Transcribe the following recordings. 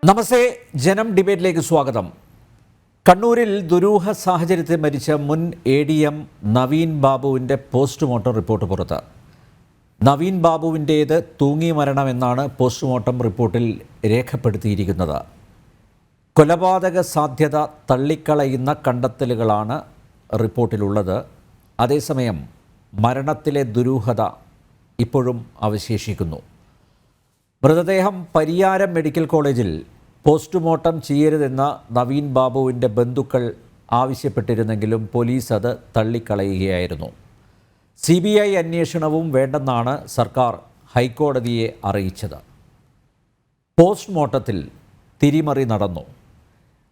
നമസ്തേ, ജനം ഡിബേറ്റിലേക്ക് സ്വാഗതം. കണ്ണൂരിൽ ദുരൂഹ സാഹചര്യത്തിൽ മരിച്ച മുൻ ADM നവീൻ ബാബുവിൻ്റെ പോസ്റ്റ്മോർട്ടം റിപ്പോർട്ട് പുറത്ത്. നവീൻ ബാബുവിൻ്റേത് തൂങ്ങി മരണമെന്നാണ് പോസ്റ്റ്മോർട്ടം റിപ്പോർട്ടിൽ രേഖപ്പെടുത്തിയിരിക്കുന്നത്. കൊലപാതക സാധ്യത തള്ളിക്കളയുന്ന കണ്ടെത്തലുകളാണ് റിപ്പോർട്ടിലുള്ളത്. അതേസമയം മരണത്തിലെ ദുരൂഹത ഇപ്പോഴും അവശേഷിക്കുന്നു. മൃതദേഹം പരിയാരം മെഡിക്കൽ കോളേജിൽ പോസ്റ്റ്മോർട്ടം ചെയ്യരുതെന്ന നവീൻ ബാബുവിൻ്റെ ബന്ധുക്കൾ ആവശ്യപ്പെട്ടിരുന്നെങ്കിലും പോലീസ് അത് തള്ളിക്കളയുകയായിരുന്നു. CBI അന്വേഷണവും വേണ്ടെന്നാണ് സർക്കാർ ഹൈക്കോടതിയെ അറിയിച്ചത്. പോസ്റ്റ്മോർട്ടത്തിൽ തിരിമറി നടന്നു.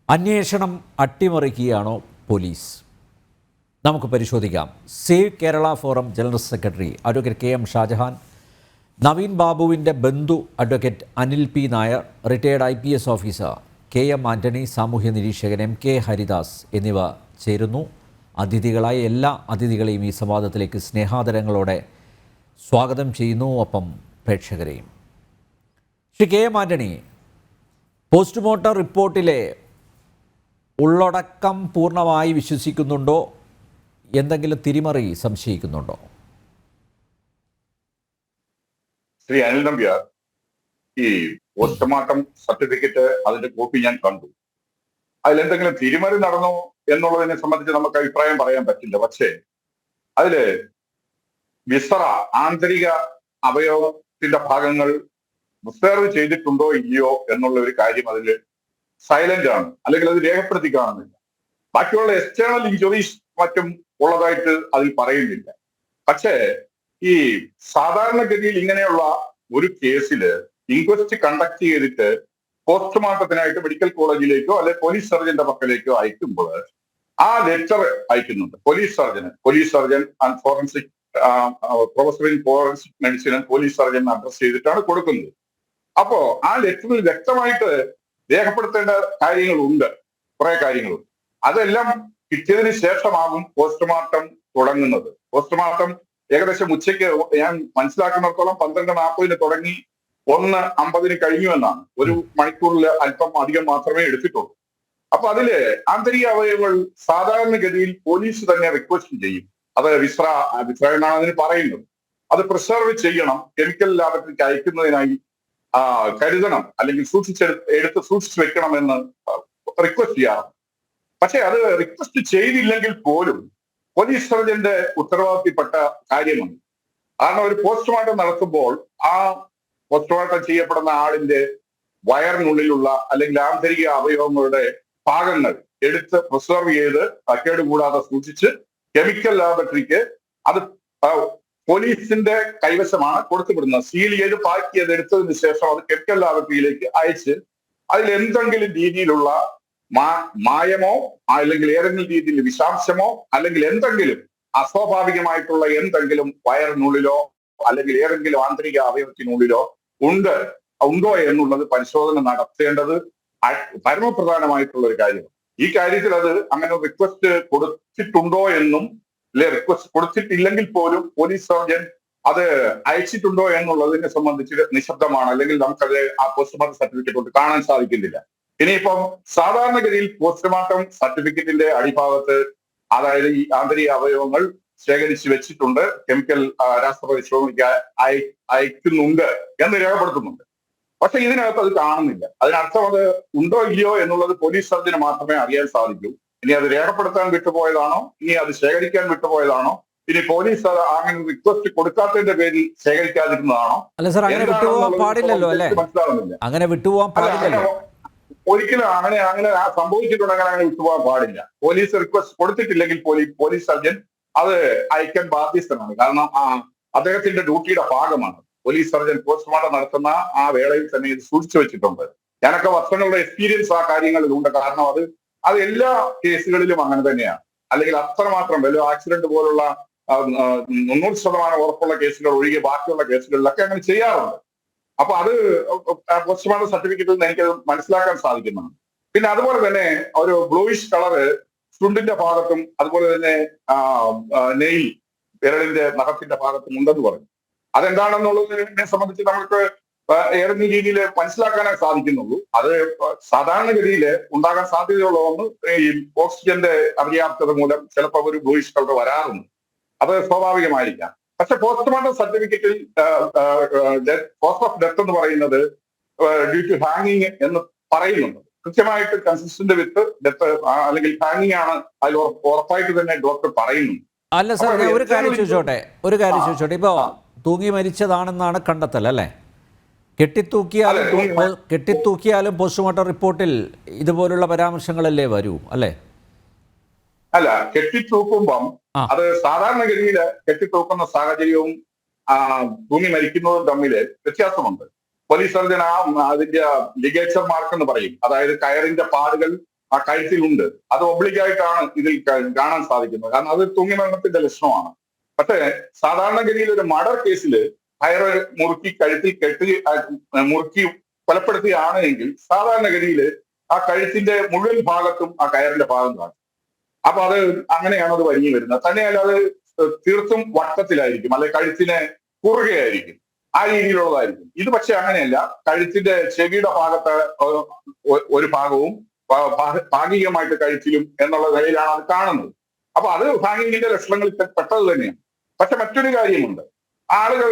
അന്വേഷണം അട്ടിമറിക്കുകയാണോ പോലീസ്? നമുക്ക് പരിശോധിക്കാം. Save Kerala forum general secretary advocate KM Shajahan, Naveen ബാബുവിൻ്റെ ബന്ധു advocate Anil P. Nair, retired IPS officer KM Antony, സാമൂഹ്യ നിരീക്ഷകൻ MK ഹരിദാസ് എന്നിവ ചേരുന്നു. അതിഥികളായ എല്ലാ അതിഥികളെയും ഈ സംവാദത്തിലേക്ക് സ്നേഹാദരങ്ങളോടെ സ്വാഗതം ചെയ്യുന്നു. ഒപ്പം പ്രേക്ഷകരെയും. ശ്രീ KM ആൻ്റണി, പോസ്റ്റ്മോർട്ടം റിപ്പോർട്ടിലെ ഉള്ളടക്കം പൂർണ്ണമായി വിശ്വസിക്കുന്നുണ്ടോ? എന്തെങ്കിലും തിരിമറി സംശയിക്കുന്നുണ്ടോ? ശ്രീ അനിൽ നമ്പ്യാർ, ഈ പോസ്റ്റ്മോർട്ടം സർട്ടിഫിക്കറ്റ് അതിന്റെ കോപ്പി ഞാൻ കണ്ടു. അതിലെന്തെങ്കിലും തിരിമറി നടന്നോ എന്നുള്ളതിനെ സംബന്ധിച്ച് നമുക്ക് അഭിപ്രായം പറയാൻ പറ്റില്ല. പക്ഷേ അതില് വിസറ, ആന്തരിക അവയവത്തിന്റെ ഭാഗങ്ങൾ റിസർവ് ചെയ്തിട്ടുണ്ടോ ഇല്ലയോ എന്നുള്ള ഒരു കാര്യം അതിൽ സൈലന്റ് ആണ്, അല്ലെങ്കിൽ അത് രേഖപ്പെടുത്തി കാണുന്നില്ല. ബാക്കിയുള്ള എക്സ്റ്റേണൽ ഇഞ്ചുറീസ് മറ്റും ഉള്ളതായിട്ട് അതിൽ പറയുന്നില്ല. പക്ഷേ ഈ സാധാരണഗതിയിൽ ഇങ്ങനെയുള്ള ഒരു കേസില് ഇൻക്വസ്റ്റ് കണ്ടക്ട് ചെയ്തിട്ട് പോസ്റ്റ്മോർട്ടത്തിനായിട്ട് മെഡിക്കൽ കോളേജിലേക്കോ അല്ലെ പോലീസ് സർജന്റെ പക്കലേക്കോ അയക്കുമ്പോൾ ആ ലെറ്റർ അയക്കുന്നുണ്ട് police surgeon and forensic professor in forensic medicine police surgeon address ചെയ്തിട്ടാണ് കൊടുക്കുന്നത്. അപ്പോ ആ ലെറ്ററിൽ വ്യക്തമായിട്ട് രേഖപ്പെടുത്തേണ്ട കാര്യങ്ങളുണ്ട്, കുറെ കാര്യങ്ങളുണ്ട്. അതെല്ലാം കിട്ടിയതിന് ശേഷമാകും പോസ്റ്റ്മോർട്ടം തുടങ്ങുന്നത്. പോസ്റ്റ്മോർട്ടം ഏകദേശം ഉച്ചയ്ക്ക്, ഞാൻ മനസ്സിലാക്കുന്നിടത്തോളം 12:40 തുടങ്ങി 1:50 കഴിഞ്ഞു എന്നാണ്. ഒരു മണിക്കൂറിൽ അല്പം അധികം മാത്രമേ എടുത്തിട്ടുള്ളൂ. അപ്പൊ അതില് ആന്തരിക അവയവങ്ങൾ സാധാരണഗതിയിൽ പോലീസ് തന്നെ റിക്വസ്റ്റ് ചെയ്യും. അത് വിസ്ര എന്നാണ് അതിന് പറയുന്നത്. അത് പ്രിസർവ് ചെയ്യണം, കെമിക്കൽ ലാബറട്ടറിക്ക് അയക്കുന്നതിനായി കരുതണം, അല്ലെങ്കിൽ സൂക്ഷിച്ചു വെക്കണമെന്ന് റിക്വസ്റ്റ് ചെയ്യാറുണ്ട്. പക്ഷെ അത് റിക്വസ്റ്റ് ചെയ്തില്ലെങ്കിൽ പോലും പോലീസ് സർജന്റെ ഉത്തരവാദിത്തപ്പെട്ട കാര്യമാണ്. കാരണം ഒരു പോസ്റ്റ്മോർട്ടം നടത്തുമ്പോൾ ആ പോസ്റ്റ്മോർട്ടം ചെയ്യപ്പെടുന്ന ആളിന്റെ വയറിനുള്ളിലുള്ള അല്ലെങ്കിൽ ആന്തരിക അവയവങ്ങളുടെ ഭാഗങ്ങൾ എടുത്ത് പ്രിസർവ് ചെയ്ത് കേടുകൂടാതെ സൂക്ഷിച്ച് കെമിക്കൽ ലാബറട്ടറിക്ക് അത് പോലീസിന്റെ കൈവശമാണ് കൊടുത്തുവിടുന്നത്. സീൽ ചെയ്ത് പാക്ക് ചെയ്ത് എടുത്തതിന് ശേഷം അത് കെമിക്കൽ ലാബറട്ടറിയിലേക്ക് അയച്ച് അതിൽ എന്തെങ്കിലും രീതിയിലുള്ള മായമോ അല്ലെങ്കിൽ ഏതെങ്കിലും രീതിയിൽ വിഷാംശമോ അല്ലെങ്കിൽ എന്തെങ്കിലും അസ്വാഭാവികമായിട്ടുള്ള എന്തെങ്കിലും വയറിനുള്ളിലോ അല്ലെങ്കിൽ ഏതെങ്കിലും ആന്തരിക അവയവത്തിനുള്ളിലോ ഉണ്ടോ എന്നുള്ളത് പരിശോധന നടത്തേണ്ടത് പരമപ്രധാനമായിട്ടുള്ള ഒരു കാര്യമാണ്. ഈ കാര്യത്തിൽ അത് അങ്ങനെ റിക്വസ്റ്റ് കൊടുത്തിട്ടുണ്ടോ എന്നും റിക്വസ്റ്റ് കൊടുത്തിട്ടില്ലെങ്കിൽ പോലും പോലീസ് സർജൻ അത് അയച്ചിട്ടുണ്ടോ എന്നുള്ളതിനെ സംബന്ധിച്ച് നിശബ്ദമാണ്, അല്ലെങ്കിൽ നമുക്കത് ആ പോസ്റ്റ്മോർട്ടം സർട്ടിഫിക്കറ്റ് കൊണ്ട് കാണാൻ സാധിക്കുന്നില്ല. ഇനിയിപ്പം സാധാരണഗതിയിൽ പോസ്റ്റ്മോർട്ടം സർട്ടിഫിക്കറ്റിന്റെ അടിഭാഗത്ത്, അതായത് ഈ ആന്തരിക അവയവങ്ങൾ ശേഖരിച്ച് വെച്ചിട്ടുണ്ട്, കെമിക്കൽ രാസപരിശോധനയ്ക്ക് അയക്കുന്നുണ്ട് എന്ന് രേഖപ്പെടുത്തുന്നുണ്ട്. പക്ഷെ ഇതിനകത്ത് അത് കാണുന്നില്ല. അതിനർത്ഥം അത് ഉണ്ടോ ഇല്ലയോ എന്നുള്ളത് പോലീസ് സർജന് മാത്രമേ അറിയാൻ സാധിക്കൂ. ഇനി അത് രേഖപ്പെടുത്താൻ വിട്ടുപോയതാണോ, ഇനി അത് ശേഖരിക്കാൻ വിട്ടുപോയതാണോ, ഇനി പോലീസ് അങ്ങനെ റിക്വസ്റ്റ് കൊടുക്കാത്തതിന്റെ പേരിൽ ശേഖരിക്കാതിരുന്നതാണോ? അല്ല സാർ, അങ്ങനെ വിട്ടുപോകാൻ പാടില്ലല്ലോ അല്ലേ? മനസ്സിലാവുന്നില്ല. അങ്ങനെ വിട്ടുപോകാൻ പാടില്ലല്ലോ. ഒരിക്കലും അങ്ങനെ സംഭവിച്ചിട്ടുണ്ടെങ്കിൽ അങ്ങനെ വിട്ടുപോകാൻ പാടില്ല. പോലീസ് റിക്വസ്റ്റ് കൊടുത്തിട്ടില്ലെങ്കിൽ പോലീസ് സർജൻ അത് അയക്കാൻ ബാധ്യസ്ഥനാണ്. കാരണം അദ്ദേഹത്തിന്റെ ഡ്യൂട്ടിയുടെ ഭാഗമാണ്. പോലീസ് സർജൻ പോസ്റ്റ്മോർട്ടം നടത്തുന്ന ആ വേളയിൽ തന്നെ ഇത് സൂക്ഷിച്ചു വെച്ചിട്ടുണ്ട്. ഞാനൊക്കെ വർഷങ്ങളുടെ എക്സ്പീരിയൻസ് ആ കാര്യങ്ങളിലുണ്ട്. കാരണം അത് എല്ലാ കേസുകളിലും അങ്ങനെ തന്നെയാണ്. അല്ലെങ്കിൽ അത്രമാത്രം വലിയ ആക്സിഡന്റ് പോലുള്ള 90% ഉറപ്പുള്ള കേസുകൾ ഒഴികെ ബാക്കിയുള്ള കേസുകളിലൊക്കെ അങ്ങനെ ചെയ്യാറുണ്ട്. അപ്പൊ അത് പോസ്റ്റ്മോർട്ടം സർട്ടിഫിക്കറ്റിൽ നിന്ന് എനിക്കത് മനസ്സിലാക്കാൻ സാധിക്കുന്നതാണ്. പിന്നെ അതുപോലെ തന്നെ ഒരു ബ്ലൂയിഷ് കളറ് ചുണ്ടിന്റെ ഭാഗത്തും അതുപോലെ തന്നെ നെയിൽ, വിരലിന്റെ നഖത്തിന്റെ ഭാഗത്തും ഉണ്ടെന്ന് പറഞ്ഞു. അതെന്താണെന്നുള്ളതിനെ സംബന്ധിച്ച് നമുക്ക് ഏതെങ്കിലും രീതിയിൽ മനസ്സിലാക്കാനേ സാധിക്കുന്നുള്ളൂ. അത് സാധാരണഗതിയിൽ ഉണ്ടാകാൻ സാധ്യതയുള്ള ഒന്ന് ഈ ഓക്സിജന്റെ അപര്യാപ്തത മൂലം ചിലപ്പോൾ ഒരു ഭൂയിഷ്കൾക്ക് വരാറുണ്ട്. അത് സ്വാഭാവികമായിരിക്കാം. പക്ഷെ പോസ്റ്റ്മോർട്ടം സർട്ടിഫിക്കറ്റിൽ കോസ് ഓഫ് ഡെത്ത് എന്ന് പറയുന്നത് ഡ്യൂ ടു ഹാങ്ങിങ് എന്ന് പറയുന്നുണ്ട്. കൃത്യമായിട്ട് കൺസിസ്റ്റന്റ് വിത്ത് ഡെത്ത് അല്ലെങ്കിൽ ഹാങ്ങിങ് ആണ് അതിൽ ഉറപ്പായിട്ട് തന്നെ ഡോക്ടർ പറയുന്നുണ്ട്. അല്ല സാർ, ഞാൻ ഒരു കാര്യം ചോദിച്ചോട്ടെ. ഇപ്പോ തൂങ്ങി മരിച്ചതാണെന്നാണ് കണ്ടെത്തൽ അല്ലേ? കെട്ടിത്തൂക്കിയാലും പോസ്റ്റ്മോർട്ടം റിപ്പോർട്ടിൽ ഇതുപോലുള്ള പരാമർശങ്ങളല്ലേ വരൂ അല്ലേ? അല്ല, കെട്ടിത്തൂക്കുമ്പം അത് സാധാരണഗതിയിൽ കെട്ടിത്തൂക്കുന്ന സാഹചര്യവും തൂങ്ങി മരിക്കുന്നതും തമ്മിൽ വ്യത്യാസമുണ്ട്. പോലീസ് സർജൻ അതിന്റെ ലിഗേച്ചർ മാർക്ക് എന്ന് പറയും, അതായത് കയറിന്റെ പാടുകൾ ആ കഴുത്തിലുണ്ട്. അത് ഒബ്ലിഗായിട്ടാണ് ഇതിൽ കാണാൻ സാധിക്കുന്നത്, കാരണം അത് തൂങ്ങി മരണത്തിന്റെ ലക്ഷണമാണ്. പക്ഷേ സാധാരണഗതിയിൽ ഒരു മർഡർ കേസിൽ കയറ് മുറുക്കി കഴുത്തിൽ മുറുക്കി കൊലപ്പെടുത്തുകയാണ് എങ്കിൽ സാധാരണഗതിയിൽ ആ കഴുത്തിന്റെ മുഴുവൻ ഭാഗത്തും ആ കയറിന്റെ ഭാഗം കാണും. അപ്പൊ അത് അങ്ങനെയാണ് അത് വലിഞ്ഞു വരുന്നത്. തന്നെയല്ല, അത് തീർത്തും വട്ടത്തിലായിരിക്കും, അല്ലെ കഴുത്തിന് കുറുകയായിരിക്കും, ആ രീതിയിലുള്ളതായിരിക്കും. ഇത് പക്ഷെ അങ്ങനെയല്ല. കഴുത്തിന്റെ ചെവിയുടെ ഭാഗത്ത് ഒരു ഭാഗവും ഭാഗികമായിട്ട് കഴുത്തിലും എന്നുള്ള നിലയിലാണ് അത് കാണുന്നത്. അപ്പൊ അത് ഹാങ്ങിങ്ങിന്റെ ലക്ഷണങ്ങളിൽ പെട്ടത് തന്നെയാണ്. പക്ഷെ മറ്റൊരു കാര്യമുണ്ട്, ആളുകൾ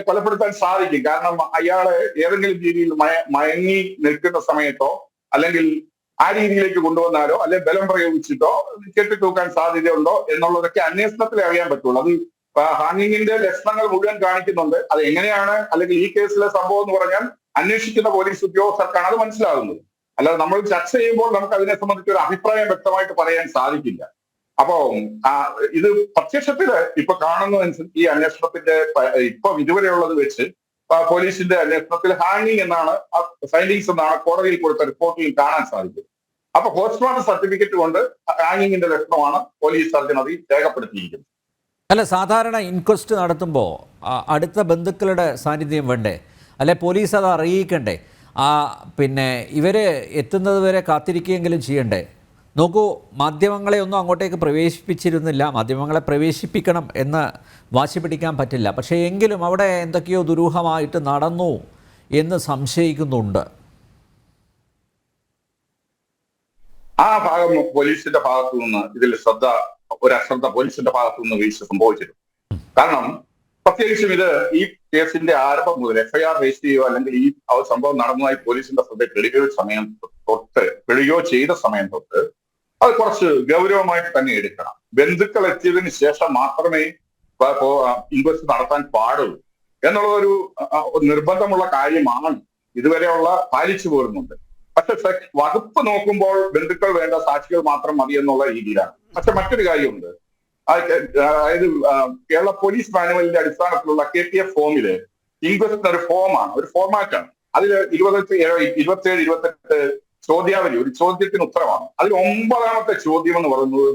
കൊലപ്പെടുത്താൻ സാധിക്കും. കാരണം അയാളെ ഏതെങ്കിലും രീതിയിൽ മയങ്ങി നിൽക്കുന്ന സമയത്തോ അല്ലെങ്കിൽ ആ രീതിയിലേക്ക് കൊണ്ടുവന്നാലോ അല്ലെ ബലം പ്രയോഗിച്ചിട്ടോ കെട്ടിത്തൂക്കാൻ സാധ്യതയുണ്ടോ എന്നുള്ളതൊക്കെ അന്വേഷണത്തിലേ അറിയാൻ പറ്റുള്ളൂ. അത് ഹാങ്ങിങ്ങിന്റെ ലക്ഷണങ്ങൾ മുഴുവൻ കാണിക്കുന്നുണ്ട്. അത് എങ്ങനെയാണ് അല്ലെങ്കിൽ ഈ കേസിലെ സംഭവം എന്ന് പറഞ്ഞാൽ അന്വേഷിക്കുന്ന പോലീസ് ഉദ്യോഗസ്ഥർക്കാണ് അത് മനസ്സിലാകുന്നത്. അല്ലാതെ നമ്മൾ ചർച്ച ചെയ്യുമ്പോൾ നമുക്ക് അതിനെ സംബന്ധിച്ച് ഒരു അഭിപ്രായം വ്യക്തമായിട്ട് പറയാൻ സാധിക്കില്ല. അപ്പോ ഇത് പ്രത്യക്ഷത്തില് ഇപ്പൊ കാണുന്നതനുസരിച്ച് ഈ അന്വേഷണത്തിന്റെ ഇപ്പൊ ഇതുവരെയുള്ളത് വെച്ച് പോലീസിന്റെ അന്വേഷണത്തിൽ ഹാങ്ങിങ് എന്നാണ് ഫൈൻഡിങ്സ് എന്നാണ് കോടതിയിൽ കൊടുത്ത റിപ്പോർട്ടിൽ കാണാൻ സാധിക്കും. അപ്പൊ പോസ്റ്റ്മോർട്ടം സർട്ടിഫിക്കറ്റ് കൊണ്ട് ഹാങ്ങിങ്ങിന്റെ ലക്ഷണമാണ് പോലീസ് സർജൻ അതിൽ രേഖപ്പെടുത്തിയിരിക്കുന്നത്. അല്ല, സാധാരണ ഇൻക്വസ്റ്റ് നടത്തുമ്പോൾ അടുത്ത ബന്ധുക്കളുടെ സാന്നിധ്യം വേണ്ടേ? അല്ലെ പോലീസ് അത് അറിയിക്കണ്ടേ? പിന്നെ ഇവർ എത്തുന്നത് വരെ കാത്തിരിക്കുകയെങ്കിലും ചെയ്യണ്ടേ? നോക്കൂ, മാധ്യമങ്ങളെ ഒന്നും അങ്ങോട്ടേക്ക് പ്രവേശിപ്പിച്ചിരുന്നില്ല. മാധ്യമങ്ങളെ പ്രവേശിപ്പിക്കണം എന്ന് വാശി പിടിക്കാൻ പറ്റില്ല. പക്ഷേ എങ്കിലും അവിടെ എന്തൊക്കെയോ ദുരൂഹമായിട്ട് നടന്നു എന്ന് സംശയിക്കുന്നുണ്ട്. ആ ഭാഗം പോലീസിന്റെ ഭാഗത്തു നിന്ന് ഇതിൽ അശ്രദ്ധ പോലീസിന്റെ ഭാഗത്തു നിന്ന് വീഴ്ച സംഭവിച്ചിരുന്നു. കാരണം പ്രത്യേകിച്ചും ഇത് ഈ കേസിന്റെ ആരംഭം മുതൽ എഫ്ഐആർ രജിസ്റ്റർ ചെയ്യുകയോ അല്ലെങ്കിൽ ഈ സംഭവം നടന്നതായി പോലീസിന്റെ പെടുകയോ ചെയ്ത സമയം തൊട്ട് അത് കുറച്ച് ഗൗരവമായിട്ട് തന്നെ എടുക്കണം. ബന്ധുക്കൾ എത്തിയതിനു ശേഷം മാത്രമേ ഇൻക്വസ്റ്റ് നടത്താൻ പാടുള്ളൂ എന്നുള്ളതൊരു നിർബന്ധമുള്ള കാര്യമാണ് ഇതുവരെയുള്ള പാലിച്ചു പോരുന്നുണ്ട്. പക്ഷെ വകുപ്പ് നോക്കുമ്പോൾ ബന്ധുക്കൾ വേണ്ട, സാക്ഷികൾ മാത്രം മതി എന്നുള്ള രീതിയിലാണ്. പക്ഷെ മറ്റൊരു കാര്യമുണ്ട്, അതായത് കേരള പോലീസ് മാനുവലിന്റെ അടിസ്ഥാനത്തിലുള്ള KPF ഫോമില് ഇൻക്വസ്റ്റ് ഒരു ഫോമാണ്, ഒരു ഫോർമാറ്റാണ്. അതിൽ 27, 28 ചോദ്യാവലി, ഒരു ചോദ്യത്തിന് ഉത്തരമാണ്. അതിൽ 9ാമത്തെ ചോദ്യം എന്ന് പറയുന്നത്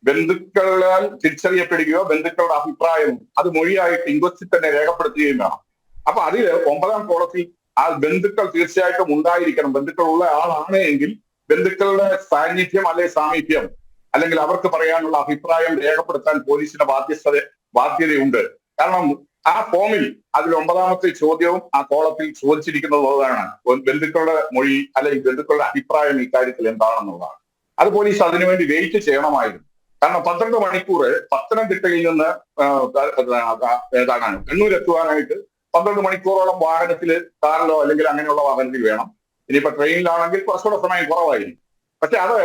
ബന്ധുക്കളാൽ തിരിച്ചറിയപ്പെടുകയോ ബന്ധുക്കളുടെ അഭിപ്രായം അത് മൊഴിയായിട്ട് ഇൻക്വസ്റ്റിൽ തന്നെ രേഖപ്പെടുത്തുകയും വേണം. അപ്പൊ അതിൽ 9ാം കോളത്തിൽ ആ ബന്ധുക്കൾ തീർച്ചയായിട്ടും ഉണ്ടായിരിക്കണം. ബന്ധുക്കളുള്ള ആളാണ് എങ്കിൽ ബന്ധുക്കളുടെ സാന്നിധ്യം അല്ലെങ്കിൽ സാമീപ്യം അല്ലെങ്കിൽ അവർക്ക് പറയാനുള്ള അഭിപ്രായം രേഖപ്പെടുത്താൻ പോലീസിന് ബാധ്യതയുണ്ട്. കാരണം ആ ഫോമിൽ അതിൽ 9ാമത്തെ ചോദ്യവും ആ കോളത്തിൽ ചോദിച്ചിരിക്കുന്നതാണ് ബന്ധുക്കളുടെ മൊഴി അല്ലെങ്കിൽ ബന്ധുക്കളുടെ അഭിപ്രായം ഇക്കാര്യത്തിൽ എന്താണെന്നുള്ളതാണ്. അത് പോലീസ് അതിനുവേണ്ടി വെയിറ്റ് ചെയ്യണമായിരുന്നു. കാരണം 12 മണിക്കൂർ പത്തനംതിട്ടയിൽ നിന്ന് കണ്ണൂർ എത്തുവാനായിട്ട് 12 മണിക്കൂറോളം വാഹനത്തിൽ, കാറിലോ അല്ലെങ്കിൽ അങ്ങനെയുള്ള വാഹനത്തിൽ വേണം. ഇനിയിപ്പോ ട്രെയിനിലാണെങ്കിൽ കുറച്ചുകൂടെ സമയം കുറവായിരിക്കും. പക്ഷെ അത്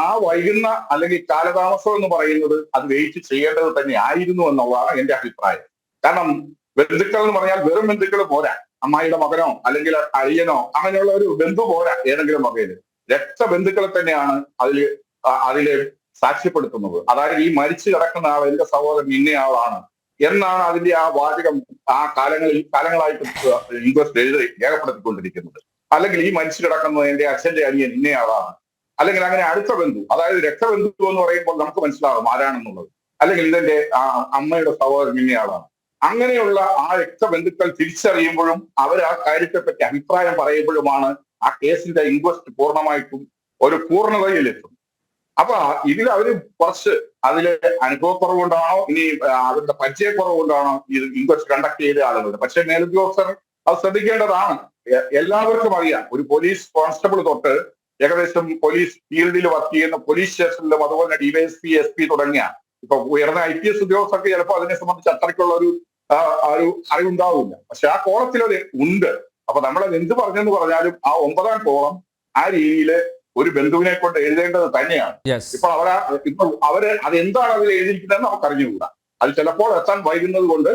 ആ വൈകുന്ന അല്ലെങ്കിൽ കാലതാമസം എന്ന് പറയുന്നത് അത് വെയിറ്റ് ചെയ്യേണ്ടത് തന്നെ ആയിരുന്നു എന്നുള്ളതാണ് എന്റെ അഭിപ്രായം. കാരണം ബന്ധുക്കൾ എന്ന് പറഞ്ഞാൽ വെറും ബന്ധുക്കൾ പോരാ. അമ്മായിയുടെ മകനോ അല്ലെങ്കിൽ അളിയനോ അങ്ങനെയുള്ള ഒരു ബന്ധു പോരാ. ഏതെങ്കിലും വകയില് രക്തബന്ധുക്കളെ തന്നെയാണ് അതില് സാക്ഷ്യപ്പെടുത്തുന്നത്. അതായത് ഈ മരിച്ചു കിടക്കുന്ന ആൾ എന്റെ സഹോദരൻ ഇന്നയാളാണ് എന്നാണ് അതിന്റെ ആ വാചകം ആ കാലങ്ങളായിട്ട് ഇൻക്വസ്റ്റ് രേഖപ്പെടുത്തിക്കൊണ്ടിരിക്കുന്നത്. അല്ലെങ്കിൽ ഈ മരിച്ചു കിടക്കുന്നത് എന്റെ അച്ഛന്റെ അനിയൻ ഇന്നയാളാണ്, അല്ലെങ്കിൽ അങ്ങനെ അടുത്ത ബന്ധു, അതായത് രക്തബന്ധു എന്ന് പറയുമ്പോൾ നമുക്ക് മനസ്സിലാകും ആരാണെന്നുള്ളത്. അല്ലെങ്കിൽ ഇതെന്റെ അമ്മയുടെ സഹോദരൻ ഇന്നയാളാണ്. അങ്ങനെയുള്ള ആ രക്തബന്ധുക്കൾ തിരിച്ചറിയുമ്പോഴും അവർ ആ കാര്യത്തെപ്പറ്റി അഭിപ്രായം പറയുമ്പോഴുമാണ് ആ കേസിന്റെ ഇൻക്വസ്റ്റ് പൂർണ്ണമായിട്ടും ഒരു പൂർണ്ണതയിലെത്തും. അപ്പൊ ഇതിൽ അവര് കുറച്ച് അതില് അനുഭവക്കുറവുകൊണ്ടാണോ ഇനി അവരുടെ പരിചയക്കുറവ് കൊണ്ടാണോ ഇത് ഇൻക്വസ്റ്റ് കണ്ടക്ട് ചെയ്ത ആളുകളുടെ, പക്ഷെ മേലുദ്യോഗസ്ഥർ അത് ശ്രദ്ധിക്കേണ്ടതാണ്. എല്ലാവർക്കും അറിയാം, ഒരു പോലീസ് കോൺസ്റ്റബിൾ തൊട്ട് ഏകദേശം പോലീസ് ഫീൽഡിൽ വർക്ക് ചെയ്യുന്ന പോലീസ് സ്റ്റേഷനിലും അതുപോലെ ഡിവൈഎസ്പി, SP തുടങ്ങിയ ഇപ്പൊ ഉയർന്ന IPS ഉദ്യോഗസ്ഥർക്ക് ചിലപ്പോൾ അതിനെ സംബന്ധിച്ച് അത്രയ്ക്കുള്ള ഒരു അറിവുണ്ടാവില്ല. പക്ഷെ ആ കോളത്തിൽ അത് ഉണ്ട്. അപ്പൊ നമ്മളത് എന്ത് പറഞ്ഞെന്ന് പറഞ്ഞാലും ആ 9ാം കോളം ആ രീതിയിൽ ഒരു ബന്ധുവിനെ കൊണ്ട് എഴുതേണ്ടത് തന്നെയാണ്. ഇപ്പൊ അവര് അതെന്താണ് അതിൽ എഴുതിയിരിക്കുന്നതെന്ന് നമുക്ക് അറിഞ്ഞുകൂടാ. അത് ചിലപ്പോൾ എത്താൻ വൈകുന്നത് കൊണ്ട്,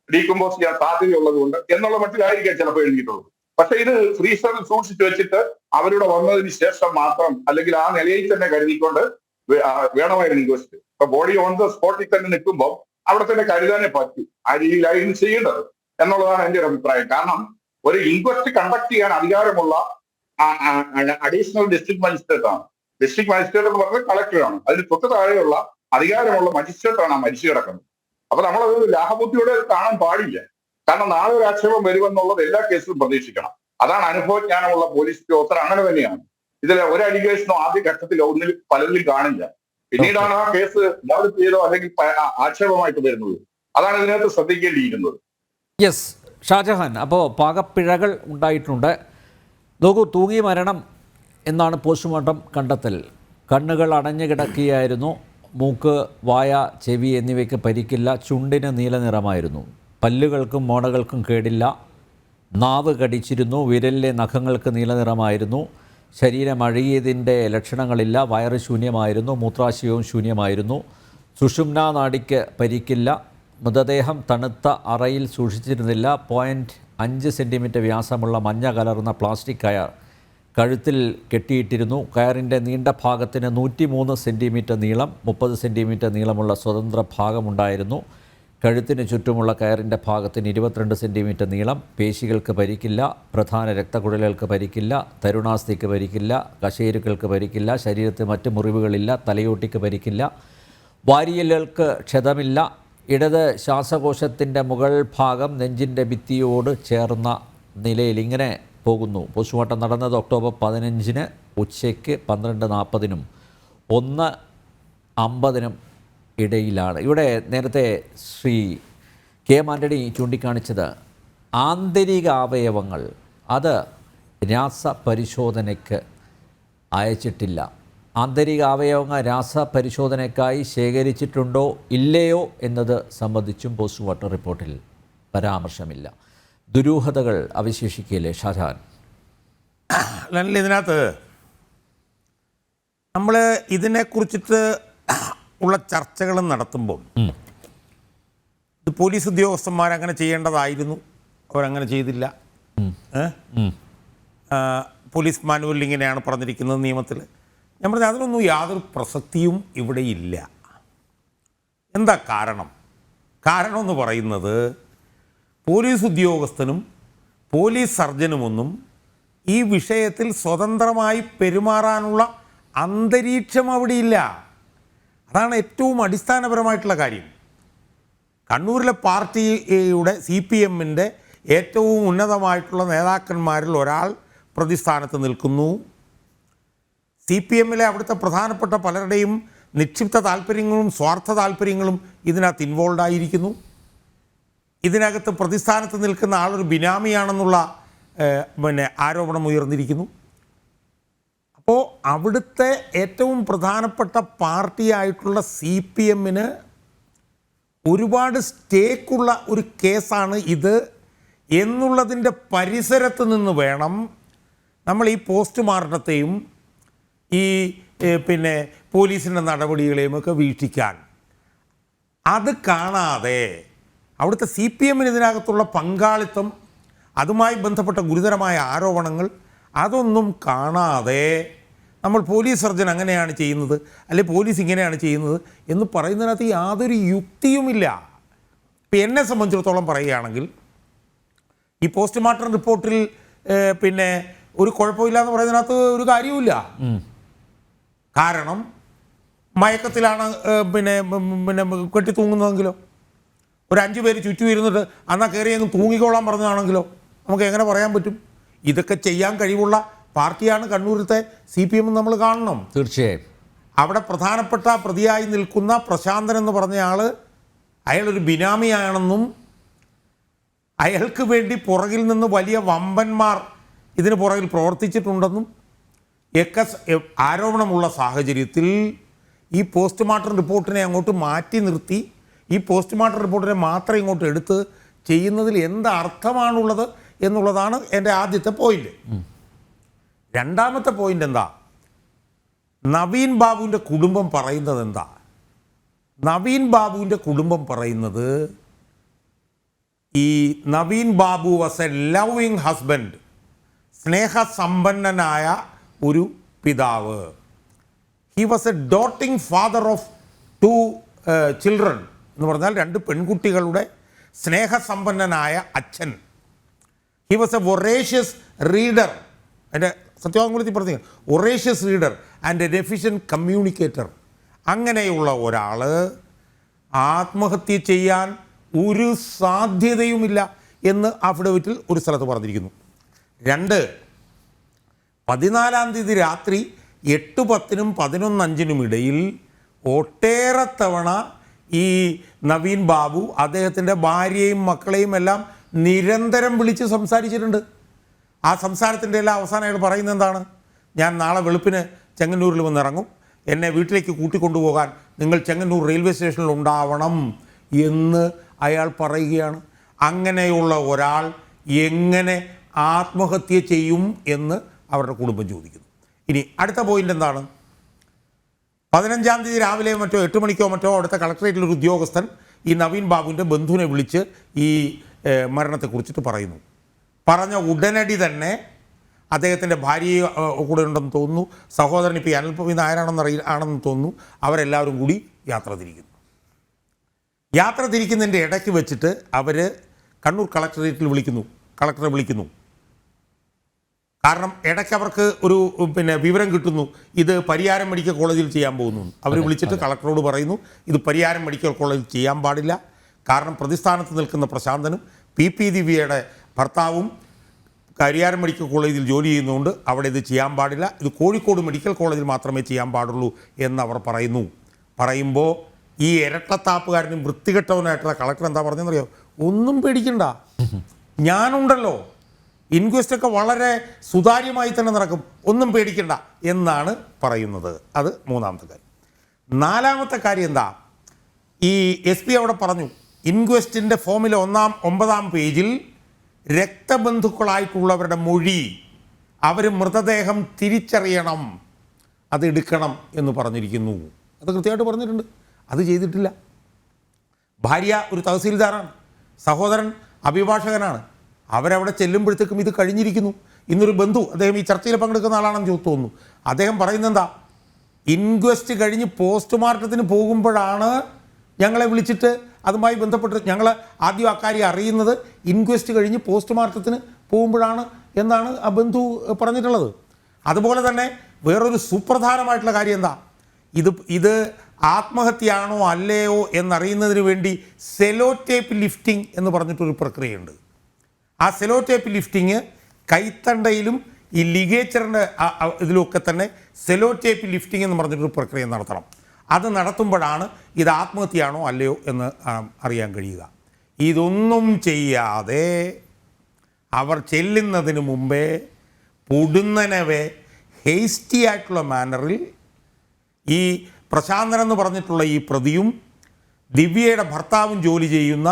ഡീകമ്പോസ് ചെയ്യാൻ സാധ്യതയുള്ളത് കൊണ്ട് എന്നുള്ള മട്ടിലായിരിക്കാം ചിലപ്പോൾ എഴുതിയിട്ടുള്ളത്. പക്ഷെ ഇത് ഫ്രീസറിൽ സൂക്ഷിച്ചു വെച്ചിട്ട് അവരുടെ വന്നതിന് ശേഷം മാത്രം, അല്ലെങ്കിൽ ആ നിലയിൽ തന്നെ കരുതിക്കൊണ്ട് വേണമായിരുന്നു ഇൻക്വസ്റ്റ്. ഇപ്പൊ ബോഡി ഓൺ ദ സ്പോട്ടിൽ തന്നെ നിൽക്കുമ്പോൾ അവിടെ തന്നെ കരുതാനേ പറ്റൂ. ആ രീതിയിലായിരുന്നു ചെയ്യേണ്ടത് എന്നുള്ളതാണ് എന്റെ ഒരു അഭിപ്രായം. കാരണം ഒരു ഇൻക്വസ്റ്റ് കണ്ടക്ട് ചെയ്യാൻ അധികാരമുള്ള അഡീഷണൽ ഡിസ്ട്രിക്ട് മജിസ്ട്രേറ്റ് ആണ്. ഡിസ്ട്രിക്ട് മജിസ്ട്രേറ്റ് എന്ന് പറഞ്ഞത് കളക്ടറാണ്. അതിന് തൊട്ട് താഴെയുള്ള അധികാരമുള്ള മജിസ്ട്രേറ്റ് ആണ് ആ മരിച്ചു കിടക്കുന്നത്. അപ്പൊ നമ്മളത് ലാഭബുദ്ധിയോടെ കാണാൻ പാടില്ല. കാരണം നാളെ ഒരു ആക്ഷേപം വരുമെന്നുള്ളത് എല്ലാ കേസിലും പ്രതീക്ഷിക്കണം. അതാണ് അനുഭവജ്ഞാനമുള്ള പോലീസ് ഉദ്യോഗസ്ഥർ. അങ്ങനെ തന്നെയാണ്. ഇതിൽ ഒരു അലിഗേഷനോ ആദ്യ ഘട്ടത്തിൽ ഒന്നിൽ പലരിലും കാണില്ല. പിന്നീടാണ് ആ കേസ് ഡെവലപ്പ് ചെയ്തോ അല്ലെങ്കിൽ ആക്ഷേപമായിട്ട് വരുന്നത്. അതാണ് ഇതിനകത്ത് ശ്രദ്ധിക്കേണ്ടിയിരിക്കുന്നത്. യെസ് ഷാജഹാൻ, അപ്പോൾ പാകപ്പിഴകൾ ഉണ്ടായിട്ടുണ്ട്. നോക്കൂ, തൂങ്ങി മരണം എന്നാണ് പോസ്റ്റ്മോർട്ടം കണ്ടെത്തൽ. കണ്ണുകൾ അടഞ്ഞു കിടക്കുകയായിരുന്നു. മൂക്ക്, വായ, ചെവി എന്നിവയ്ക്ക് പരിക്കില്ല. ചുണ്ടിന് നീല നിറമായിരുന്നു. പല്ലുകൾക്കും മോണകൾക്കും കേടില്ല. നാവ് കടിച്ചിരുന്നു. വിരലിലെ നഖങ്ങൾക്ക് നീല നിറമായിരുന്നു. ശരീരം അഴുകിയതിൻ്റെ ലക്ഷണങ്ങളില്ല. വയറ് ശൂന്യമായിരുന്നു. മൂത്രാശയവും ശൂന്യമായിരുന്നു. സുഷുമ്നാ നാഡിക്ക് പരിക്കില്ല. മൃതദേഹം തണുത്ത അറയിൽ സൂക്ഷിച്ചിരുന്നില്ല. 0.5 സെൻറ്റിമീറ്റർ വ്യാസമുള്ള മഞ്ഞ കലർന്ന പ്ലാസ്റ്റിക് കയർ കഴുത്തിൽ കെട്ടിയിട്ടിരുന്നു. കയറിൻ്റെ നീണ്ട ഭാഗത്തിന് 103 സെൻറ്റിമീറ്റർ നീളം, 30 സെൻറ്റിമീറ്റർ നീളമുള്ള സ്വതന്ത്ര ഭാഗമുണ്ടായിരുന്നു. കഴുത്തിന് ചുറ്റുമുള്ള കയറിൻ്റെ ഭാഗത്തിന് 22 സെൻറ്റിമീറ്റർ നീളം. പേശികൾക്ക് പരിക്കില്ല. പ്രധാന രക്തക്കുഴലുകൾക്ക് പരിക്കില്ല. തരുണാസ്ഥിക്ക് പരിക്കില്ല. കശേരുക്കൾക്ക് പരിക്കില്ല. ശരീരത്തിൽ മറ്റ് മുറിവുകളില്ല. തലയോട്ടിക്ക് പരിക്കില്ല. വാരിയലുകൾക്ക് ക്ഷതമില്ല. ഇടത് ശ്വാസകോശത്തിൻ്റെ മുകൾ ഭാഗം നെഞ്ചിൻ്റെ ഭിത്തിയോട് ചേർന്ന നിലയിൽ. ഇങ്ങനെ പോകുന്നു. പോസ്റ്റ്മോർട്ടം നടന്നത് ഒക്ടോബർ 15 ഉച്ചയ്ക്ക് 12:40 1:50 ഇടയിലാണ്. ഇവിടെ നേരത്തെ ശ്രീ KM ആൻ്റണി ചൂണ്ടിക്കാണിച്ചത് ആന്തരിക അവയവങ്ങൾ അത് രാസപരിശോധനയ്ക്ക് അയച്ചിട്ടില്ല. ആന്തരിക അവയവങ്ങൾ രാസപരിശോധനയ്ക്കായി ശേഖരിച്ചിട്ടുണ്ടോ ഇല്ലയോ എന്നത് സംബന്ധിച്ചും പോസ്റ്റ്മോർട്ടം റിപ്പോർട്ടിൽ പരാമർശമില്ല. ദുരൂഹതകൾ അവശേഷിക്കുകയില്ലേ ഷാജഹാൻ? ഇതിനകത്ത് നമ്മൾ ഇതിനെക്കുറിച്ചിട്ട് ഉള്ള ചർച്ചകളും നടത്തുമ്പോൾ ഇത് പോലീസ് ഉദ്യോഗസ്ഥന്മാരങ്ങനെ ചെയ്യേണ്ടതായിരുന്നു, അവരങ്ങനെ ചെയ്തില്ല. പോലീസ് മാനുവലിൽ ഇങ്ങനെയാണ് പറഞ്ഞിരിക്കുന്നത് നിയമത്തിൽ. ഞാൻ പറഞ്ഞത് അതിനൊന്നും യാതൊരു പ്രസക്തിയും ഇവിടെ ഇല്ല. എന്താ കാരണം? കാരണം എന്ന് പറയുന്നത് പോലീസ് ഉദ്യോഗസ്ഥനും പോലീസ് സർജനുമൊന്നും ഈ വിഷയത്തിൽ സ്വതന്ത്രമായി പെരുമാറാനുള്ള അന്തരീക്ഷം അവിടെയില്ല. അതാണ് ഏറ്റവും അടിസ്ഥാനപരമായിട്ടുള്ള കാര്യം. കണ്ണൂരിലെ പാർട്ടിയുടെ CPMൻ്റെ ഏറ്റവും ഉന്നതമായിട്ടുള്ള നേതാക്കന്മാരിൽ ഒരാൾ പ്രതിസ്ഥാനത്ത് നിൽക്കുന്നു. CPMലെ അവിടുത്തെ പ്രധാനപ്പെട്ട പലരുടെയും നിക്ഷിപ്ത താല്പര്യങ്ങളും സ്വാർത്ഥ താല്പര്യങ്ങളും ഇതിനകത്ത് ഇൻവോൾവ് ആയിരിക്കുന്നു. ഇതിനകത്ത് പ്രതിസ്ഥാനത്ത് നിൽക്കുന്ന ആളൊരു ബിനാമിയാണെന്നുള്ള ആരോപണം ഉയർന്നിരിക്കുന്നു. അപ്പോൾ അവിടുത്തെ ഏറ്റവും പ്രധാനപ്പെട്ട പാർട്ടിയായിട്ടുള്ള CPMന് ഒരുപാട് സ്റ്റേക്കുള്ള ഒരു കേസാണ് ഇത് എന്നുള്ളതിൻ്റെ പരിസരത്ത് നിന്ന് വേണം നമ്മൾ ഈ പോസ്റ്റ്മോർട്ടത്തെയും ഈ പോലീസിൻ്റെ നടപടികളെയും ഒക്കെ വീക്ഷിക്കാൻ. അത് കാണാതെ അവിടുത്തെ CPMന് ഇതിനകത്തുള്ള പങ്കാളിത്തം, അതുമായി ബന്ധപ്പെട്ട ഗുരുതരമായ ആരോപണങ്ങൾ, അതൊന്നും കാണാതെ നമ്മൾ പോലീസ് സർജൻ അങ്ങനെയാണ് ചെയ്യുന്നത്, അല്ലെങ്കിൽ പോലീസ് ഇങ്ങനെയാണ് ചെയ്യുന്നത് എന്ന് പറയുന്നതിനകത്ത് യാതൊരു യുക്തിയുമില്ല. ഇപ്പം എന്നെ സംബന്ധിച്ചിടത്തോളം പറയുകയാണെങ്കിൽ ഈ പോസ്റ്റ്മോർട്ടം റിപ്പോർട്ടിൽ ഒരു കുഴപ്പമില്ല എന്ന് പറയുന്നതിനകത്ത് ഒരു കാര്യവുമില്ല. കാരണം മയക്കത്തിലാണ് കെട്ടി തൂങ്ങുന്നതെങ്കിലോ, ഒരു 5 പേര് ചുറ്റും ഇരുന്നിട്ട് എന്നാൽ കയറി അങ്ങ് തൂങ്ങിക്കോളാൻ പറഞ്ഞതാണെങ്കിലോ നമുക്ക് എങ്ങനെ പറയാൻ പറ്റും? ഇതൊക്കെ ചെയ്യാൻ കഴിവുള്ള പാർട്ടിയാണ് കണ്ണൂരത്തെ CPM നമ്മൾ കാണണം. തീർച്ചയായും അവിടെ പ്രധാനപ്പെട്ട പ്രതിയായി നിൽക്കുന്ന പ്രശാന്തൻ എന്ന് പറഞ്ഞ ആൾ, അയാളൊരു ബിനാമിയാണെന്നും അയാൾക്ക് വേണ്ടി പുറകിൽ നിന്ന് വലിയ വമ്പന്മാർ ഇതിന് പുറകിൽ പ്രവർത്തിച്ചിട്ടുണ്ടെന്നും ഒക്കെ ആരോപണമുള്ള സാഹചര്യത്തിൽ ഈ പോസ്റ്റ്മോർട്ടം റിപ്പോർട്ടിനെ അങ്ങോട്ട് മാറ്റി നിർത്തി ഈ പോസ്റ്റ്മോർട്ടം റിപ്പോർട്ടിനെ മാത്രം ഇങ്ങോട്ട് എടുത്ത് ചെയ്യുന്നതിൽ എന്ത് അർത്ഥമാണുള്ളത് എന്നുള്ളതാണ് എൻ്റെ ആദ്യത്തെ പോയിന്റ്. രണ്ടാമത്തെ പോയിന്റ് എന്താ? നവീൻ ബാബുവിൻ്റെ കുടുംബം പറയുന്നത് എന്താ? നവീൻ ബാബുവിൻ്റെ കുടുംബം പറയുന്നത് ഈ Naveen Babu was a loving husband, സ്നേഹസമ്പന്നനായ ഒരു പിതാവ്. He was a doting father of 2 children എന്ന് പറഞ്ഞാൽ 2 പെൺകുട്ടികളുടെ സ്നേഹസമ്പന്നനായ അച്ഛൻ. He was a voracious reader, എൻ്റെ സത്യവാങ്മൂലത്തിൽ പറഞ്ഞു voracious reader and an efficient communicator. അങ്ങനെയുള്ള ഒരാൾ ആത്മഹത്യ ചെയ്യാൻ ഒരു സാധ്യതയുമില്ല എന്ന് അഫിഡവിറ്റിൽ ഒരു സ്ഥലത്ത് പറഞ്ഞിരിക്കുന്നു. 2, 14-ാം തീയതി രാത്രി 8:10-നും 11:05-നും ഇടയിൽ ഒട്ടേറെ തവണ ഈ നവീൻ ബാബു അദ്ദേഹത്തിൻ്റെ ഭാര്യയും മക്കളെയും എല്ലാം നിരന്തരം വിളിച്ച് സംസാരിച്ചിട്ടുണ്ട്. ആ സംസാരത്തിൻ്റെ എല്ലാം അവസാനമായിട്ട് പറയുന്നത് എന്താണ്? ഞാൻ നാളെ വെളുപ്പിന് ചെങ്ങന്നൂരിൽ വന്നിറങ്ങും, എന്നെ വീട്ടിലേക്ക് കൂട്ടിക്കൊണ്ടുപോകാൻ നിങ്ങൾ ചെങ്ങന്നൂർ റെയിൽവേ സ്റ്റേഷനിൽ ഉണ്ടാവണം എന്ന് അയാൾ പറയുകയാണ്. അങ്ങനെയുള്ള ഒരാൾ എങ്ങനെ ആത്മഹത്യ ചെയ്യും എന്ന് അവരുടെ കുടുംബം ചോദിക്കുന്നു. ഇനി അടുത്ത പോയിൻ്റ് എന്താണ്? 15-ാം തീയതി രാവിലെ മറ്റോ 8 മണിക്കോ മറ്റോ അവിടുത്തെ കളക്ടറേറ്റിലൊരു ഉദ്യോഗസ്ഥൻ ഈ നവീൻ ബാബുവിൻ്റെ ബന്ധുവിനെ വിളിച്ച് ഈ മരണത്തെക്കുറിച്ചിട്ട് പറയുന്നു. പറഞ്ഞ ഉടനടി തന്നെ അദ്ദേഹത്തിൻ്റെ ഭാര്യയെ കൂടെ ഉണ്ടെന്ന് തോന്നുന്നു, സഹോദരൻ ഇപ്പോൾ അനിൽപി നായരാണെന്ന് തോന്നുന്നു, അവരെല്ലാവരും കൂടി യാത്ര തിരിക്കുന്നു. യാത്ര തിരിക്കുന്നതിൻ്റെ ഇടയ്ക്ക് വെച്ചിട്ട് അവർ കണ്ണൂർ കളക്ടറേറ്റിൽ കളക്ടറെ വിളിക്കുന്നു. കാരണം ഇടയ്ക്ക് അവർക്ക് ഒരു വിവരം കിട്ടുന്നു, ഇത് പരിയാരം മെഡിക്കൽ കോളേജിൽ ചെയ്യാൻ പോകുന്നു. അവർ വിളിച്ചിട്ട് കളക്ടറോട് പറയുന്നു, ഇത് പരിയാരം മെഡിക്കൽ കോളേജിൽ ചെയ്യാൻ പാടില്ല, കാരണം പ്രതിസ്ഥാനത്ത് നിൽക്കുന്ന പ്രശാന്തനും PP ദിവ്യയുടെ ഭർത്താവും പരിയാരം മെഡിക്കൽ കോളേജിൽ ജോലി ചെയ്യുന്നതുകൊണ്ട് അവിടെ ഇത് ചെയ്യാൻ പാടില്ല, ഇത് കോഴിക്കോട് മെഡിക്കൽ കോളേജിൽ മാത്രമേ ചെയ്യാൻ പാടുള്ളൂ എന്നവർ പറയുമ്പോൾ ഈ ഇരട്ടത്താപ്പുകാരനും വൃത്തികെട്ടവനായിട്ടുള്ള കളക്ടർ എന്താ പറഞ്ഞതെന്നറിയോ? ഒന്നും പേടിക്കണ്ട, ഞാനുണ്ടല്ലോ, ഇൻക്വസ്റ്റൊക്കെ വളരെ സുതാര്യമായി തന്നെ നടക്കും, ഒന്നും പേടിക്കണ്ട എന്നാണ് പറയുന്നത്. അത് മൂന്നാമത്തെ കാര്യം. നാലാമത്തെ കാര്യം എന്താ? ഈ SP അവിടെ പറഞ്ഞു, ഇൻക്വസ്റ്റിൻ്റെ ഫോമിലെ 9-ാം പേജിൽ രക്തബന്ധുക്കളായിട്ടുള്ളവരുടെ മൊഴി, അവർ മൃതദേഹം തിരിച്ചറിയണം, അത് എടുക്കണം എന്ന് പറഞ്ഞിരിക്കുന്നു. അത് കൃത്യമായിട്ട് പറഞ്ഞിട്ടുണ്ട്. അത് ചെയ്തിട്ടില്ല. ഭാര്യ ഒരു തഹസീൽദാറാണ്, സഹോദരൻ അഭിഭാഷകനാണ്. അവരവിടെ ചെല്ലുമ്പോഴത്തേക്കും ഇത് കഴിഞ്ഞിരിക്കുന്നു. ഇന്നൊരു ബന്ധു, അദ്ദേഹം ഈ ചർച്ചയിൽ പങ്കെടുക്കുന്ന ആളാണെന്ന് തോന്നുന്നു, അദ്ദേഹം പറയുന്നത് എന്താ? ഇൻക്വസ്റ്റ് കഴിഞ്ഞ് പോസ്റ്റ്മോർട്ടത്തിന് പോകുമ്പോഴാണ് ഞങ്ങളെ വിളിച്ചിട്ട് അതുമായി ബന്ധപ്പെട്ട് ഞങ്ങൾ ആദ്യം അക്കാര്യം അറിയുന്നത് ഇൻക്വസ്റ്റ് കഴിഞ്ഞ് പോസ്റ്റ്മോർട്ടത്തിന് പോകുമ്പോഴാണ് എന്നാണ് ആ ബന്ധു പറഞ്ഞിട്ടുള്ളത്. അതുപോലെ തന്നെ വേറൊരു സുപ്രധാനമായിട്ടുള്ള കാര്യം എന്താ? ഇത് ആത്മഹത്യയാണോ അല്ലയോ എന്നറിയുന്നതിന് വേണ്ടി സെലോ ടേപ്പ് ലിഫ്റ്റിംഗ് എന്ന് പറഞ്ഞിട്ടൊരു പ്രക്രിയയുണ്ട്. ആ സെലോ ടേപ്പ് ലിഫ്റ്റിങ് കൈത്തണ്ടയിലും ഈ ലിഗേച്ചറിൻ്റെ ഇതിലൊക്കെ തന്നെ സെലോ ടേപ്പ് ലിഫ്റ്റിംഗ് എന്ന് പറഞ്ഞിട്ടൊരു പ്രക്രിയ നടത്തണം. അത് നടത്തുമ്പോഴാണ് ഇത് ആത്മഹത്യയാണോ അല്ലയോ എന്ന് അറിയാൻ കഴിയുക. ഇതൊന്നും ചെയ്യാതെ അവർ ചെല്ലുന്നതിന് മുമ്പേ പൊടുന്നനവേ ഹേസ്റ്റി ആയിട്ടുള്ള മാനറിൽ ഈ പ്രശാന്തൻ എന്ന് പറഞ്ഞിട്ടുള്ള ഈ പ്രതിയും ദിവ്യയുടെ ഭർത്താവും ജോലി ചെയ്യുന്ന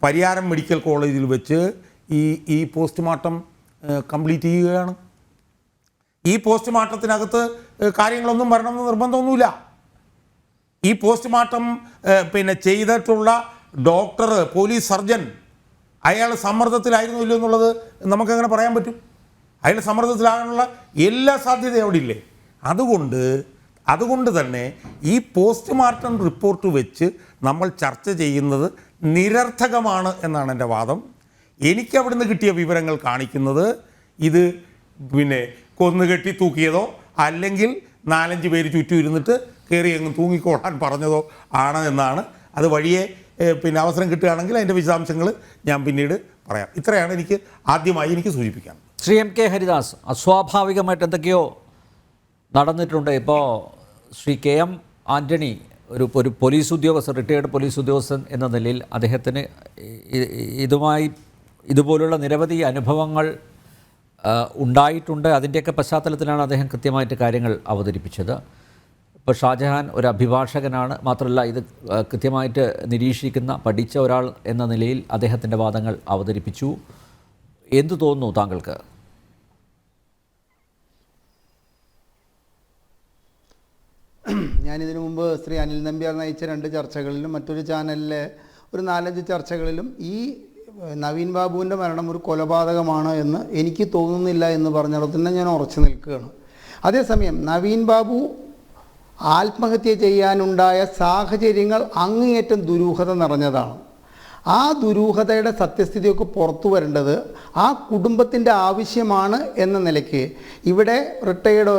പരിയാരം മെഡിക്കൽ കോളേജിൽ വെച്ച് ഈ പോസ്റ്റ്മോർട്ടം കംപ്ലീറ്റ് ചെയ്യുകയാണ്. ഈ പോസ്റ്റ്മോർട്ടത്തിനകത്ത് കാര്യങ്ങളൊന്നും വരണമെന്ന് നിർബന്ധമൊന്നുമില്ല. ഈ പോസ്റ്റ്മോർട്ടം ചെയ്തിട്ടുള്ള ഡോക്ടർ, പോലീസ് സർജൻ, അയാൾ സമ്മർദ്ദത്തിലായിരുന്നു ഇല്ലയോ എന്നുള്ളത് നമുക്കെങ്ങനെ പറയാൻ പറ്റും? അയാൾ സമ്മർദ്ദത്തിലാകാനുള്ള എല്ലാ സാധ്യതയും അവിടെ ഇല്ലേ? അതുകൊണ്ട് തന്നെ ഈ പോസ്റ്റ്മോർട്ടം റിപ്പോർട്ട് വെച്ച് നമ്മൾ ചർച്ച ചെയ്യുന്നത് നിരർത്ഥകമാണ് എന്നാണ് എൻ്റെ വാദം. എനിക്ക് അവിടുന്ന് കിട്ടിയ വിവരങ്ങൾ കാണിക്കുന്നത് ഇത് കൊന്നുകെട്ടി തൂക്കിയതോ അല്ലെങ്കിൽ 4-5 പേര് ചുറ്റും ഇരുന്നിട്ട് കയറി അങ്ങ് തൂങ്ങിക്കോളാൻ പറഞ്ഞതോ ആണ് എന്നാണ്. അത് വഴിയെ അവസരം കിട്ടുകയാണെങ്കിൽ അതിൻ്റെ വിശദാംശങ്ങൾ ഞാൻ പിന്നീട് പറയാം. ഇത്രയാണ് ആദ്യമായി എനിക്ക് സൂചിപ്പിക്കാൻ. ശ്രീ MK ഹരിദാസ്, അസ്വാഭാവികമായിട്ട് എന്തൊക്കെയോ നടന്നിട്ടുണ്ട്. ഇപ്പോൾ ശ്രീ KM ആൻ്റണി ഒരു പോലീസ് ഉദ്യോഗസ്ഥൻ, റിട്ടയേർഡ് പോലീസ് ഉദ്യോഗസ്ഥൻ എന്ന നിലയിൽ അദ്ദേഹത്തിന് ഇതുമായി ഇതുപോലുള്ള നിരവധി അനുഭവങ്ങൾ ഉണ്ടായിട്ടുണ്ട്. അതിൻ്റെയൊക്കെ പശ്ചാത്തലത്തിലാണ് അദ്ദേഹം കൃത്യമായിട്ട് കാര്യങ്ങൾ അവതരിപ്പിച്ചത്. ഇപ്പോൾ ഷാജഹാൻ ഒരു അഭിഭാഷകനാണ്, മാത്രമല്ല ഇത് കൃത്യമായിട്ട് നിരീക്ഷിക്കുന്ന പഠിച്ച ഒരാൾ എന്ന നിലയിൽ അദ്ദേഹത്തിൻ്റെ വാദങ്ങൾ അവതരിപ്പിച്ചു. എന്തു തോന്നുന്നു താങ്കൾക്ക്? ഞാനിതിനു മുമ്പ് ശ്രീ അനിൽ നമ്പ്യാർ നയിച്ച 2 ചർച്ചകളിലും മറ്റൊരു ചാനലിലെ ഒരു 4-5 ചർച്ചകളിലും ഈ നവീൻ ബാബുവിൻ്റെ മരണം ഒരു കൊലപാതകമാണ് എന്ന് എനിക്ക് തോന്നുന്നില്ല എന്ന് പറഞ്ഞിടത്ത് തന്നെ ഞാൻ ഉറച്ചു നിൽക്കുകയാണ്. അതേസമയം നവീൻ ബാബു ആത്മഹത്യ ചെയ്യാനുണ്ടായ സാഹചര്യങ്ങൾ അങ്ങേയറ്റം ദുരൂഹത നിറഞ്ഞതാണ്. ആ ദുരൂഹതയുടെ സത്യസ്ഥിതിയൊക്കെ പുറത്തു വരേണ്ടത് ആ കുടുംബത്തിൻ്റെ ആവശ്യമാണ് എന്ന നിലയ്ക്ക് ഇവിടെ റിട്ടയേർഡ്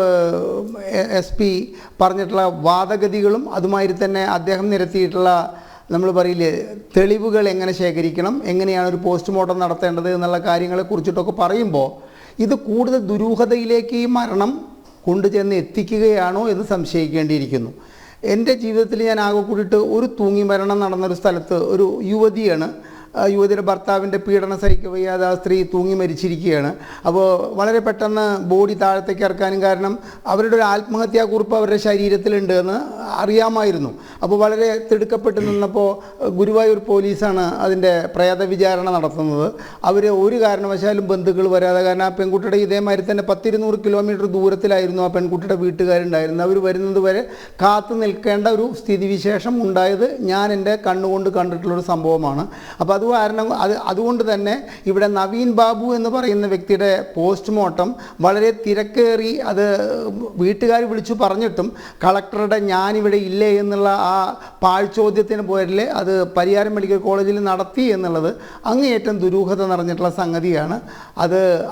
SP പറഞ്ഞിട്ടുള്ള വാദഗതികളും അതുമാതിരി തന്നെ അദ്ദേഹം നിരത്തിയിട്ടുള്ള നമ്മൾ പറയില്ലേ തെളിവുകൾ എങ്ങനെ ശേഖരിക്കണം, എങ്ങനെയാണ് ഒരു പോസ്റ്റ്മോർട്ടം നടത്തേണ്ടത് എന്നുള്ള കാര്യങ്ങളെ കുറിച്ചിട്ടൊക്കെ പറയുമ്പോൾ ഇത് കൂടുതൽ ദുരൂഹതയിലേക്ക് ഈ മരണം കൊണ്ടുചെന്ന് എത്തിക്കുകയാണോ എന്ന് സംശയിക്കേണ്ടിയിരിക്കുന്നു. എൻ്റെ ജീവിതത്തിൽ ഞാൻ ആകെ കൂടിയിട്ട് ഒരു തൂങ്ങി മരണം നടന്നൊരു സ്ഥലത്ത് ഒരു യുവതിയുടെ ഭർത്താവിൻ്റെ പീഡനം സഹിക്കുക വയ്യാതെ ആ സ്ത്രീ തൂങ്ങി മരിച്ചിരിക്കുകയാണ്. അപ്പോൾ വളരെ പെട്ടെന്ന് ബോഡി താഴത്തേക്ക് ഇറക്കാനും കാരണം അവരുടെ ഒരു ആത്മഹത്യാക്കുറിപ്പ് അവരുടെ ശരീരത്തിലുണ്ട് എന്ന് അറിയാമായിരുന്നു. അപ്പോൾ വളരെ തിടുക്കപ്പെട്ട് നിന്നപ്പോൾ ഗുരുവായൂർ പോലീസാണ് അതിൻ്റെ പ്രേത വിചാരണ നടത്തുന്നത്. അവർ ഒരു കാരണവശാലും ബന്ധുക്കൾ വരാതെ, കാരണം ആ പെൺകുട്ടിയുടെ ഇതേമാതിരി തന്നെ 100-200 കിലോമീറ്റർ ദൂരത്തിലായിരുന്നു ആ പെൺകുട്ടിയുടെ വീട്ടുകാരുണ്ടായിരുന്നത്. അവർ വരുന്നത് വരെ കാത്തു നിൽക്കേണ്ട ഒരു സ്ഥിതിവിശേഷം ഉണ്ടായത് ഞാൻ എൻ്റെ കണ്ണുകൊണ്ട് കണ്ടിട്ടുള്ളൊരു സംഭവമാണ്. അപ്പോൾ അതുകൊണ്ട് തന്നെ ഇവിടെ നവീൻ ബാബു എന്ന് പറയുന്ന വ്യക്തിയുടെ പോസ്റ്റ്മോർട്ടം വളരെ തിരക്കേറി അത് വീട്ടുകാർ വിളിച്ചു പറഞ്ഞിട്ടും കളക്ടറുടെ ഞാനിവിടെ ഇല്ലേ എന്നുള്ള ആ പാഴ്ചോദ്യത്തിന് പേരിൽ അത് പരിയാരം മെഡിക്കൽ കോളേജിൽ നടത്തി എന്നുള്ളത് അങ്ങേയറ്റം ദുരൂഹത നിറഞ്ഞിട്ടുള്ള സംഗതിയാണ്.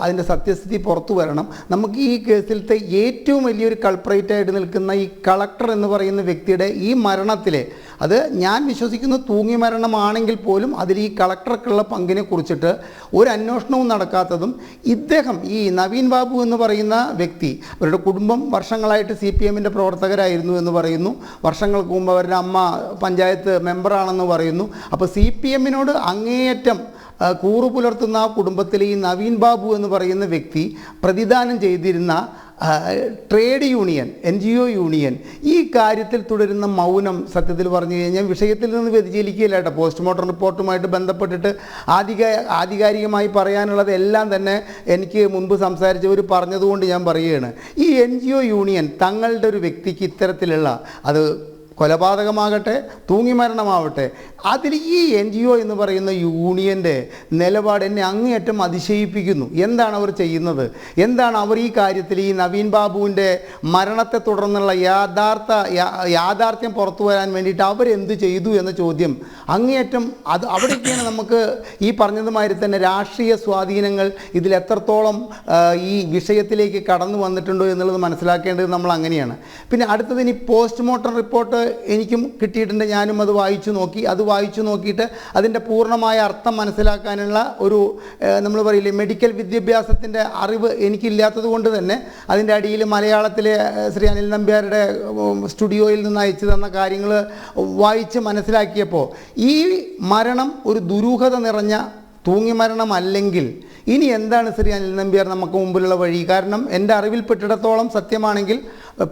അതിൻ്റെ സത്യസ്ഥിതി പുറത്തു വരണം. നമുക്ക് ഈ കേസിലത്തെ ഏറ്റവും വലിയൊരു കൾപ്രേറ്റായിട്ട് നിൽക്കുന്ന ഈ കളക്ടർ എന്ന് പറയുന്ന വ്യക്തിയുടെ ഈ മരണത്തിലെ അത് ഞാൻ വിശ്വസിക്കുന്ന തൂങ്ങി മരണമാണെങ്കിൽ പോലും അതിൽ ഈ കളക്ടർക്കുള്ള പങ്കിനെ കുറിച്ചിട്ട് ഒരു അന്വേഷണവും നടക്കാത്തതും ഇദ്ദേഹം ഈ നവീൻ ബാബു എന്ന് പറയുന്ന വ്യക്തി അവരുടെ കുടുംബം വർഷങ്ങളായിട്ട് CPMൻ്റെ പ്രവർത്തകരായിരുന്നു എന്ന് പറയുന്നു. വർഷങ്ങൾക്ക് മുമ്പ് അവരുടെ അമ്മ പഞ്ചായത്ത് മെമ്പറാണെന്ന് പറയുന്നു. അപ്പോൾ CPMനോട് അങ്ങേയറ്റം കൂറു പുലർത്തുന്ന ആ കുടുംബത്തിലെ ഈ നവീൻ ബാബു എന്ന് പറയുന്ന വ്യക്തി പ്രതിദാനം ചെയ്തിരുന്ന ട്രേഡ് യൂണിയൻ NGO യൂണിയൻ ഈ കാര്യത്തിൽ തുടരുന്ന മൗനം സത്യത്തിൽ പറഞ്ഞു കഴിഞ്ഞാൽ വിഷയത്തിൽ നിന്ന് വ്യതിചലിക്കുകയില്ല കേട്ടോ. പോസ്റ്റ്മോർട്ടം റിപ്പോർട്ടുമായിട്ട് ബന്ധപ്പെട്ടിട്ട് ആധികാരികമായി പറയാനുള്ളത് എല്ലാം തന്നെ എനിക്ക് മുൻപ് സംസാരിച്ചവർ പറഞ്ഞതുകൊണ്ട് ഞാൻ പറയുകയാണ്. ഈ NGO യൂണിയൻ തങ്ങളുടെ ഒരു വ്യക്തിക്ക് ഇത്തരത്തിലുള്ള അത് കൊലപാതകമാകട്ടെ തൂങ്ങിമരണമാവട്ടെ അതിൽ ഈ NGO എന്ന് പറയുന്ന യൂണിയൻ്റെ നിലപാട് എന്നെ അങ്ങേയറ്റം അതിശയിപ്പിക്കുന്നു. എന്താണ് അവർ ചെയ്യുന്നത്? എന്താണ് അവർ ഈ കാര്യത്തിൽ ഈ നവീൻ ബാബുവിൻ്റെ മരണത്തെ തുടർന്നുള്ള യാഥാർത്ഥ്യം പുറത്തു വരാൻ വേണ്ടിയിട്ട് അവരെന്ത് ചെയ്തു എന്ന ചോദ്യം അങ്ങേയറ്റം അവിടേക്കാണ് നമുക്ക് ഈ പറഞ്ഞതുമാതിരി തന്നെ രാഷ്ട്രീയ സ്വാധീനങ്ങൾ ഇതിൽ എത്രത്തോളം ഈ വിഷയത്തിലേക്ക് കടന്നു വന്നിട്ടുണ്ടോ എന്നുള്ളത് മനസ്സിലാക്കേണ്ടത് നമ്മൾ അങ്ങനെയാണ്. പിന്നെ അടുത്തത് ഇനി പോസ്റ്റ്മോർട്ടം റിപ്പോർട്ട് എനിക്കും കിട്ടിയിട്ടുണ്ട്. ഞാനും അത് വായിച്ചു നോക്കിയിട്ട് അതിൻ്റെ പൂർണ്ണമായ അർത്ഥം മനസ്സിലാക്കാനുള്ള ഒരു നമ്മൾ പറയില്ലേ മെഡിക്കൽ വിദ്യാഭ്യാസത്തിൻ്റെ അറിവ് എനിക്കില്ലാത്തത് കൊണ്ട് തന്നെ അതിൻ്റെ അടിയിൽ മലയാളത്തിലെ ശ്രീ അനിൽ നമ്പ്യാരുടെ സ്റ്റുഡിയോയിൽ നിന്ന് അയച്ചു തന്ന കാര്യങ്ങൾ വായിച്ച് മനസ്സിലാക്കിയപ്പോൾ ഈ മരണം ഒരു ദുരൂഹത നിറഞ്ഞ തൂങ്ങിമരണമല്ലെങ്കിൽ ഇനി എന്താണ് ശ്രീ അനിൽ നമ്പ്യാർ നമുക്ക് മുമ്പിലുള്ള വഴി? കാരണം എൻ്റെ അറിവിൽപ്പെട്ടിടത്തോളം സത്യമാണെങ്കിൽ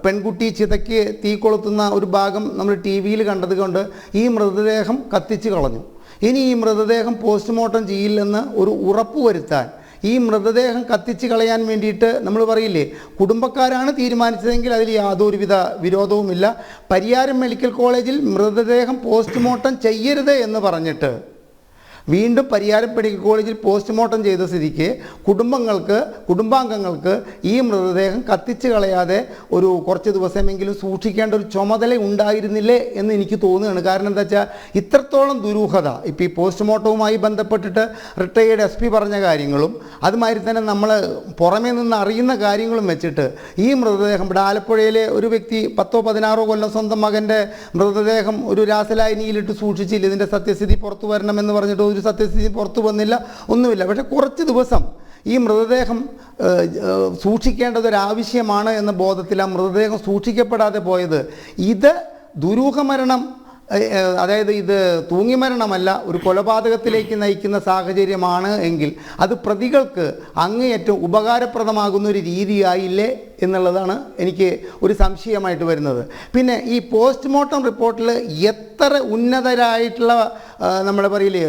പെൺകുട്ടി ചിതയ്ക്ക് തീ കൊളുത്തുന്ന ഒരു ഭാഗം നമ്മൾ TV കണ്ടത് കൊണ്ട് ഈ മൃതദേഹം കത്തിച്ച് കളഞ്ഞു. ഇനി ഈ മൃതദേഹം പോസ്റ്റ്മോർട്ടം ചെയ്യില്ലെന്ന് ഒരു ഉറപ്പ് വരുത്താൻ ഈ മൃതദേഹം കത്തിച്ച് കളയാൻ വേണ്ടിയിട്ട് നമ്മൾ പറയില്ലേ കുടുംബക്കാരാണ് തീരുമാനിച്ചതെങ്കിൽ അതിൽ യാതൊരുവിധ വിരോധവുമില്ല. പരിയാരം മെഡിക്കൽ കോളേജിൽ മൃതദേഹം പോസ്റ്റ്മോർട്ടം ചെയ്യരുത് എന്ന് പറഞ്ഞിട്ട് വീണ്ടും പരിയാരം മെഡിക്കൽ കോളേജിൽ പോസ്റ്റ്മോർട്ടം ചെയ്ത സ്ഥിതിക്ക് കുടുംബാംഗങ്ങൾക്ക് ഈ മൃതദേഹം കത്തിച്ച് കളയാതെ ഒരു കുറച്ച് ദിവസമെങ്കിലും സൂക്ഷിക്കേണ്ട ഒരു ചുമതല ഉണ്ടായിരുന്നില്ലേ എന്ന് എനിക്ക് തോന്നുകയാണ്. കാരണം എന്താ വെച്ചാൽ ഇത്രത്തോളം ദുരൂഹത ഇപ്പോൾ ഈ പോസ്റ്റ്മോർട്ടവുമായി ബന്ധപ്പെട്ടിട്ട് റിട്ടയേർഡ് SP പറഞ്ഞ കാര്യങ്ങളും അതുമാതിരി തന്നെ നമ്മൾ പുറമേ നിന്ന് അറിയുന്ന കാര്യങ്ങളും വെച്ചിട്ട് ഈ മൃതദേഹം ഇവിടെ ആലപ്പുഴയിലെ ഒരു വ്യക്തി 10-16 കൊല്ലം സ്വന്തം മകൻ്റെ മൃതദേഹം ഒരു രാസലായനിയിലിട്ട് സൂക്ഷിച്ചില്ല. ഇതിൻ്റെ സത്യസ്ഥിതി പുറത്തു വരണമെന്ന് പറഞ്ഞിട്ട് ഒരു സത്യസ്ഥിതി പുറത്തു വന്നില്ല, ഒന്നുമില്ല. പക്ഷേ കുറച്ച് ദിവസം ഈ മൃതദേഹം സൂക്ഷിക്കേണ്ടതൊരാവശ്യമാണ് എന്ന ബോധത്തിൽ ആ മൃതദേഹം സൂക്ഷിക്കപ്പെടാതെ പോയത് ഇത് ദുരൂഹമരണം അതായത് ഇത് തൂങ്ങിമരണമല്ല, ഒരു കൊലപാതകത്തിലേക്ക് നയിക്കുന്ന സാഹചര്യമാണ് എങ്കിൽ അത് പ്രതികൾക്ക് അങ്ങേയറ്റം ഉപകാരപ്രദമാകുന്ന ഒരു രീതിയായില്ലേ എന്നുള്ളതാണ് എനിക്ക് ഒരു സംശയമായിട്ട് വരുന്നത്. പിന്നെ ഈ പോസ്റ്റ്മോർട്ടം റിപ്പോർട്ടിൽ എത്ര ഉന്നതരായിട്ടുള്ള നമ്മൾ പറയില്ലേ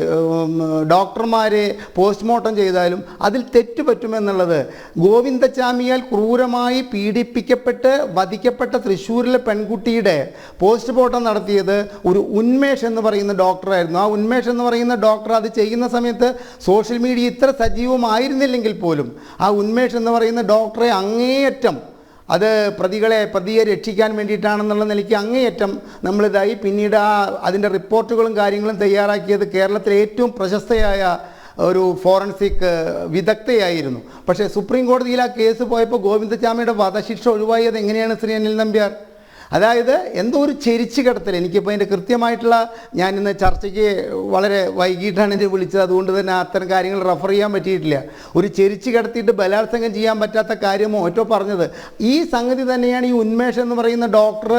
ഡോക്ടർമാരെ പോസ്റ്റ്മോർട്ടം ചെയ്താലും അതിൽ തെറ്റ് പറ്റുമെന്നുള്ളത് ഗോവിന്ദച്ചാമിയാൽ ക്രൂരമായി പീഡിപ്പിക്കപ്പെട്ട് വധിക്കപ്പെട്ട തൃശ്ശൂരിലെ പെൺകുട്ടിയുടെ പോസ്റ്റ്മോർട്ടം നടത്തിയത് ഒരു ഉന്മേഷ് എന്ന് പറയുന്ന ഡോക്ടറായിരുന്നു. ആ ഉന്മേഷ് എന്ന് പറയുന്ന ഡോക്ടർ അത് ചെയ്യുന്ന സമയത്ത് സോഷ്യൽ മീഡിയ ഇത്ര സജീവമായിരുന്നില്ലെങ്കിൽ പോലും ആ ഉന്മേഷ് എന്ന് പറയുന്ന ഡോക്ടറെ അങ്ങേയറ്റം അത് പ്രതിയെ രക്ഷിക്കാൻ വേണ്ടിയിട്ടാണെന്നുള്ള നിലയ്ക്ക് അങ്ങേയറ്റം നമ്മളിതായി. പിന്നീട് അതിൻ്റെ റിപ്പോർട്ടുകളും കാര്യങ്ങളും തയ്യാറാക്കിയത് കേരളത്തിലെ ഏറ്റവും പ്രശസ്തയായ ഒരു ഫോറൻസിക് വിദഗ്ധയായിരുന്നു. പക്ഷേ സുപ്രീം കോടതിയിൽ ആ കേസ് പോയപ്പോൾ ഗോവിന്ദച്ചാമിയുടെ വധശിക്ഷ ഒഴിവായത് എങ്ങനെയാണ് ശ്രീ അനിൽ നമ്പ്യാർ? അതായത് എന്തോ ഒരു ചെരിച്ച് കിടത്തൽ. എനിക്കിപ്പോൾ അതിൻ്റെ കൃത്യമായിട്ടുള്ള ഞാൻ ഇന്ന് ചർച്ചയ്ക്ക് വളരെ വൈകിട്ടാണ് എന്നെ വിളിച്ചത്, അതുകൊണ്ട് തന്നെ അത്തരം കാര്യങ്ങൾ റെഫർ ചെയ്യാൻ പറ്റിയിട്ടില്ല. ഒരു ചെരിച്ച് കിടത്തിയിട്ട് ബലാത്സംഗം ചെയ്യാൻ പറ്റാത്ത കാര്യമോ ഒറ്റോ പറഞ്ഞത് ഈ സംഗതി തന്നെയാണ് ഈ ഉന്മേഷ് എന്ന് പറയുന്ന ഡോക്ടർ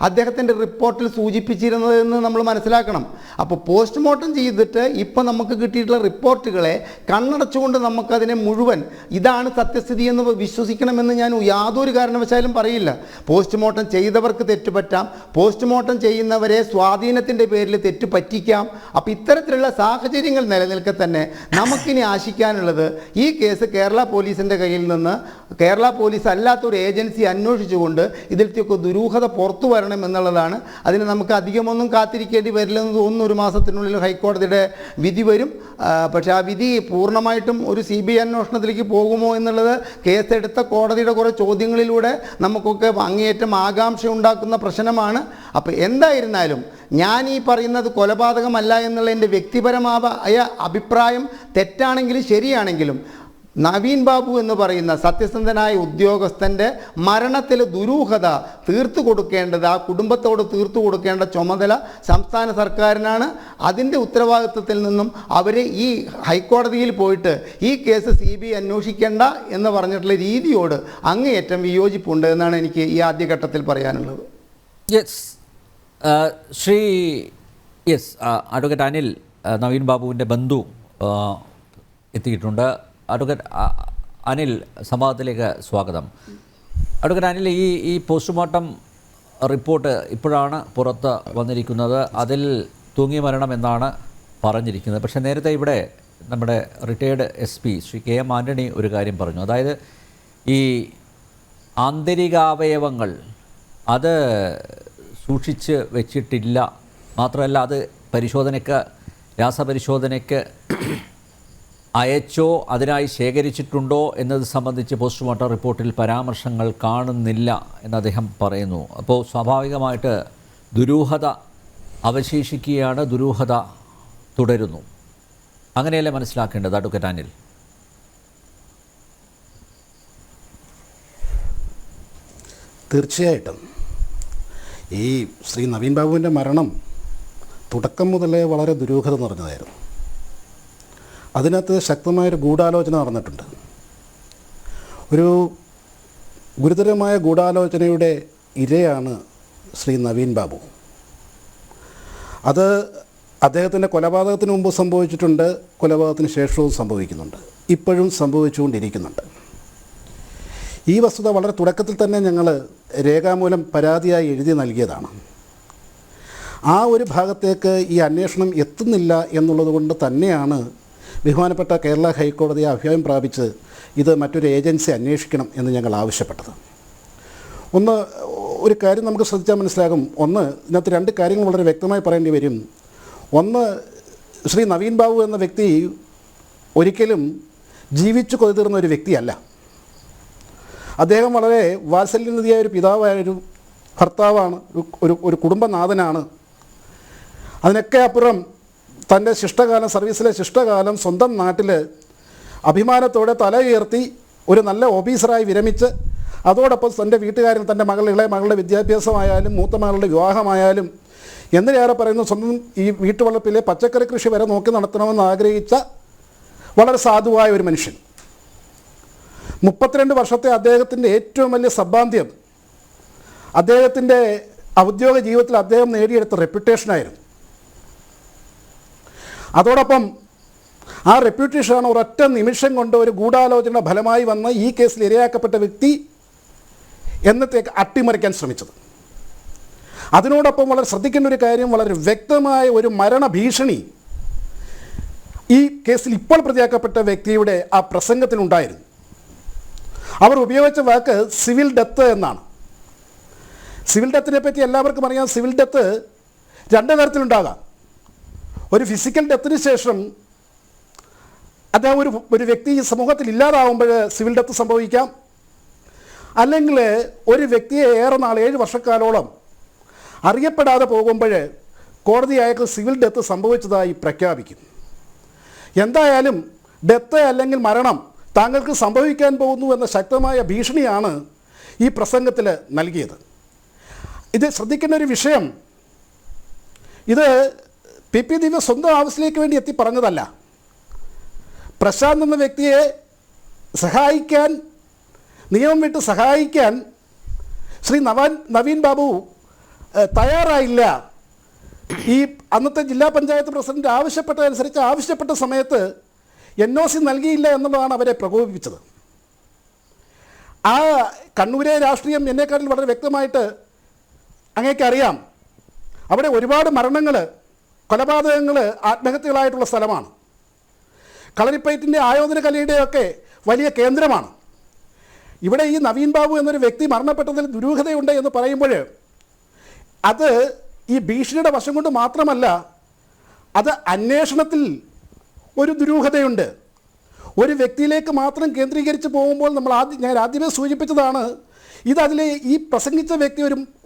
അദ്ദേഹത്തിൻ്റെ റിപ്പോർട്ടിൽ സൂചിപ്പിച്ചിരുന്നതെന്ന് നമ്മൾ മനസ്സിലാക്കണം. അപ്പോൾ പോസ്റ്റ്മോർട്ടം ചെയ്തിട്ട് ഇപ്പം നമുക്ക് കിട്ടിയിട്ടുള്ള റിപ്പോർട്ടുകളെ കണ്ണടച്ചുകൊണ്ട് നമുക്കതിനെ മുഴുവൻ ഇതാണ് സത്യസ്ഥിതി എന്ന് വിശ്വസിക്കണമെന്ന് ഞാൻ യാതൊരു കാരണവശാലും പറയില്ല. പോസ്റ്റ്മോർട്ടം ചെയ്തവർക്ക് തെറ്റുപറ്റാം, പോസ്റ്റ്മോർട്ടം ചെയ്യുന്നവരെ സ്വാധീനത്തിൻ്റെ പേരിൽ തെറ്റ് പറ്റിക്കാം. അപ്പോൾ ഇത്തരത്തിലുള്ള സാഹചര്യങ്ങൾ നിലനിൽക്കെ തന്നെ നമുക്കിനി ആശിക്കാനുള്ളത് ഈ കേസ് കേരള പോലീസിൻ്റെ കയ്യിൽ നിന്ന് കേരള പോലീസ് അല്ലാത്തൊരു ഏജൻസി അന്വേഷിച്ചുകൊണ്ട് ഇതിലത്തെയൊക്കെ ദുരൂഹത പുറത്തു വരണം എന്നുള്ളതാണ്. അതിന് നമുക്ക് അധികമൊന്നും കാത്തിരിക്കേണ്ടി വരില്ലെന്ന് തോന്നുന്നു. ഒരു മാസത്തിനുള്ളിൽ ഹൈക്കോടതിയുടെ വിധി വരും. പക്ഷേ ആ വിധി പൂർണ്ണമായിട്ടും ഒരു CBI അന്വേഷണത്തിലേക്ക് പോകുമോ എന്നുള്ളത് കേസെടുത്ത കോടതിയുടെ കുറേ ചോദ്യങ്ങളിലൂടെ നമുക്കൊക്കെ അങ്ങേയറ്റം ആകാംക്ഷ ഉണ്ടാക്കുന്ന പ്രശ്നമാണ്. അപ്പോൾ എന്തായിരുന്നാലും ഞാൻ ഈ പറയുന്നത് കൊലപാതകമല്ല എന്നുള്ള എൻ്റെ വ്യക്തിപരമായ അഭിപ്രായം തെറ്റാണെങ്കിലും ശരിയാണെങ്കിലും നവീൻ ബാബു എന്ന് പറയുന്ന സത്യസന്ധനായ ഉദ്യോഗസ്ഥൻ്റെ മരണത്തിൽ ദുരൂഹത തീർത്തു കൊടുക്കേണ്ടത്, ആ കുടുംബത്തോട് തീർത്തു കൊടുക്കേണ്ട ചുമതല സംസ്ഥാന സർക്കാരിനാണ്. അതിൻ്റെ ഉത്തരവാദിത്വത്തിൽ നിന്നും അവരെ ഈ ഹൈക്കോടതിയിൽ പോയിട്ട് ഈ കേസ് CBI അന്വേഷിക്കേണ്ട എന്ന് പറഞ്ഞിട്ടുള്ള രീതിയോട് അങ്ങേയറ്റം വിയോജിപ്പുണ്ട് എന്നാണ് എനിക്ക് ഈ ആദ്യഘട്ടത്തിൽ പറയാനുള്ളത്. അഡ്വക്കേറ്റ് അനിൽ, നവീൻ ബാബുവിൻ്റെ ബന്ധു എത്തിയിട്ടുണ്ട്. അഡ്വക്കേറ്റ് അനിൽ, സംവാദത്തിലേക്ക് സ്വാഗതം. അഡ്വക്കേറ്റ് അനിൽ, ഈ പോസ്റ്റ്മോർട്ടം റിപ്പോർട്ട് ഇപ്പോഴാണ് പുറത്ത് വന്നിരിക്കുന്നത്. അതിൽ തൂങ്ങി മരണം എന്നാണ് പറഞ്ഞിരിക്കുന്നത്. പക്ഷേ നേരത്തെ ഇവിടെ നമ്മുടെ retired SP Shri KM Antony ഒരു കാര്യം പറഞ്ഞു. അതായത് ഈ ആന്തരികാവയവങ്ങൾ അത് സൂക്ഷിച്ച് വെച്ചിട്ടില്ല, മാത്രമല്ല അത് രാസപരിശോധനയ്ക്ക് അയച്ചോ അതിനായി ശേഖരിച്ചിട്ടുണ്ടോ എന്നത് സംബന്ധിച്ച് പോസ്റ്റ്മോർട്ടം റിപ്പോർട്ടിൽ പരാമർശങ്ങൾ കാണുന്നില്ല എന്ന് അദ്ദേഹം പറയുന്നു. അപ്പോൾ സ്വാഭാവികമായിട്ട് ദുരൂഹത അവശേഷിക്കുകയാണ്, ദുരൂഹത തുടരുന്നു. അങ്ങനെയല്ലേ മനസ്സിലാക്കേണ്ടത് അഡ്വക്കേറ്റ് അനിൽ? തീർച്ചയായിട്ടും ഈ ശ്രീ നവീൻ ബാബുവിൻ്റെ മരണം തുടക്കം മുതലേ വളരെ ദുരൂഹത നിറഞ്ഞതായിരുന്നു. അതിനകത്ത് ശക്തമായൊരു ഗൂഢാലോചന നടന്നിട്ടുണ്ട്. ഒരു ഗുരുതരമായ ഗൂഢാലോചനയുടെ ഇരയാണ് ശ്രീ നവീൻ ബാബു. അത് അദ്ദേഹത്തിൻ്റെ കൊലപാതകത്തിന് മുമ്പ് സംഭവിച്ചിട്ടുണ്ട്, കൊലപാതകത്തിന് ശേഷവും സംഭവിക്കുന്നുണ്ട്, ഇപ്പോഴും സംഭവിച്ചുകൊണ്ടിരിക്കുന്നുണ്ട്. ഈ വസ്തുത വളരെ തുടക്കത്തിൽ തന്നെ ഞങ്ങൾ രേഖാമൂലം പരാതിയായി എഴുതി നൽകിയതാണ്. ആ ഒരു ഭാഗത്തേക്ക് ഈ അന്വേഷണം എത്തുന്നില്ല എന്നുള്ളത് കൊണ്ട് തന്നെയാണ് ബഹുമാനപ്പെട്ട കേരള ഹൈക്കോടതിയെ അഭിപ്രായം പ്രാപിച്ച് ഇത് മറ്റൊരു ഏജൻസി അന്വേഷിക്കണം എന്ന് ഞങ്ങൾ ആവശ്യപ്പെട്ടത്. ഒരു കാര്യം നമുക്ക് ശ്രദ്ധിച്ചാൽ മനസ്സിലാകും. ഇതിനകത്ത് 2 കാര്യങ്ങൾ വളരെ വ്യക്തമായി പറയേണ്ടി വരും. ശ്രീ നവീൻ ബാബു എന്ന വ്യക്തി ഒരിക്കലും ജീവിച്ചു കൊതിർന്ന ഒരു വ്യക്തിയല്ല. അദ്ദേഹം വളരെ വാത്സല്യനിധിയായ ഒരു പിതാവായൊരു ഭർത്താവാണ്, ഒരു കുടുംബനാഥനാണ്. അതിനൊക്കെ അപ്പുറം തൻ്റെ സർവീസിലെ ശിഷ്ടകാലം സ്വന്തം നാട്ടിൽ അഭിമാനത്തോടെ തല ഉയർത്തി ഒരു നല്ല ഓഫീസറായി വിരമിച്ച് അതോടൊപ്പം തൻ്റെ വീട്ടുകാരൻ, തൻ്റെ ഇളയ മകളുടെ വിദ്യാഭ്യാസമായാലും മൂത്ത മകളുടെ വിവാഹമായാലും എന്തിനേറെ പറയുന്നു, സ്വന്തം ഈ വീട്ടുവളപ്പിലെ പച്ചക്കറി കൃഷി വരെ നോക്കി നടത്തണമെന്ന് ആഗ്രഹിച്ച വളരെ സാധുവായ ഒരു മനുഷ്യൻ. 32 വർഷത്തെ അദ്ദേഹത്തിൻ്റെ ഏറ്റവും വലിയ സമ്പാദ്യം അദ്ദേഹത്തിൻ്റെ ഔദ്യോഗിക ജീവിതത്തിൽ അദ്ദേഹം നേടിയെടുത്ത റെപ്യൂട്ടേഷനായിരുന്നു. അതോടൊപ്പം ആ റെപ്യൂട്ടേഷനാണ് ഒരൊറ്റ നിമിഷം കൊണ്ട് ഒരു ഗൂഢാലോചന ഫലമായി വന്ന് ഈ കേസിൽ ഇരയാക്കപ്പെട്ട വ്യക്തി എന്നത്തേക്ക് അട്ടിമറിക്കാൻ ശ്രമിച്ചത്. അതിനോടൊപ്പം വളരെ ശ്രദ്ധിക്കേണ്ട ഒരു കാര്യം, വളരെ വ്യക്തമായ ഒരു മരണഭീഷണി ഈ കേസിൽ ഇപ്പോൾ പ്രതിയാക്കപ്പെട്ട വ്യക്തിയുടെ ആ പ്രസംഗത്തിനുണ്ടായിരുന്നു. അവർ ഉപയോഗിച്ച വാക്ക് സിവിൽ ഡെത്ത് എന്നാണ്. സിവിൽ ഡെത്തിനെ പറ്റി എല്ലാവർക്കും അറിയാം. സിവിൽ ഡെത്ത് രണ്ട് തരത്തിലുണ്ടാകാം. ഒരു ഫിസിക്കൽ ഡെത്തിന് ശേഷം അദ്ദേഹം ഒരു വ്യക്തി ഈ സമൂഹത്തിൽ ഇല്ലാതാവുമ്പോൾ സിവിൽ ഡെത്ത് സംഭവിക്കാം. അല്ലെങ്കിൽ ഒരു വ്യക്തിയെ ഏറെ നാൾ 7 വർഷക്കാലോളം അറിയപ്പെടാതെ പോകുമ്പോൾ കോടതി അയാൾക്ക് സിവിൽ ഡെത്ത് സംഭവിച്ചതായി പ്രഖ്യാപിക്കും. എന്തായാലും ഡെത്ത് അല്ലെങ്കിൽ മരണം താങ്കൾക്ക് സംഭവിക്കാൻ പോകുന്നു എന്ന ശക്തമായ ഭീഷണിയാണ് ഈ പ്രസംഗത്തിൽ നൽകിയത്. ഇത് ശ്രദ്ധിക്കേണ്ട ഒരു വിഷയം, ഇത് പി ദിവ്യ സ്വന്തം ആവശ്യത്തിലേക്ക് വേണ്ടി എത്തി പറഞ്ഞതല്ല. പ്രശാന്ത് എന്ന വ്യക്തിയെ സഹായിക്കാൻ, നിയമം വിട്ട് സഹായിക്കാൻ ശ്രീ നവീൻ ബാബു തയ്യാറായില്ല. ഈ അന്നത്തെ ജില്ലാ പഞ്ചായത്ത് പ്രസിഡന്റ് ആവശ്യപ്പെട്ട സമയത്ത് NOC നൽകിയില്ല എന്നുള്ളതാണ് അവരെ പ്രകോപിപ്പിച്ചത്. ആ കണ്ണൂരെ രാഷ്ട്രീയം എന്നെക്കാട്ടിൽ വളരെ വ്യക്തമായിട്ട് അങ്ങേക്കറിയാം. അവിടെ ഒരുപാട് മരണങ്ങൾ, കൊലപാതകങ്ങൾ, ആത്മഹത്യകളായിട്ടുള്ള സ്ഥലമാണ്. കളരിപ്പയറ്റിൻ്റെ ആയോധന കലയുടെയൊക്കെ വലിയ കേന്ദ്രമാണ്. ഇവിടെ ഈ നവീൻ ബാബു എന്നൊരു വ്യക്തി മരണപ്പെട്ടതിൽ ദുരൂഹതയുണ്ട് എന്ന് പറയുമ്പോൾ അത് ഈ ഭീഷണിയുടെ വശം കൊണ്ട് മാത്രമല്ല, അത് അന്വേഷണത്തിൽ ഒരു ദുരൂഹതയുണ്ട്. ഒരു വ്യക്തിയിലേക്ക് മാത്രം കേന്ദ്രീകരിച്ച് പോകുമ്പോൾ ഞാൻ ആദ്യമേ സൂചിപ്പിച്ചതാണ്, അതിലെ ഈ പ്രസംഗിച്ച വ്യക്തി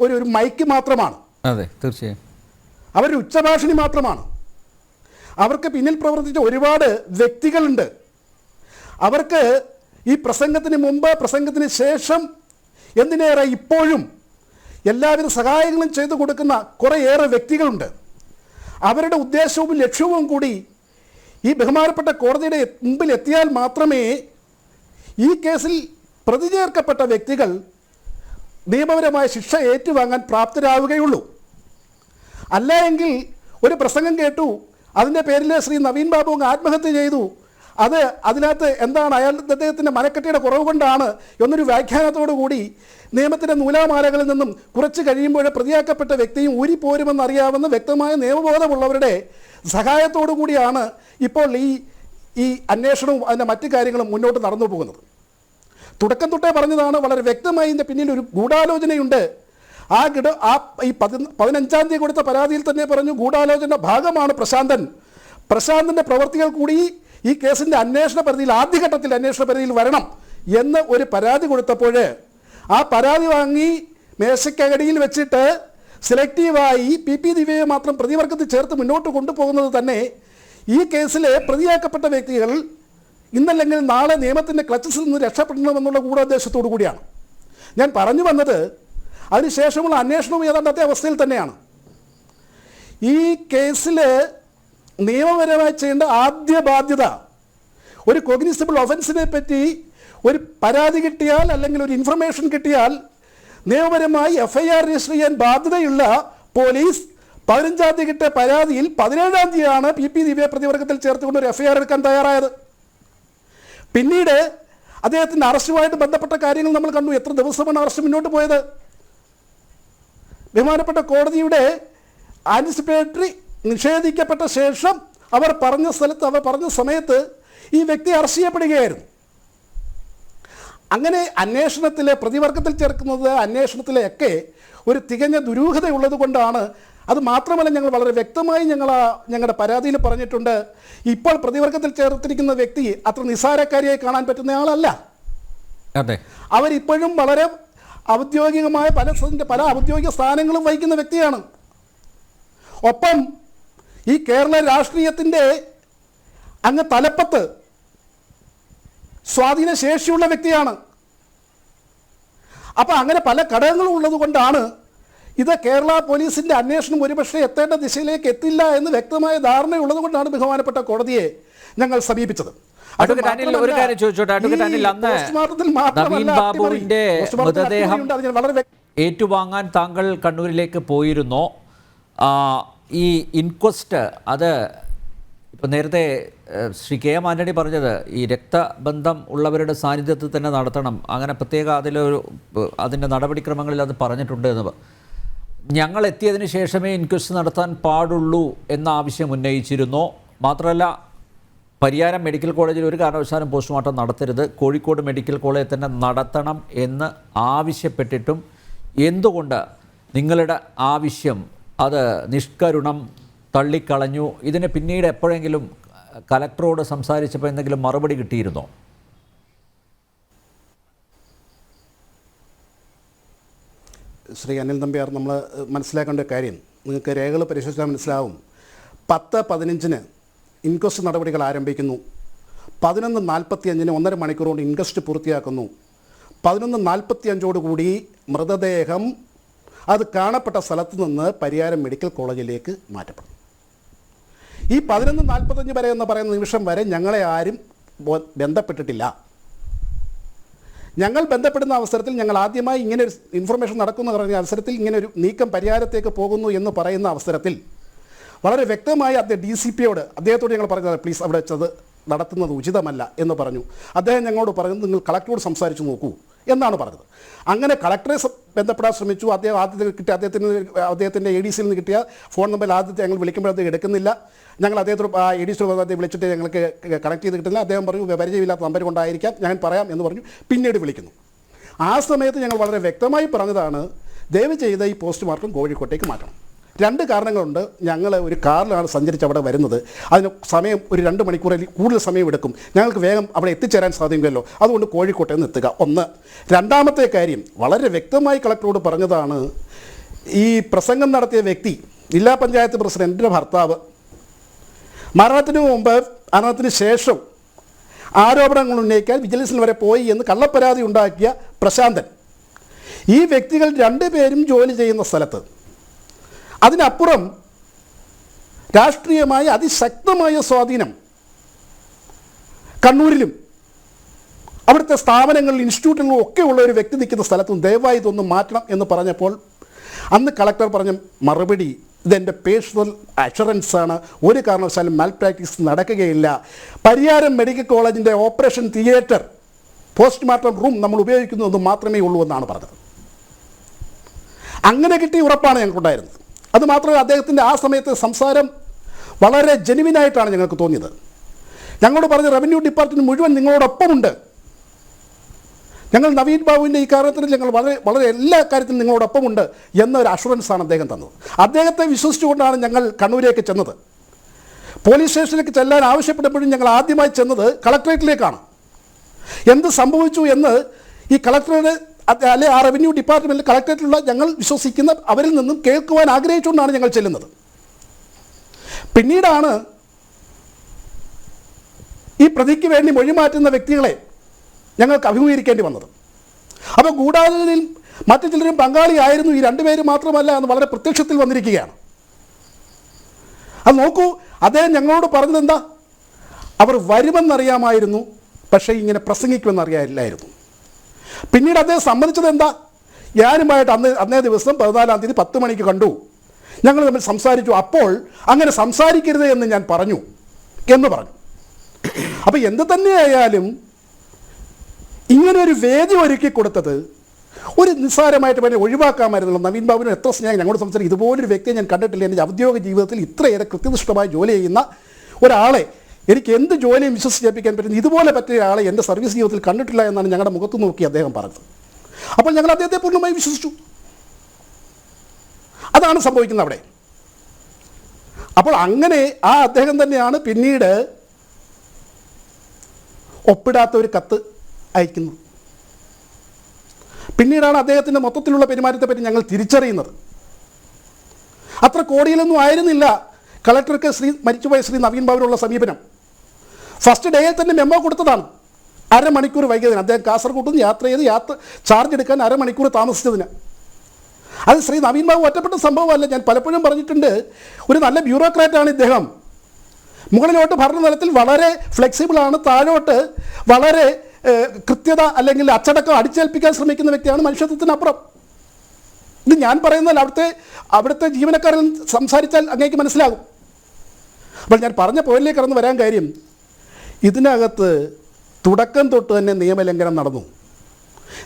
ഒരു മൈക്ക് മാത്രമാണ്. അതെ, തീർച്ചയായും അവരൊരു ഉച്ചഭാഷിണി മാത്രമാണ്. അവർക്ക് പിന്നിൽ പ്രവർത്തിച്ച ഒരുപാട് വ്യക്തികളുണ്ട്. അവർക്ക് ഈ പ്രസംഗത്തിന് മുമ്പ്, പ്രസംഗത്തിന് ശേഷം, എന്തിനേറെ ഇപ്പോഴും എല്ലാവിധ സഹായങ്ങളും ചെയ്തു കൊടുക്കുന്ന കുറേയേറെ വ്യക്തികളുണ്ട്. അവരുടെ ഉദ്ദേശവും ലക്ഷ്യവും കൂടി ഈ ബഹുമാനപ്പെട്ട കോടതിയുടെ മുമ്പിൽ എത്തിയാൽ മാത്രമേ ഈ കേസിൽ പ്രതി ചേർക്കപ്പെട്ട വ്യക്തികൾ നിയമപരമായ ശിക്ഷ ഏറ്റുവാങ്ങാൻ പ്രാപ്തരാവുകയുള്ളൂ. അല്ല എങ്കിൽ ഒരു പ്രസംഗം കേട്ടു, അതിൻ്റെ പേരിൽ ശ്രീ നവീൻ ബാബു ആത്മഹത്യ ചെയ്തു, അതിനകത്ത് എന്താണ് അദ്ദേഹത്തിൻ്റെ മനക്കെട്ടിയുടെ കുറവ് കൊണ്ടാണ് എന്നൊരു വ്യാഖ്യാനത്തോടു കൂടി നിയമത്തിൻ്റെ നൂലാമാലകളിൽ നിന്നും കുറച്ച് കഴിയുമ്പോൾ പ്രതിയാക്കപ്പെട്ട വ്യക്തിയും ഊരിപ്പോരുമെന്നറിയാവുന്ന വ്യക്തമായ നിയമബോധമുള്ളവരുടെ സഹായത്തോടു കൂടിയാണ് ഇപ്പോൾ ഈ അന്വേഷണവും അതിൻ്റെ മറ്റു കാര്യങ്ങളും മുന്നോട്ട് നടന്നു പോകുന്നത്. തുടക്കം തൊട്ടേ പറഞ്ഞതാണ്, വളരെ വ്യക്തമായി ഇതിൻ്റെ പിന്നിൽ ഒരു ഗൂഢാലോചനയുണ്ട്. ഈ 15-ാം തീയതി കൊടുത്ത പരാതിയിൽ തന്നെ പറഞ്ഞു, ഗൂഢാലോചന ഭാഗമാണ് പ്രശാന്തൻ്റെ പ്രവർത്തികൾ കൂടി ഈ കേസിൻ്റെ അന്വേഷണ പരിധിയിൽ, ആദ്യഘട്ടത്തിൽ അന്വേഷണ പരിധിയിൽ വരണം എന്ന് ഒരു പരാതി കൊടുത്തപ്പോൾ ആ പരാതി വാങ്ങി മേശക്കടിയിൽ വെച്ചിട്ട് സെലക്റ്റീവായി പി ദിവ്യയെ മാത്രം പ്രതിവർഗത്തിൽ ചേർത്ത് മുന്നോട്ട് കൊണ്ടുപോകുന്നത് തന്നെ ഈ കേസിലെ പ്രതിയാക്കപ്പെട്ട വ്യക്തികൾ ഇന്നല്ലെങ്കിൽ നാളെ നിയമത്തിൻ്റെ ക്ലച്ചസിൽ നിന്ന് രക്ഷപ്പെടണമെന്നുള്ള ഗൂഢോദ്ദേശത്തോടു കൂടിയാണ്. ഞാൻ പറഞ്ഞു വന്നത്, അതിനുശേഷമുള്ള അന്വേഷണവും ഏതാണ്ട് അതേ അവസ്ഥയിൽ തന്നെയാണ്. ഈ കേസിൽ നിയമപരമായി ചെയ്യേണ്ട ആദ്യ ബാധ്യത, ഒരു കോഗ്നിസിബിൾ ഒഫൻസിനെ പറ്റി ഒരു പരാതി കിട്ടിയാൽ അല്ലെങ്കിൽ ഒരു ഇൻഫർമേഷൻ കിട്ടിയാൽ നിയമപരമായി FIR രജിസ്റ്റർ ചെയ്യാൻ ബാധ്യതയുള്ള പോലീസ് 15-ാം തീയതി കിട്ടിയ പരാതിയിൽ 17-ാം തീയതിയാണ് പി ദിവ്യയെ പ്രതിവർഗത്തിൽ ചേർത്തുകൊണ്ട് ഒരു FIR എടുക്കാൻ തയ്യാറായത്. പിന്നീട് അദ്ദേഹത്തിൻ്റെ അറസ്റ്റുമായിട്ട് ബന്ധപ്പെട്ട കാര്യങ്ങൾ നമ്മൾ കണ്ടു. എത്ര ദിവസമാണ് അറസ്റ്റ് മുന്നോട്ട് പോയത്? ബഹുമാനപ്പെട്ട കോടതിയുടെ ആൻറ്റിസിപ്പേറ്ററി നിഷേധിക്കപ്പെട്ട ശേഷം അവർ പറഞ്ഞ സമയത്ത് ഈ വ്യക്തി അറസ്റ്റ് ചെയ്യപ്പെടുകയായിരുന്നു. അങ്ങനെ അന്വേഷണത്തിലെ പ്രതിവർഗത്തിൽ ചേർക്കുന്നത് അന്വേഷണത്തിലെയൊക്കെ ഒരു തികഞ്ഞ ദുരൂഹതയുള്ളത് കൊണ്ടാണ്. അത് മാത്രമല്ല, ഞങ്ങൾ വളരെ വ്യക്തമായി ഞങ്ങളുടെ പരാതിയിൽ പറഞ്ഞിട്ടുണ്ട്, ഇപ്പോൾ പ്രതിവർഗത്തിൽ ചേർത്തിരിക്കുന്ന വ്യക്തി അത്ര നിസ്സാരക്കാരിയായി കാണാൻ പറ്റുന്ന ആളല്ല. അവരിപ്പോഴും വളരെ ഔദ്യോഗികമായ പല ഔദ്യോഗിക സ്ഥാനങ്ങളും വഹിക്കുന്ന വ്യക്തിയാണ്. ഒപ്പം ഈ കേരള രാഷ്ട്രീയത്തിൻ്റെ അങ്ങ് തലപ്പത്ത് സ്വാധീന ശേഷിയുള്ള വ്യക്തിയാണ്. അപ്പം അങ്ങനെ പല ഘടകങ്ങളും ഉള്ളത് കൊണ്ടാണ് ഇത് കേരള പോലീസിൻ്റെ അന്വേഷണം ഒരുപക്ഷെ എത്തേണ്ട ദിശയിലേക്ക് എത്തില്ല എന്ന് വ്യക്തമായ ധാരണയുള്ളത് കൊണ്ടാണ് ബഹുമാനപ്പെട്ട കോടതിയെ ഞങ്ങൾ സമീപിച്ചത്. ഒരു കാര്യം ചോദിച്ചോട്ടെ, അന്ന് നവീൻ ബാബുവിന്റെ മൃതദേഹം ഏറ്റുവാങ്ങാൻ താങ്കൾ കണ്ണൂരിലേക്ക് പോയിരുന്നോ? ഈ ഇൻക്വസ്റ്റ് അത് ഇപ്പം നേരത്തെ ശ്രീ കെ എം ആൻ്റണി പറഞ്ഞത് ഈ രക്തബന്ധം ഉള്ളവരുടെ സാന്നിധ്യത്തിൽ തന്നെ നടത്തണം, അങ്ങനെ പ്രത്യേക അതിൻ്റെ നടപടിക്രമങ്ങളിൽ അത് പറഞ്ഞിട്ടുണ്ട് എന്ന്. ഞങ്ങൾ എത്തിയതിന് ശേഷമേ ഇൻക്വസ്റ്റ് നടത്താൻ പാടുള്ളൂ എന്ന ആവശ്യം ഉന്നയിച്ചിരുന്നോ? മാത്രമല്ല, പരിയാരം മെഡിക്കൽ കോളേജിൽ ഒരു കാരണവശാലും പോസ്റ്റ്മോർട്ടം നടത്തരുത്, കോഴിക്കോട് മെഡിക്കൽ കോളേജിൽ തന്നെ നടത്തണം എന്ന് ആവശ്യപ്പെട്ടിട്ടും എന്തുകൊണ്ട് നിങ്ങളുടെ ആവശ്യം അത് നിഷ്കരുണം തള്ളിക്കളഞ്ഞു? ഇതിന് പിന്നീട് എപ്പോഴെങ്കിലും കലക്ടറോട് സംസാരിച്ചപ്പോൾ എന്തെങ്കിലും മറുപടി കിട്ടിയിരുന്നോ? ശ്രീ അനിൽ നമ്പ്യാർ, നമ്മൾ മനസ്സിലാക്കേണ്ട കാര്യം, നിങ്ങൾക്ക് രേഖകൾ പരിശോധിച്ചാൽ മനസ്സിലാവും. 10-15 ഇൻക്വസ്റ്റ് നടപടികൾ ആരംഭിക്കുന്നു. 11:45 1.5 മണിക്കൂർ കൊണ്ട് ഇൻക്വസ്റ്റ് പൂർത്തിയാക്കുന്നു. 11:45 മൃതദേഹം അത് കാണപ്പെട്ട സ്ഥലത്ത് നിന്ന് പരിയാരം മെഡിക്കൽ കോളേജിലേക്ക് മാറ്റപ്പെടും. ഈ 11:45 വരെ എന്ന് പറയുന്ന നിമിഷം വരെ ഞങ്ങളെ ആരും ബന്ധപ്പെട്ടിട്ടില്ല. ഞങ്ങൾ ബന്ധപ്പെടുന്ന അവസരത്തിൽ, ഞങ്ങൾ ആദ്യമായി ഇങ്ങനെ ഒരു ഇൻഫർമേഷൻ നടക്കുന്ന പറഞ്ഞ അവസരത്തിൽ, ഇങ്ങനെ ഒരു നീക്കം പരിയാരത്തേക്ക് പോകുന്നു എന്ന് പറയുന്ന അവസരത്തിൽ വളരെ വ്യക്തമായി DCPയോട് അദ്ദേഹത്തോട് ഞങ്ങൾ പറഞ്ഞത്, പ്ലീസ് അവിടെ വെച്ചത് നടത്തുന്നത് ഉചിതമല്ല എന്ന് പറഞ്ഞു. അദ്ദേഹം ഞങ്ങളോട് പറഞ്ഞു, നിങ്ങൾ കളക്ടറോട് സംസാരിച്ച് നോക്കൂ എന്നാണ് പറഞ്ഞത്. അങ്ങനെ കളക്ടറെ ബന്ധപ്പെടാൻ ശ്രമിച്ചു. അദ്ദേഹം ആദ്യത്തെ കിട്ടിയ അദ്ദേഹത്തിൻ്റെ ADCയിൽ നിന്ന് കിട്ടിയ ഫോൺ നമ്പറിൽ ആദ്യത്തെ ഞങ്ങൾ വിളിക്കുമ്പോൾ അദ്ദേഹം എടുക്കുന്നില്ല. ഞങ്ങൾ അദ്ദേഹത്തോട് ADC അദ്ദേഹം വിളിച്ചിട്ട് ഞങ്ങൾക്ക് കണക്ട് ചെയ്ത് കിട്ടുന്നില്ല. അദ്ദേഹം പറഞ്ഞു, പരിചയമില്ലാത്ത നമ്പർ കൊണ്ടായിരിക്കാം, ഞാൻ പറയാം എന്ന് പറഞ്ഞു. പിന്നീട് വിളിക്കുന്നു. ആ സമയത്ത് ഞങ്ങൾ വളരെ വ്യക്തമായി പറഞ്ഞതാണ്, ദയവ് ചെയ്ത് ഈ പോസ്റ്റ്മോർട്ടം കോഴിക്കോട്ടേക്ക് മാറ്റണം. 2 കാരണങ്ങളുണ്ട്. ഞങ്ങൾ ഒരു കാറിലാണ് സഞ്ചരിച്ച് അവിടെ വരുന്നത്. അതിന് സമയം ഒരു 2 മണിക്കൂറിൽ കൂടുതൽ സമയം എടുക്കും. ഞങ്ങൾക്ക് വേഗം അവിടെ എത്തിച്ചേരാൻ സാധിക്കുമല്ലോ, അതുകൊണ്ട് കോഴിക്കോട്ടെ നിന്ന് എത്തുക. ഒന്ന്. രണ്ടാമത്തെ കാര്യം, വളരെ വ്യക്തമായി കളക്ടറോട് പറഞ്ഞതാണ്, ഈ പ്രസംഗം നടത്തിയ വ്യക്തി ജില്ലാ പഞ്ചായത്ത് പ്രസിഡന്റിൻ്റെ ഭർത്താവ്, മരണത്തിന് മുമ്പ് മരണത്തിന് ശേഷം ആരോപണങ്ങൾ ഉന്നയിക്കാൻ വിജിലൻസിൽ വരെ പോയി എന്ന് കള്ളപ്പരാതി ഉണ്ടാക്കിയ പ്രശാന്തൻ, ഈ വ്യക്തികൾ 2 പേരും ജോലി ചെയ്യുന്ന സ്ഥലത്ത്, അതിനപ്പുറം രാഷ്ട്രീയമായ അതിശക്തമായ സ്വാധീനം കണ്ണൂരിലും അവിടുത്തെ സ്ഥാപനങ്ങളിൽ, ഇൻസ്റ്റിറ്റ്യൂട്ടുകളിലും ഒക്കെ ഉള്ള ഒരു വ്യക്തി നിൽക്കുന്ന സ്ഥലത്തും ദയവായി ഇതൊന്ന് മാറ്റണം എന്ന് പറഞ്ഞപ്പോൾ അന്ന് കളക്ടർ പറഞ്ഞ മറുപടി, ഇതെൻ്റെ പേഴ്സണൽ അഷുറൻസാണ്, ഒരു കാരണവശാലും മാൽ പ്രാക്ടീസ് നടക്കുകയില്ല. പരിയാരം മെഡിക്കൽ കോളേജിൻ്റെ ഓപ്പറേഷൻ തിയേറ്റർ, പോസ്റ്റ്മോർട്ടം റൂം നമ്മൾ ഉപയോഗിക്കുന്നതെന്ന് മാത്രമേ ഉള്ളൂ എന്നാണ് പറഞ്ഞത്. അങ്ങനെ കിട്ടിയ ഉറപ്പാണ് ഞങ്ങൾക്കുണ്ടായിരുന്നത്. അതുമാത്രമല്ല, അദ്ദേഹത്തിൻ്റെ ആ സമയത്തെ സംസാരം വളരെ ജെനുവിനായിട്ടാണ് ഞങ്ങൾക്ക് തോന്നിയത്. ഞങ്ങളോട് പറഞ്ഞ റവന്യൂ ഡിപ്പാർട്ട്മെൻറ്റ് മുഴുവൻ നിങ്ങളോടൊപ്പമുണ്ട്, ഞങ്ങൾ നവീൻ ബാബുവിൻ്റെ ഈ കാരണത്തിൽ ഞങ്ങൾ വളരെ എല്ലാ കാര്യത്തിലും നിങ്ങളോടൊപ്പമുണ്ട് എന്നൊരു അഷുറൻസാണ് അദ്ദേഹം തന്നത്. അദ്ദേഹത്തെ വിശ്വസിച്ചുകൊണ്ടാണ് ഞങ്ങൾ കണ്ണൂരേക്ക് ചെന്നത്. പോലീസ് സ്റ്റേഷനിലേക്ക് ചെല്ലാൻ ആവശ്യപ്പെട്ടപ്പോഴും ഞങ്ങൾ ആദ്യമായി ചെന്നത് കളക്ടറേറ്റിലേക്കാണ്. എന്ത് സംഭവിച്ചു എന്ന് ഈ കളക്ടറുടെ അല്ലെ ആ റവന്യൂ ഡിപ്പാർട്ട്മെൻറ്റിൽ കളക്ടറേറ്റിലുള്ള ഞങ്ങൾ വിശ്വസിക്കുന്ന അവരിൽ നിന്നും കേൾക്കുവാൻ ആഗ്രഹിച്ചുകൊണ്ടാണ് ഞങ്ങൾ ചെല്ലുന്നത്. പിന്നീടാണ് ഈ പ്രതിക്ക് വേണ്ടി മൊഴിമാറ്റുന്ന വ്യക്തികളെ ഞങ്ങൾക്ക് അഭിമുഖീകരിക്കേണ്ടി വന്നത്. അപ്പോൾ ഗൂഢാലോചനയിൽ മറ്റു ചിലരും പങ്കാളിയായിരുന്നു, ഈ 2 പേര് മാത്രമല്ല എന്ന് വളരെ പ്രത്യക്ഷത്തിൽ വന്നിരിക്കുകയാണ്. അത് നോക്കൂ, അദ്ദേഹം ഞങ്ങളോട് പറഞ്ഞത് എന്താ, അവർ വരുമെന്നറിയാമായിരുന്നു, പക്ഷേ ഇങ്ങനെ പ്രസംഗിക്കുമെന്നറിയാനില്ലായിരുന്നു. പിന്നീട് അദ്ദേഹം സമ്മതിച്ചത് എന്താ, ഞാനുമായിട്ട് അന്നേ ദിവസം 14-ാം തീയതി 10 മണിക്ക് കണ്ടു, ഞങ്ങൾ തമ്മിൽ സംസാരിച്ചു, അപ്പോൾ അങ്ങനെ സംസാരിക്കരുത് എന്ന് ഞാൻ പറഞ്ഞു എന്ന് പറഞ്ഞു. അപ്പോൾ എന്ത് തന്നെയായാലും ഇങ്ങനൊരു വേദി ഒരുക്കി കൊടുത്തത് ഒരു നിസ്സാരമായിട്ട് വേണ്ടി ഒഴിവാക്കാമായിരുന്നല്ലോ. നവീൻ ബാബുവിന് എത്ര സ്നേഹം ഞങ്ങളോട് സംസാരിക്കും, ഇതുപോലൊരു വ്യക്തിയെ ഞാൻ കണ്ടിട്ടില്ല. എൻ്റെ ഔദ്യോഗിക ജീവിതത്തിൽ ഇത്രയേറെ കൃത്യനിഷ്ഠമായി ജോലി ചെയ്യുന്ന ഒരാളെ, എനിക്ക് എന്ത് ജോലിയും വിശ്വസിച്ചേൽപ്പിക്കാൻ പറ്റുന്ന ഇതുപോലെ പറ്റിയ ആളെ എൻ്റെ സർവീസ് ജീവിതത്തിൽ കണ്ടിട്ടില്ല എന്നാണ് ഞങ്ങളുടെ മുഖത്ത് നോക്കി അദ്ദേഹം പറഞ്ഞത്. അപ്പോൾ ഞങ്ങൾ അദ്ദേഹത്തെ പൂർണ്ണമായി വിശ്വസിച്ചു. അതാണ് സംഭവിക്കുന്നത് അവിടെ. അപ്പോൾ അങ്ങനെ ആ അദ്ദേഹം തന്നെയാണ് പിന്നീട് ഒപ്പിടാത്ത ഒരു കത്ത് അയക്കുന്നത്. പിന്നീടാണ് അദ്ദേഹത്തിൻ്റെ മൊത്തത്തിലുള്ള പെരുമാറ്റത്തെപ്പറ്റി ഞങ്ങൾ തിരിച്ചറിയുന്നത്. അത്ര കോടിയിലൊന്നും ആയിരുന്നില്ല കളക്ടർക്ക് മരിച്ചുപോയ ശ്രീ നവീൻ ബാബുവിനുള്ള സമീപനം. ഫസ്റ്റ് ഡേയിൽ തന്നെ മെമ്മോ കൊടുത്തതാണ്, 1/2 മണിക്കൂർ വൈകിയതിന്. അദ്ദേഹം കാസർഗോഡ് നിന്ന് യാത്ര ചെയ്ത് ചാർജ് എടുക്കാൻ 1/2 മണിക്കൂർ താമസിച്ചതിന്. അത് ശ്രീ നവീൻ ബാബു ഒറ്റപ്പെട്ട സംഭവമല്ല. ഞാൻ പലപ്പോഴും പറഞ്ഞിട്ടുണ്ട്, ഒരു നല്ല ബ്യൂറോക്രാറ്റാണ് ഇദ്ദേഹം. മുകളിലോട്ട് ഭരണതലത്തിൽ വളരെ ഫ്ലെക്സിബിളാണ്, താഴോട്ട് വളരെ കൃത്യത അല്ലെങ്കിൽ അച്ചടക്കം അടിച്ചേൽപ്പിക്കാൻ ശ്രമിക്കുന്ന വ്യക്തിയാണ്, മനുഷ്യത്വത്തിനപ്പുറം. ഇത് ഞാൻ പറയുന്നതല്ല, അവിടുത്തെ ജീവനക്കാരിൽ സംസാരിച്ചാൽ അങ്ങേക്ക് മനസ്സിലാകും. അപ്പോൾ ഞാൻ പറഞ്ഞ പോയിന്റിലേക്ക് കടന്ന് വരാൻ കാര്യം, ഇതിനകത്ത് തുടക്കം തൊട്ട് തന്നെ നിയമലംഘനം നടന്നു.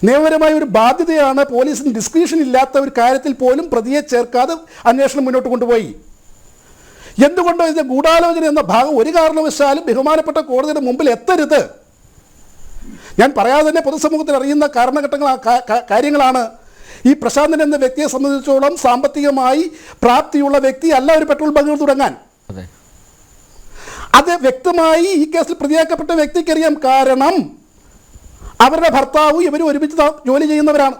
നിയമപരമായ ഒരു ബാധ്യതയാണ് പോലീസിന് ഡിസ്ക്രിപ്ഷൻ ഇല്ലാത്ത ഒരു കാര്യത്തിൽ പോലും പ്രതിയെ ചേർക്കാതെ അന്വേഷണം മുന്നോട്ട് കൊണ്ടുപോയി. എന്തുകൊണ്ടോ ഇതിൻ്റെ ഗൂഢാലോചന എന്ന ഭാഗം ഒരു കാരണവശാലും ബഹുമാനപ്പെട്ട കോടതിയുടെ മുമ്പിൽ എത്തരുത്. ഞാൻ പറയാതെ തന്നെ പൊതുസമൂഹത്തിൽ അറിയുന്ന കാര്യങ്ങളാണ്. ഈ പ്രശാന്തൻ എന്ന വ്യക്തിയെ സംബന്ധിച്ചിടത്തോളം സാമ്പത്തികമായി പ്രാപ്തിയുള്ള വ്യക്തി അല്ല ഒരു പെട്രോൾ ബങ്കുകൾ തുടങ്ങാൻ. അത് വ്യക്തമായി ഈ കേസിൽ പ്രതിയാക്കപ്പെട്ട വ്യക്തിക്കറിയാം. കാരണം അവരുടെ ഭർത്താവും ഇവരും ഒരുമിച്ച് ജോലി ചെയ്യുന്നവരാണ്.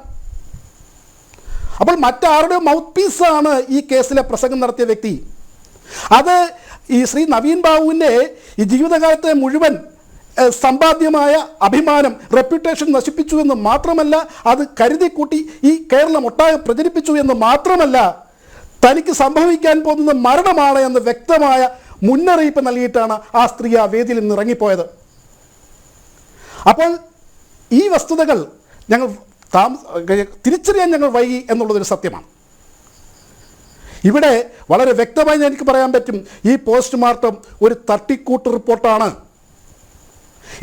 അപ്പോൾ മറ്റാരുടെ മൗത്ത് പീസാണ് ഈ കേസിലെ പ്രസംഗം നടത്തിയ വ്യക്തി. അത് ഈ ശ്രീ നവീൻ ബാബുവിൻ്റെ ഈ ജീവിതകാലത്തെ മുഴുവൻ സമ്പാദ്യമായ അഭിമാനം, റെപ്യൂട്ടേഷൻ നശിപ്പിച്ചു എന്ന് മാത്രമല്ല, അത് കരുതിക്കൂട്ടി ഈ കേരളം ഒട്ടാകെ പ്രചരിപ്പിച്ചു എന്ന് മാത്രമല്ല, തനിക്ക് സംഭവിക്കാൻ പോകുന്ന മരണമാണ് എന്ന് വ്യക്തമായ മുന്നറിയിപ്പ് നൽകിയിട്ടാണ് ആ സ്ത്രീ ആ വേദിയിൽ നിന്ന് ഇറങ്ങിപ്പോയത്. അപ്പോൾ ഈ വസ്തുതകൾ ഞങ്ങൾ തിരിച്ചറിയാൻ ഞങ്ങൾ വൈകി എന്നുള്ളതൊരു സത്യമാണ്. ഇവിടെ വളരെ വ്യക്തമായി എനിക്ക് പറയാൻ പറ്റും, ഈ പോസ്റ്റ്മോർട്ടം ഒരു തട്ടിക്കൂട്ട് റിപ്പോർട്ടാണ്.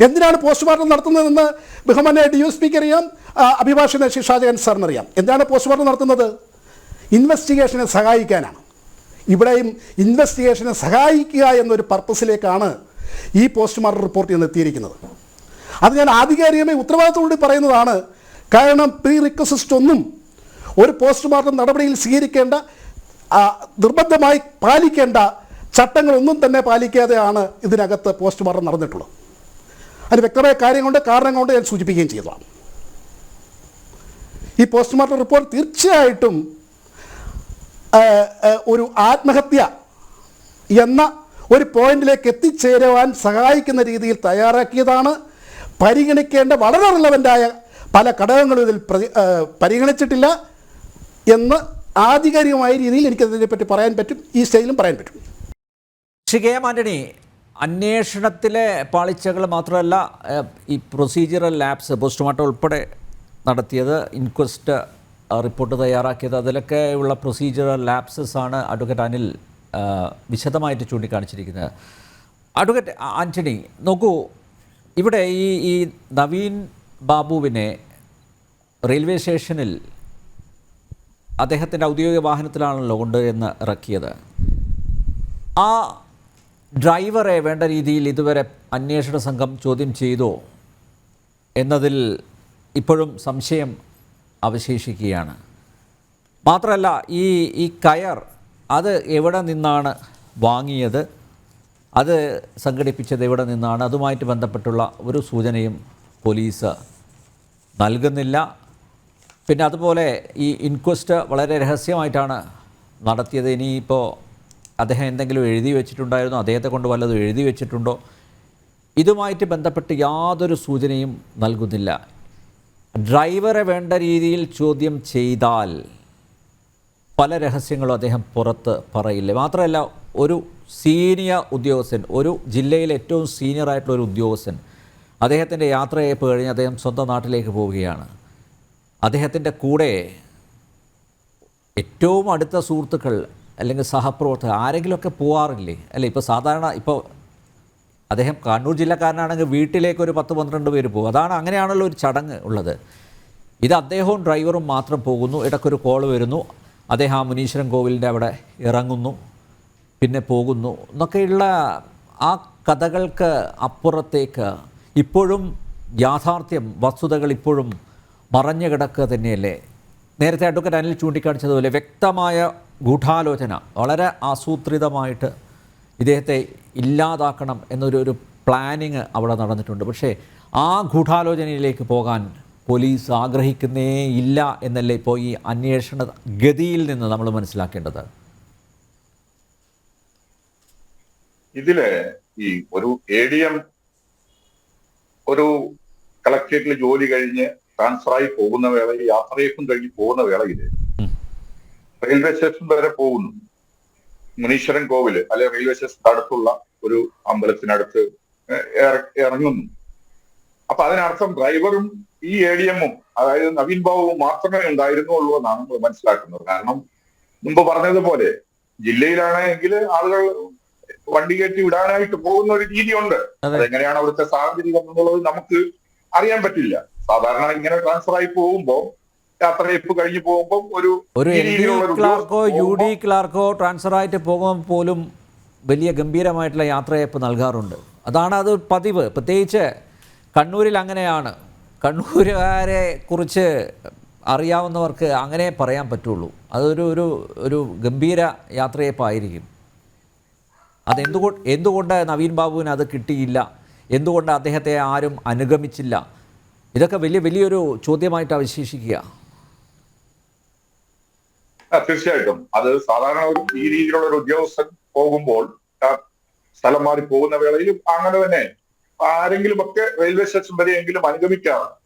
എന്തിനാണ് പോസ്റ്റ്മോർട്ടം നടത്തുന്നതെന്ന് ബഹുമാന്യ DSPക്ക് അറിയാം, അഭിഭാഷകൻ ശ്രീ ഷാജഹാൻ സാറിനറിയാം. എന്താണ് പോസ്റ്റ്മോർട്ടം നടത്തുന്നത്? ഇൻവെസ്റ്റിഗേഷനെ സഹായിക്കാനാണ്. ഇവിടെയും ഇൻവെസ്റ്റിഗേഷനെ സഹായിക്കുക എന്നൊരു പർപ്പസിലേക്കാണ് ഈ പോസ്റ്റ്മോർട്ടം റിപ്പോർട്ട് ഇന്ന് എത്തിയിരിക്കുന്നത്. അത് ഞാൻ ആധികാരികമായി ഉത്തരവാദിത്തത്തോടുകൂടി പറയുന്നതാണ്. കാരണം പ്രീ റിക്വസിസ്റ്റ് ഒന്നും ഒരു പോസ്റ്റ്മോർട്ടം നടപടിയിൽ സ്വീകരിക്കേണ്ട, നിർബന്ധമായി പാലിക്കേണ്ട ചട്ടങ്ങളൊന്നും തന്നെ പാലിക്കാതെയാണ് ഇതിനകത്ത് പോസ്റ്റ്മോർട്ടം നടന്നിട്ടുള്ളത്. അതിന് വ്യക്തമായ കാരണം കൊണ്ട് ഞാൻ സൂചിപ്പിക്കുകയും ചെയ്തതാണ്. ഈ പോസ്റ്റ്മോർട്ടം റിപ്പോർട്ട് തീർച്ചയായിട്ടും ഒരു ആത്മഹത്യ എന്ന ഒരു പോയിന്റിലേക്ക് എത്തിച്ചേരുവാൻ സഹായിക്കുന്ന രീതിയിൽ തയ്യാറാക്കിയതാണ്. പരിഗണിക്കേണ്ട വളരെ റിലവൻ്റായ പല ഘടകങ്ങളും ഇതിൽ പരിഗണിച്ചിട്ടില്ല എന്ന് ആധികാരികമായ രീതിയിൽ എനിക്കതിനെപ്പറ്റി പറയാൻ പറ്റും, ഈ സ്റ്റേജിലും പറയാൻ പറ്റും. ശ്രീ കെ എം ആൻ്റണി, അന്വേഷണത്തിലെ പാളിച്ചകൾ മാത്രമല്ല, ഈ പ്രൊസീജിയറൽ ലാപ്സ്, പോസ്റ്റ്മോർട്ടം ഉൾപ്പെടെ നടത്തിയത്, ഇൻക്വസ്റ്റ് റിപ്പോർട്ട് തയ്യാറാക്കിയത്, അതിലൊക്കെയുള്ള പ്രൊസീജിയറൽ ലാപ്സസ് ആണ് അഡ്വക്കേറ്റ് അനിൽ വിശദമായിട്ട് ചൂണ്ടിക്കാണിച്ചിരിക്കുന്നത്. അഡ്വക്കേറ്റ് ആൻ്റണി, നോക്കൂ, ഇവിടെ ഈ നവീൻ ബാബുവിനെ റെയിൽവേ സ്റ്റേഷനിൽ അദ്ദേഹത്തിൻ്റെ ഔദ്യോഗിക വാഹനത്തിലാണല്ലോ കൊണ്ടുവന്ന് ഇറക്കിയത്. ആ ഡ്രൈവറെ വേണ്ട രീതിയിൽ ഇതുവരെ അന്വേഷണ സംഘം ചോദ്യം ചെയ്തോ എന്നതിൽ ഇപ്പോഴും സംശയം അവശേഷിക്കുകയാണ്. മാത്രമല്ല, ഈ കയർ അത് എവിടെ നിന്നാണ് വാങ്ങിയത്, അത് സംഘടിപ്പിച്ചത് എവിടെ നിന്നാണ്, അതുമായിട്ട് ബന്ധപ്പെട്ടുള്ള ഒരു സൂചനയും പോലീസ് നൽകുന്നില്ല. പിന്നെ അതുപോലെ ഈ ഇൻക്വസ്റ്റ് വളരെ രഹസ്യമായിട്ടാണ് നടത്തിയത്. ഇനിയിപ്പോൾ അദ്ദേഹം എന്തെങ്കിലും എഴുതി വെച്ചിട്ടുണ്ടായിരുന്നോ, അദ്ദേഹത്തെ കൊണ്ട് വല്ലതും എഴുതി വെച്ചിട്ടുണ്ടോ, ഇതുമായിട്ട് ബന്ധപ്പെട്ട് യാതൊരു സൂചനയും നൽകുന്നില്ല. ഡ്രൈവറെ വേണ്ട രീതിയിൽ ചോദ്യം ചെയ്താൽ പല രഹസ്യങ്ങളും അദ്ദേഹം പുറത്ത് പറയില്ല. മാത്രമല്ല, ഒരു സീനിയർ ഉദ്യോഗസ്ഥൻ, ഒരു ജില്ലയിലെ ഏറ്റവും സീനിയറായിട്ടുള്ള ഒരു ഉദ്യോഗസ്ഥൻ, അദ്ദേഹത്തിൻ്റെ യാത്രയയപ്പ് കഴിഞ്ഞ് അദ്ദേഹം സ്വന്തം നാട്ടിലേക്ക് പോവുകയാണ്. അദ്ദേഹത്തിൻ്റെ കൂടെ ഏറ്റവും അടുത്ത സുഹൃത്തുക്കൾ അല്ലെങ്കിൽ സഹപ്രവർത്തകർ ആരെങ്കിലുമൊക്കെ പോകാറില്ലേ? അല്ലേ, ഇപ്പോൾ സാധാരണ ഇപ്പോൾ അദ്ദേഹം കണ്ണൂർ ജില്ലക്കാരനാണെങ്കിൽ വീട്ടിലേക്ക് ഒരു 10-12 പേര് പോകും. അങ്ങനെയാണല്ലോ ഒരു ചടങ്ങ് ഉള്ളത്. ഇത് അദ്ദേഹവും ഡ്രൈവറും മാത്രം പോകുന്നു. ഇടയ്ക്കൊരു കോൾ വരുന്നു, അദ്ദേഹം ആ മുനീശ്വരൻ കോവിലിൻ്റെ അവിടെ ഇറങ്ങുന്നു, പിന്നെ പോകുന്നു എന്നൊക്കെയുള്ള ആ കഥകൾക്ക് അപ്പുറത്തേക്ക് ഇപ്പോഴും യാഥാർത്ഥ്യം, വസ്തുതകൾ ഇപ്പോഴും മറഞ്ഞു കിടക്കുക തന്നെയല്ലേ? നേരത്തെ അഡ്വക്കേറ്റ് അനിൽ ചൂണ്ടിക്കാണിച്ചതുപോലെ വ്യക്തമായ ഗൂഢാലോചന, വളരെ ആസൂത്രിതമായിട്ട് ഇദ്ദേഹത്തെ ഇല്ലാതാക്കണം എന്നൊരു പ്ലാനിങ് അവിടെ നടന്നിട്ടുണ്ട്. പക്ഷേ ആ ഗൂഢാലോചനയിലേക്ക് പോകാൻ പോലീസ് ആഗ്രഹിക്കുന്നേ ഇല്ല എന്നല്ലേ ഇപ്പോൾ ഈ അന്വേഷണ ഗതിയിൽ നിന്ന് നമ്മൾ മനസ്സിലാക്കേണ്ടത്? ഇതില് ഈ ഒരു ADM ഒരു കളക്ടറേറ്റിൽ ജോലി കഴിഞ്ഞ് ട്രാൻസ്ഫറായി പോകുന്ന വേളയിൽ, യാത്രയേക്കും കഴിഞ്ഞ് പോകുന്ന വേളയിൽ റെയിൽവേ സ്റ്റേഷൻ വരെ പോകുന്നു. മുനീശ്വരൻ കോവില് അല്ലെ റെയിൽവേ സ്റ്റേഷൻ അടുത്തുള്ള ഒരു അമ്പലത്തിനടുത്ത് ഇറങ്ങുന്നു. അപ്പൊ അതിനർത്ഥം ഡ്രൈവറും ഈ ADM-ഉം അതായത് നവീൻ ബാബുവും മാത്രമേ ഉണ്ടായിരുന്നുള്ളൂ എന്നാണ് നമ്മൾ മനസ്സിലാക്കുന്നത്. കാരണം മുമ്പ് പറഞ്ഞതുപോലെ ജില്ലയിലാണെങ്കിൽ ആളുകൾ വണ്ടി കയറ്റി വിടാനായിട്ട് പോകുന്ന ഒരു രീതിയുണ്ട്. അതെങ്ങനെയാണ് അവിടുത്തെ സാഹചര്യം എന്നുള്ളത് നമുക്ക് അറിയാൻ പറ്റില്ല. സാധാരണ ഇങ്ങനെ ട്രാൻസ്ഫർ ആയി പോകുമ്പോൾ യാത്രയപ്പ് കഴിഞ്ഞു പോകുമ്പോൾ ഒരു LD ക്ലാർക്കോ UD ക്ലാർക്കോ ട്രാൻസ്ഫർ ആയിട്ട് പോകുമ്പോൾ പോലും വലിയ ഗംഭീരമായിട്ടുള്ള യാത്രയപ്പ് നൽകാറുണ്ട്. അതാണ് അത് പതിവ്. പ്രത്യേകിച്ച് കണ്ണൂരിൽ അങ്ങനെയാണ്. കണ്ണൂരുകാരെ കുറിച്ച് അറിയാവുന്നവർക്ക് അങ്ങനെ പറയാൻ പറ്റുള്ളൂ. അതൊരു ഒരു ഒരു ഗംഭീര യാത്രയപ്പായിരിക്കും. എന്തുകൊണ്ട് നവീൻ ബാബുവിന് അത് കിട്ടിയില്ല? എന്തുകൊണ്ട് അദ്ദേഹത്തെ ആരും അനുഗമിച്ചില്ല? ഇതൊക്കെ വലിയൊരു ചോദ്യമായിട്ട് അവശേഷിക്കുക. തീർച്ചയായിട്ടും അത് സാധാരണ ഈ രീതിയിലുള്ള ഒരു ഉദ്യോഗസ്ഥൻ പോകുമ്പോൾ സ്ഥലം മാറി പോകുന്ന വേളയിൽ അങ്ങനെ തന്നെ ആരെങ്കിലും ഒക്കെ റെയിൽവേ സ്റ്റേഷൻ വരെയെങ്കിലും അനുഗമിക്കാറുണ്ട്.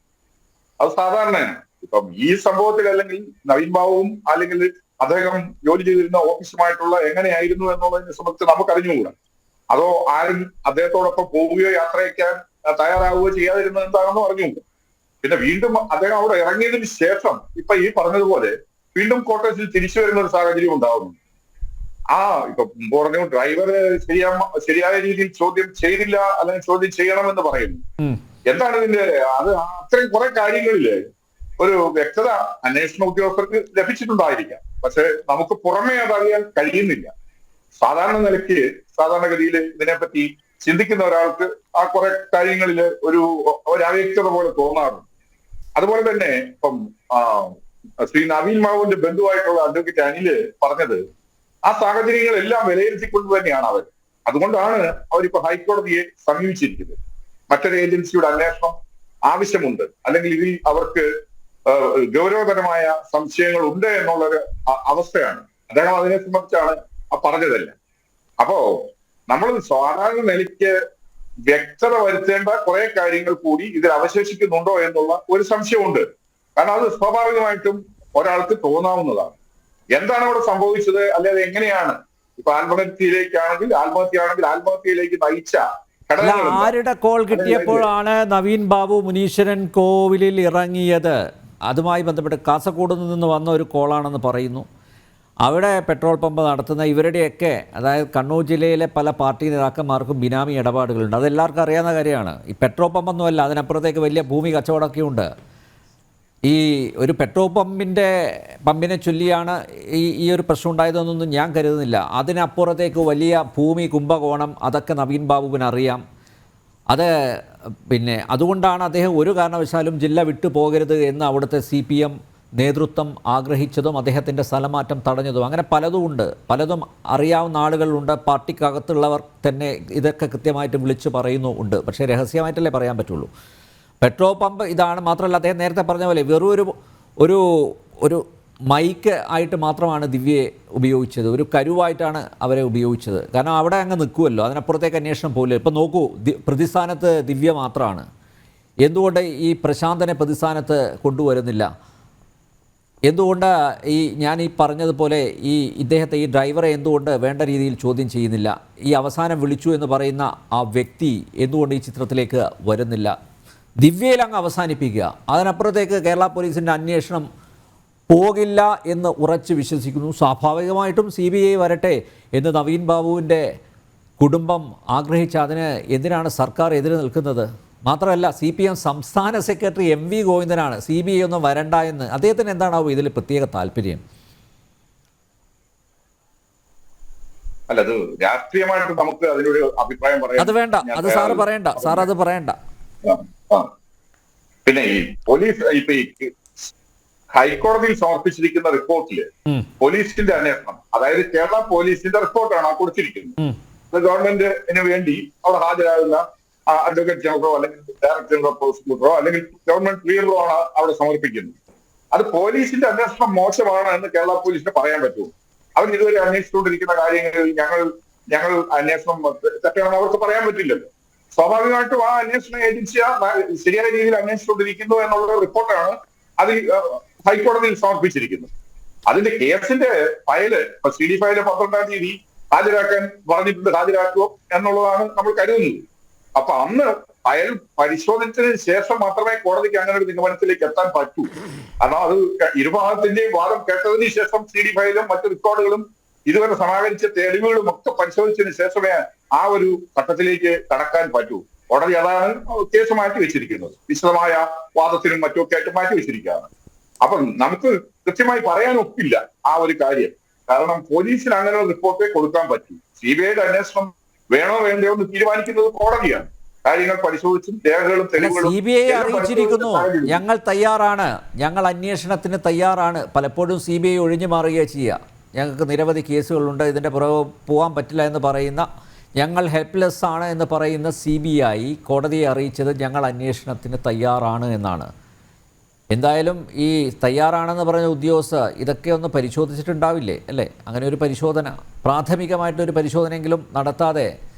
അത് സാധാരണയാണ്. ഇപ്പം ഈ സംഭവത്തിൽ അല്ലെങ്കിൽ നവീൻ ബാബുവും അല്ലെങ്കിൽ അദ്ദേഹം ജോലി ചെയ്തിരുന്ന ഓഫീസുമായിട്ടുള്ള എങ്ങനെയായിരുന്നു എന്നുള്ളതിനെ സംബന്ധിച്ച് നമുക്ക് അറിഞ്ഞുകൂടാ. അതോ ആരും അദ്ദേഹത്തോടൊപ്പം പോവുകയോ യാത്രയ്ക്കാൻ തയ്യാറാവുകയോ ചെയ്യാതിരുന്നത് എന്താണെന്ന് അറിഞ്ഞുകൂടാ. പിന്നെ വീണ്ടും അദ്ദേഹം അവിടെ ഇറങ്ങിയതിന് ശേഷം ഇപ്പൊ ഈ പറഞ്ഞതുപോലെ വീണ്ടും ക്വാർട്ടേഴ്സിൽ തിരിച്ചു വരുന്ന ഒരു സാഹചര്യം ഉണ്ടാകുന്നു. ഇപ്പൊ പറഞ്ഞു ഡ്രൈവറ് ശരിയായ രീതിയിൽ ചോദ്യം ചെയ്തില്ല അല്ലെങ്കിൽ ചോദ്യം ചെയ്യണമെന്ന് പറയുന്നു. എന്താണ് ഇതിന്റെ അത് അത്രയും കുറെ കാര്യങ്ങളില് ഒരു വ്യക്തത അന്വേഷണ ഉദ്യോഗസ്ഥർക്ക് ലഭിച്ചിട്ടുണ്ടായിരിക്കാം. പക്ഷെ നമുക്ക് പുറമേ അതറിയാൻ കഴിയുന്നില്ല. സാധാരണഗതിയിൽ ഇതിനെപ്പറ്റി ചിന്തിക്കുന്ന ഒരാൾക്ക് ആ കുറെ കാര്യങ്ങളില് ഒരു അവ്യക്തത പോലെ തോന്നാറുണ്ട്. അതുപോലെ തന്നെ ഇപ്പം ശ്രീ നവീൻ ബാബുവിന്റെ ബന്ധുവായിട്ടുള്ള അഡ്വക്കേറ്റ് അനില് പറഞ്ഞത് ആ സാഹചര്യങ്ങളെല്ലാം വിലയിരുത്തിക്കൊണ്ട് തന്നെയാണ് അവർ. അതുകൊണ്ടാണ് അവരിപ്പോ ഹൈക്കോടതിയെ സമീപിച്ചിരിക്കുന്നത്. മറ്റൊരു ഏജൻസിയുടെ അന്വേഷണം ആവശ്യമുണ്ട്, അല്ലെങ്കിൽ ഇതിൽ അവർക്ക് ഗൗരവതരമായ സംശയങ്ങൾ ഉണ്ട് എന്നുള്ളൊരു അവസ്ഥയാണ്. അദ്ദേഹം അതിനെ സംബന്ധിച്ചാണ് പറഞ്ഞതല്ല. അപ്പോ നമ്മൾ സാധാരണ നിലയ്ക്ക് വ്യക്തത വരുത്തേണ്ട കുറെ കാര്യങ്ങൾ കൂടി ഇതിൽ അവശേഷിക്കുന്നുണ്ടോ എന്നുള്ള ഒരു സംശയമുണ്ട്. കാരണം അത് സ്വാഭാവികമായിട്ടും ഒരാൾക്ക് തോന്നാവുന്നതാണ്. എന്താണ് അവിടെ സംഭവിച്ചത്, അല്ലെങ്കിൽ എങ്ങനെയാണ് ഇപ്പൊ ആത്മഹത്യയാണെങ്കിൽ ആത്മഹത്യയിലേക്ക് നയിച്ച ആരുടെ കോൾ കിട്ടിയപ്പോഴാണ് നവീൻ ബാബു മുനീശ്വരൻ കോവിലിൽ ഇറങ്ങിയത്? അതുമായി ബന്ധപ്പെട്ട് കാസർഗോഡ് നിന്ന് വന്ന ഒരു കോളാണെന്ന് പറയുന്നു. അവിടെ പെട്രോൾ പമ്പ് നടത്തുന്ന ഇവരുടെയൊക്കെ, അതായത് കണ്ണൂർ ജില്ലയിലെ പല പാർട്ടി നേതാക്കന്മാർക്കും ബിനാമി ഇടപാടുകളുണ്ട്. അതെല്ലാവർക്കും അറിയാവുന്ന കാര്യമാണ്. ഈ പെട്രോൾ പമ്പൊന്നുമല്ല, അതിനപ്പുറത്തേക്ക് വലിയ ഭൂമി കച്ചവടമൊക്കെ ഉണ്ട്. ഈ ഒരു പെട്രോൾ പമ്പിനെ ചൊല്ലിയാണ് ഈ ഒരു പ്രശ്നം ഉണ്ടായതെന്നൊന്നും ഞാൻ കരുതുന്നില്ല. അതിനപ്പുറത്തേക്ക് വലിയ ഭൂമി കുംഭകോണം അതൊക്കെ നവീൻ ബാബുവിന് അറിയാം. അതുകൊണ്ടാണ് അദ്ദേഹം ഒരു കാരണവശാലും ജില്ല വിട്ടു പോകരുത് എന്ന് അവിടുത്തെ CPM നേതൃത്വം ആഗ്രഹിച്ചതും അദ്ദേഹത്തിൻ്റെ സ്ഥലമാറ്റം തടഞ്ഞതും. അങ്ങനെ പലതും അറിയാവുന്ന ആളുകളുണ്ട്. പാർട്ടിക്കകത്തുള്ളവർ തന്നെ ഇതൊക്കെ കൃത്യമായിട്ട് വിളിച്ചു പറയുന്നുണ്ട്. പക്ഷേ രഹസ്യമായിട്ടല്ലേ പറയാൻ പറ്റുള്ളൂ. പെട്രോൾ പമ്പ് ഇതാണ്. മാത്രമല്ല അദ്ദേഹം നേരത്തെ പറഞ്ഞ പോലെ വെറും ഒരു മൈക്ക് ആയിട്ട് മാത്രമാണ് ദിവ്യയെ ഉപയോഗിച്ചത്. ഒരു കരുവായിട്ടാണ് അവരെ ഉപയോഗിച്ചത്. കാരണം അവിടെ അങ്ങ് നിൽക്കുമല്ലോ, അതിനപ്പുറത്തേക്ക് അന്വേഷണം പോലും. ഇപ്പം നോക്കൂ, പ്രതിസ്ഥാനത്ത് ദിവ്യ മാത്രമാണ്. എന്തുകൊണ്ട് ഈ പ്രശാന്തനെ പ്രതിസ്ഥാനത്ത് കൊണ്ടുവരുന്നില്ല? എന്തുകൊണ്ട് ഞാൻ പറഞ്ഞതുപോലെ ഇദ്ദേഹത്തെ ഈ ഡ്രൈവറെ എന്തുകൊണ്ട് വേണ്ട രീതിയിൽ ചോദ്യം ചെയ്യുന്നില്ല? ഈ അവസാനം വിളിച്ചു എന്ന് പറയുന്ന ആ വ്യക്തി എന്തുകൊണ്ട് ഈ ചിത്രത്തിലേക്ക് വരുന്നില്ല? ദിവ്യയിൽ അങ്ങ് അവസാനിപ്പിക്കുക. അതിനപ്പുറത്തേക്ക് കേരള പോലീസിൻ്റെ അന്വേഷണം പോകില്ല എന്ന് ഉറച്ച് വിശ്വസിക്കുന്നു. സ്വാഭാവികമായിട്ടും CBI വരട്ടെ എന്ന് നവീൻ ബാബുവിൻ്റെ കുടുംബം ആഗ്രഹിച്ച അതിന് എന്തിനാണ് സർക്കാർ എതിര് നിൽക്കുന്നത്? മാത്രമല്ല CPM സംസ്ഥാന സെക്രട്ടറി MV ഗോവിന്ദനാണ് CBI ഒന്നും വരണ്ട എന്ന്. അദ്ദേഹത്തിന് എന്താണാവോ ഇതിൽ പ്രത്യേക താല്പര്യം? അല്ല, അത് രാഷ്ട്രീയമായിട്ട് നമുക്ക് അതിനൊരു അഭിപ്രായം പറയാം. അത് വേണ്ട, അത് സാറ് പറയണ്ട, സാർ അത് പറയണ്ട. പിന്നെ ഈ പോലീസ് ഇപ്പൊ ഹൈക്കോടതിയിൽ സമർപ്പിച്ചിരിക്കുന്ന റിപ്പോർട്ടില് പോലീസിന്റെ അന്വേഷണം, അതായത് കേരള പോലീസിന്റെ റിപ്പോർട്ടാണ് കൊടുത്തിരിക്കുന്നത്. ഗവൺമെന്റിന് വേണ്ടി അവിടെ ഹാജരാകുന്ന അഡ്വക്കേറ്റ് ജനറലോ അല്ലെങ്കിൽ ഡയറക്ടർ ജനറൽ ഓഫ് പ്രോസിക്യൂട്ടറോ അല്ലെങ്കിൽ ഗവൺമെന്റ് ക്ലിയറോ ആണ് അവിടെ സമർപ്പിക്കുന്നത്. അത് പോലീസിന്റെ അന്വേഷണം മോശമാണ് എന്ന് കേരള പോലീസിന് പറയാൻ പറ്റുമോ? അവർ ഇതുവരെ അന്വേഷിച്ചുകൊണ്ടിരിക്കുന്ന കാര്യങ്ങളിൽ ഞങ്ങൾ അന്വേഷണം തെറ്റാണെന്ന് അവർക്ക് പറയാൻ പറ്റില്ലല്ലോ. സ്വാഭാവികമായിട്ടും ആ അന്വേഷണ ഏജൻസി ശരിയായ രീതിയിൽ അന്വേഷിച്ചുകൊണ്ടിരിക്കുന്നു എന്നുള്ള റിപ്പോർട്ടാണ് അത് ഹൈക്കോടതിയിൽ സമർപ്പിച്ചിരിക്കുന്നത്. അതിന്റെ കേസിന്റെ ഫയല് CD ഫയല് 12-ാം തീയതി ഹാജരാക്കാൻ പറഞ്ഞിട്ടുണ്ട്. ഹാജരാക്കുമോ എന്നുള്ളതാണ് നമ്മൾ കരുതുന്നത്. അപ്പൊ അന്ന് അയാൾ പരിശോധിച്ചതിന് ശേഷം മാത്രമേ കോടതിക്ക് അങ്ങനെ ഒരു നിഗമനത്തിലേക്ക് എത്താൻ പറ്റൂ. കാരണം അത് ഇരുഭാഗത്തിന്റെയും വാദം കേട്ടതിന് ശേഷം CD ഫയലും മറ്റു റെക്കോർഡുകളും ഇതുവരെ സമാഹരിച്ച തെളിവുകളും ഒക്കെ പരിശോധിച്ചതിന് ശേഷമേ ആ ഒരു ഘട്ടത്തിലേക്ക് കടക്കാൻ പറ്റൂ. കോടതി അതാണ് കേസ് മാറ്റി വെച്ചിരിക്കുന്നത്. വിശദമായ വാദത്തിനും മറ്റുമൊക്കെ ആയിട്ട് മാറ്റി വെച്ചിരിക്കുകയാണ്. അപ്പം നമുക്ക് കൃത്യമായി പറയാൻ ഒക്കില്ല ആ ഒരു കാര്യം. കാരണം പോലീസിന് അങ്ങനെ ഒരു റിപ്പോർട്ടേ കൊടുക്കാൻ പറ്റൂ. CBIയുടെ അന്വേഷണം വേണോ വേണ്ടയോ എന്ന് തീരുമാനിക്കുന്നത് കോടതിയാണ്. കാര്യങ്ങൾ പരിശോധിച്ചും രേഖകളും തെളിവുകളും CBI അറിയിച്ചിരിക്കുന്നു, ഞങ്ങൾ തയ്യാറാണ്, ഞങ്ങൾ അന്വേഷണത്തിന് തയ്യാറാണ്. പലപ്പോഴും CBI ഒഴിഞ്ഞു മാറുകയാണ് ചെയ്യുക. ഞങ്ങൾക്ക് നിരവധി കേസുകളുണ്ട്, ഇതിൻ്റെ പുറകെ പോകാൻ പറ്റില്ല എന്ന് പറയുന്ന, ഞങ്ങൾ ഹെൽപ്ലെസ് ആണ് എന്ന് പറയുന്ന CBI കോടതിയെ അറിയിച്ചത് ഞങ്ങൾ അന്വേഷണത്തിന് തയ്യാറാണ് എന്നാണ്. എന്തായാലും ഈ തയ്യാറാണെന്ന് പറഞ്ഞ ഉദ്യോഗസ്ഥർ ഇതൊക്കെ ഒന്ന് പരിശോധിച്ചിട്ടുണ്ടാവില്ലേ അല്ലേ? അങ്ങനെ ഒരു പരിശോധന, പ്രാഥമികമായിട്ടൊരു പരിശോധനയെങ്കിലും നടത്താതെ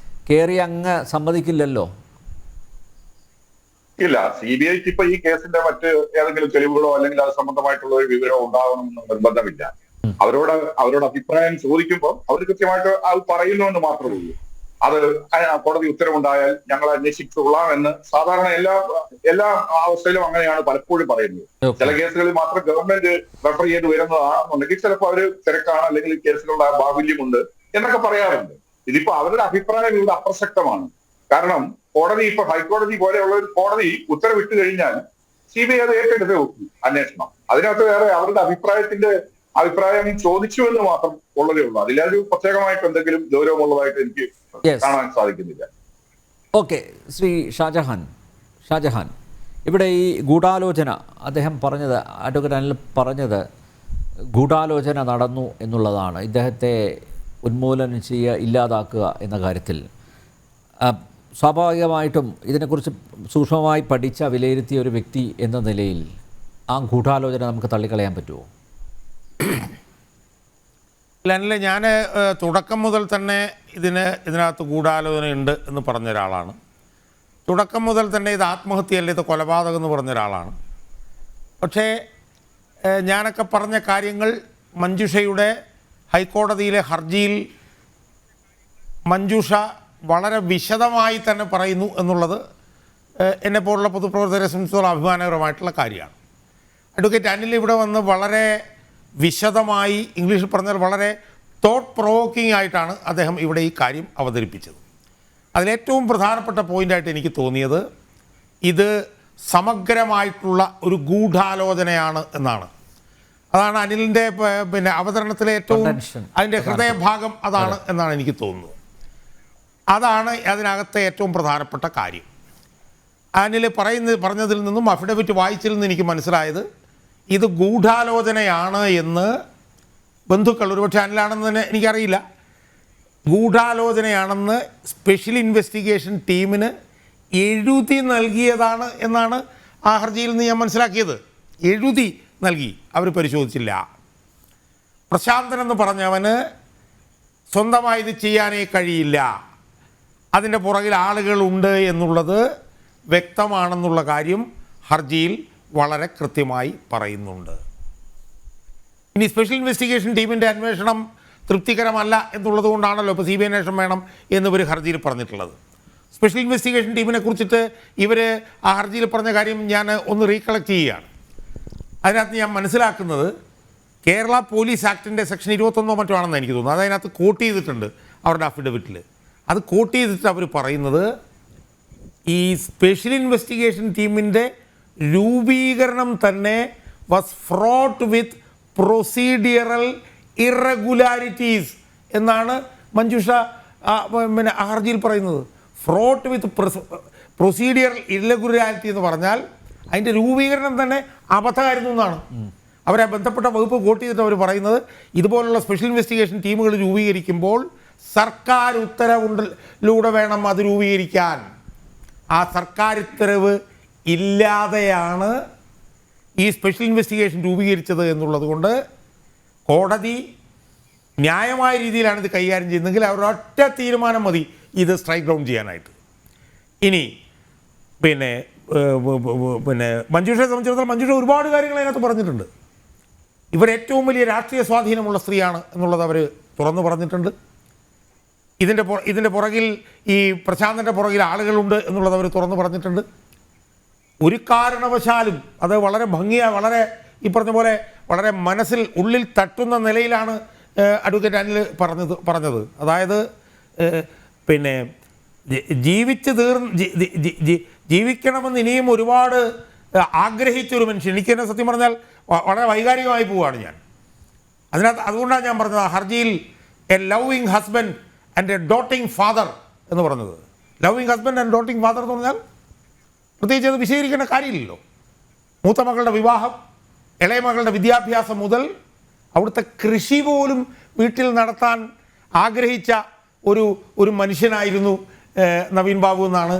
കയറി അങ്ങ് സമ്മതിക്കില്ലല്ലോ. ഇല്ല, CBIക്ക് ഇപ്പൊ ഈ കേസിന്റെ മറ്റ് ഏതെങ്കിലും തെളിവുകളോ അല്ലെങ്കിൽ അത് സംബന്ധമായിട്ടുള്ള ഒരു വിവരമോ ഉണ്ടാവണമെന്ന് നിർബന്ധമില്ല. അവരോട് അഭിപ്രായം ചോദിക്കുമ്പോൾ അവർ കൃത്യമായിട്ട് അത് പറയുന്നു മാത്രമേ ഉള്ളൂ. അത് കോടതി ഉത്തരവുണ്ടായാൽ ഞങ്ങൾ അന്വേഷിച്ചോളാം എന്ന് സാധാരണ എല്ലാ അവസ്ഥയിലും അങ്ങനെയാണ് പലപ്പോഴും പറയുന്നത്. ചില കേസുകളിൽ മാത്രം ഗവൺമെന്റ് റെഫർ ചെയ്ത് വരുന്നതാണെന്നുണ്ടെങ്കിൽ ചിലപ്പോൾ അവര് തിരക്കാണ് അല്ലെങ്കിൽ കേസുകളുടെ ബാഹുല്യമുണ്ട് എന്നൊക്കെ പറയാറുണ്ട്. ഇതിപ്പോ അവരുടെ അഭിപ്രായം ഇവിടെ അപ്രസക്തമാണ്. കാരണം കോടതി ഇപ്പൊ ഹൈക്കോടതി പോലെയുള്ള ഒരു കോടതി ഉത്തരവിട്ട് കഴിഞ്ഞാൽ CBI അത് ഏറ്റെടുത്ത് നോക്കും അന്വേഷണം. അതിനകത്ത് വേറെ അവരുടെ അഭിപ്രായം ചോദിച്ചു എന്ന് മാത്രം ഉള്ളതേ ഉള്ളൂ. അതിലൊരു പ്രത്യേകമായിട്ട് എന്തെങ്കിലും ഗൗരവമുള്ളതായിട്ട് എനിക്ക് കാണാൻ സാധിക്കുന്നില്ല. ഓക്കെ, ശ്രീ ഷാജഹാൻ, ഇവിടെ ഈ ഗൂഢാലോചന അദ്ദേഹം പറഞ്ഞത്, അഡ്വക്കേറ്റ് അനിൽ പറഞ്ഞത് ഗൂഢാലോചന നടന്നു എന്നുള്ളതാണ്. ഇദ്ദേഹത്തെ ഉന്മൂലനം ചെയ്യുക, ഇല്ലാതാക്കുക എന്ന കാര്യത്തിൽ സ്വാഭാവികമായിട്ടും ഇതിനെക്കുറിച്ച് സൂക്ഷ്മമായി പഠിച്ച വിലയിരുത്തിയ ഒരു വ്യക്തി എന്ന നിലയിൽ ആ ഗൂഢാലോചന നമുക്ക് തള്ളിക്കളയാൻ പറ്റുമോ? അല്ല, ഞാൻ തുടക്കം മുതൽ തന്നെ ഇതിനകത്ത് ഗൂഢാലോചനയുണ്ട് എന്ന് പറഞ്ഞ ഒരാളാണ്. തുടക്കം മുതൽ തന്നെ ഇത് ആത്മഹത്യയല്ല, ഇത് കൊലപാതകം എന്ന് പറഞ്ഞ ഒരാളാണ്. പക്ഷേ ഞാനൊക്കെ പറഞ്ഞ കാര്യങ്ങൾ മഞ്ജുഷയുടെ ഹൈക്കോടതിയിലെ ഹർജിയിൽ മഞ്ജുഷ വളരെ വിശദമായി തന്നെ പറയുന്നു എന്നുള്ളത് എന്നെപ്പോലുള്ള പൊതുപ്രവർത്തകരെ സംബന്ധിച്ചിടത്തോളം അഭിമാനകരമായിട്ടുള്ള കാര്യമാണ്. അഡ്വക്കേറ്റ് അനിൽ ഇവിടെ വന്ന് വളരെ വിശദമായി, ഇംഗ്ലീഷിൽ പറഞ്ഞാൽ വളരെ തോട്ട് പ്രൊവോക്കിംഗ് ആയിട്ടാണ് അദ്ദേഹം ഇവിടെ ഈ കാര്യം അവതരിപ്പിച്ചത്. അതിലേറ്റവും പ്രധാനപ്പെട്ട പോയിൻ്റായിട്ട് എനിക്ക് തോന്നിയത് ഇത് സമഗ്രമായിട്ടുള്ള ഒരു ഗൂഢാലോചനയാണ് എന്നാണ്. അതാണ് അനിലിൻ്റെ അവതരണത്തിലെ ഏറ്റവും അതിൻ്റെ ഹൃദയഭാഗം അതാണ് എന്നാണ് എനിക്ക് തോന്നുന്നത്. അതാണ് അതിനകത്തെ ഏറ്റവും പ്രധാനപ്പെട്ട കാര്യം. അനിൽ പറഞ്ഞതിൽ നിന്നും അഫിഡവിറ്റ് വായിച്ചതിൽ നിന്ന് എനിക്ക് മനസ്സിലായത് ഇത് ഗൂഢാലോചനയാണ് എന്ന് ബന്ധുക്കൾ, ഒരുപക്ഷെ അനിലാണെന്ന് തന്നെ എനിക്കറിയില്ല, ഗൂഢാലോചനയാണെന്ന് സ്പെഷ്യൽ ഇൻവെസ്റ്റിഗേഷൻ ടീമിന് എഴുതി നൽകിയതാണ് എന്നാണ് ആ ഹർജിയിൽ നിന്ന് ഞാൻ മനസ്സിലാക്കിയത്. എഴുതി നൽകി, അവർ പരിശോധിച്ചില്ല. പ്രശാന്തൻ എന്ന് പറഞ്ഞവന് സ്വന്തമായി ഇത് ചെയ്യാനേ കഴിയില്ല, അതിൻ്റെ പുറകിൽ ആളുകളുണ്ട് എന്നുള്ളത് വ്യക്തമാണെന്നുള്ള കാര്യം ഹർജിയിൽ വളരെ കൃത്യമായി പറയുന്നുണ്ട്. ഇനി സ്പെഷ്യൽ ഇൻവെസ്റ്റിഗേഷൻ ടീമിൻ്റെ അന്വേഷണം തൃപ്തികരമല്ല എന്നുള്ളത് കൊണ്ടാണല്ലോ ഇപ്പോൾ CBI അന്വേഷണം വേണം എന്നിവർ ഹർജിയിൽ പറഞ്ഞിട്ടുള്ളത്. സ്പെഷ്യൽ ഇൻവെസ്റ്റിഗേഷൻ ടീമിനെ കുറിച്ചിട്ട് ഇവർ ആ ഹർജിയിൽ പറഞ്ഞ കാര്യം ഞാൻ ഒന്ന് റീകളക്ട് ചെയ്യുകയാണ്. അതിനകത്ത് ഞാൻ മനസ്സിലാക്കുന്നത് കേരള പോലീസ് ആക്ടിൻ്റെ സെക്ഷൻ 21 മറ്റോ ആണെന്ന് എനിക്ക് തോന്നുന്നു. അതിനകത്ത് കോട്ട് ചെയ്തിട്ടുണ്ട് അവരുടെ അഫിഡവിറ്റിൽ. അത് കോട്ട് ചെയ്തിട്ട് അവർ പറയുന്നത് ഈ സ്പെഷ്യൽ ഇൻവെസ്റ്റിഗേഷൻ ടീമിൻ്റെ രൂപീകരണം തന്നെ വാസ് ഫ്രോട്ട് വിത്ത് പ്രൊസീഡിയറൽ ഇറഗുലാരിറ്റീസ് എന്നാണ് മഞ്ജുഷ ഹർജിയിൽ പറയുന്നത്. ഫ്രോട്ട് വിത്ത് പ്രൊസീഡിയറൽ ഇറഗുലാരിറ്റി എന്ന് പറഞ്ഞാൽ അതിൻ്റെ രൂപീകരണം തന്നെ അബദ്ധമായിരുന്നു എന്നാണ്. അവരെ ബന്ധപ്പെട്ട വകുപ്പ് കോട്ട് ചെയ്തിട്ട് അവർ പറയുന്നത് ഇതുപോലുള്ള സ്പെഷ്യൽ ഇൻവെസ്റ്റിഗേഷൻ ടീമുകൾ രൂപീകരിക്കുമ്പോൾ സർക്കാർ ഉത്തരവിലൂടെ വേണം അത് രൂപീകരിക്കാൻ. ആ സർക്കാർ ഉത്തരവ് ഇല്ലാതെയാണ് ഈ സ്പെഷ്യൽ ഇൻവെസ്റ്റിഗേഷൻ രൂപീകരിച്ചത് എന്നുള്ളത് കൊണ്ട് കോടതി ന്യായമായ രീതിയിലാണ് ഇത് കൈകാര്യം ചെയ്യുന്നതെങ്കിൽ അവരൊറ്റ തീരുമാനം മതി ഇത് സ്ട്രൈക്ക് ഡൗൺ ചെയ്യാനായിട്ട്. ഇനി പിന്നെ മഞ്ജുഷയെ സംബന്ധിച്ചിടത്തോളം മഞ്ജുഷ ഒരുപാട് കാര്യങ്ങൾ അതിനകത്ത് പറഞ്ഞിട്ടുണ്ട്. ഇവർ ഏറ്റവും വലിയ രാഷ്ട്രീയ സ്വാധീനമുള്ള സ്ത്രീയാണ് എന്നുള്ളത് അവർ തുറന്നു പറഞ്ഞിട്ടുണ്ട്. ഇതിൻ്റെ പുറകിൽ ഈ പ്രശാന്തൻ്റെ പുറകിൽ ആളുകളുണ്ട് എന്നുള്ളത് അവർ തുറന്നു പറഞ്ഞിട്ടുണ്ട്. ഒരു കാരണവശാലും അത് വളരെ ഭംഗിയായി, വളരെ ഈ പറഞ്ഞ പോലെ വളരെ മനസ്സിൽ ഉള്ളിൽ തട്ടുന്ന നിലയിലാണ് അഡ്വക്കേറ്റ് അനിൽ പറഞ്ഞത്. അതായത് പിന്നെ ജീവിക്കണമെന്ന് ഇനിയും ഒരുപാട് ആഗ്രഹിച്ചൊരു മനുഷ്യൻ, എനിക്ക് തന്നെ സത്യം പറഞ്ഞാൽ വളരെ വൈകാരികമായി പോവുകയാണ് ഞാൻ അതുകൊണ്ടാണ് ഞാൻ പറഞ്ഞത് ഹർജിയിൽ A loving husband and A doting father എന്ന് പറഞ്ഞത്. Loving husband and doting father എന്ന് പറഞ്ഞാൽ പ്രത്യേകിച്ച് അത് വിശദീകരിക്കേണ്ട കാര്യമില്ലല്ലോ. മൂത്ത മകളുടെ വിവാഹം, ഇളയ മകളുടെ വിദ്യാഭ്യാസം മുതൽ അവിടുത്തെ കൃഷി പോലും വീട്ടിൽ നടത്താൻ ആഗ്രഹിച്ച ഒരു മനുഷ്യനായിരുന്നു നവീൻ ബാബു എന്നാണ്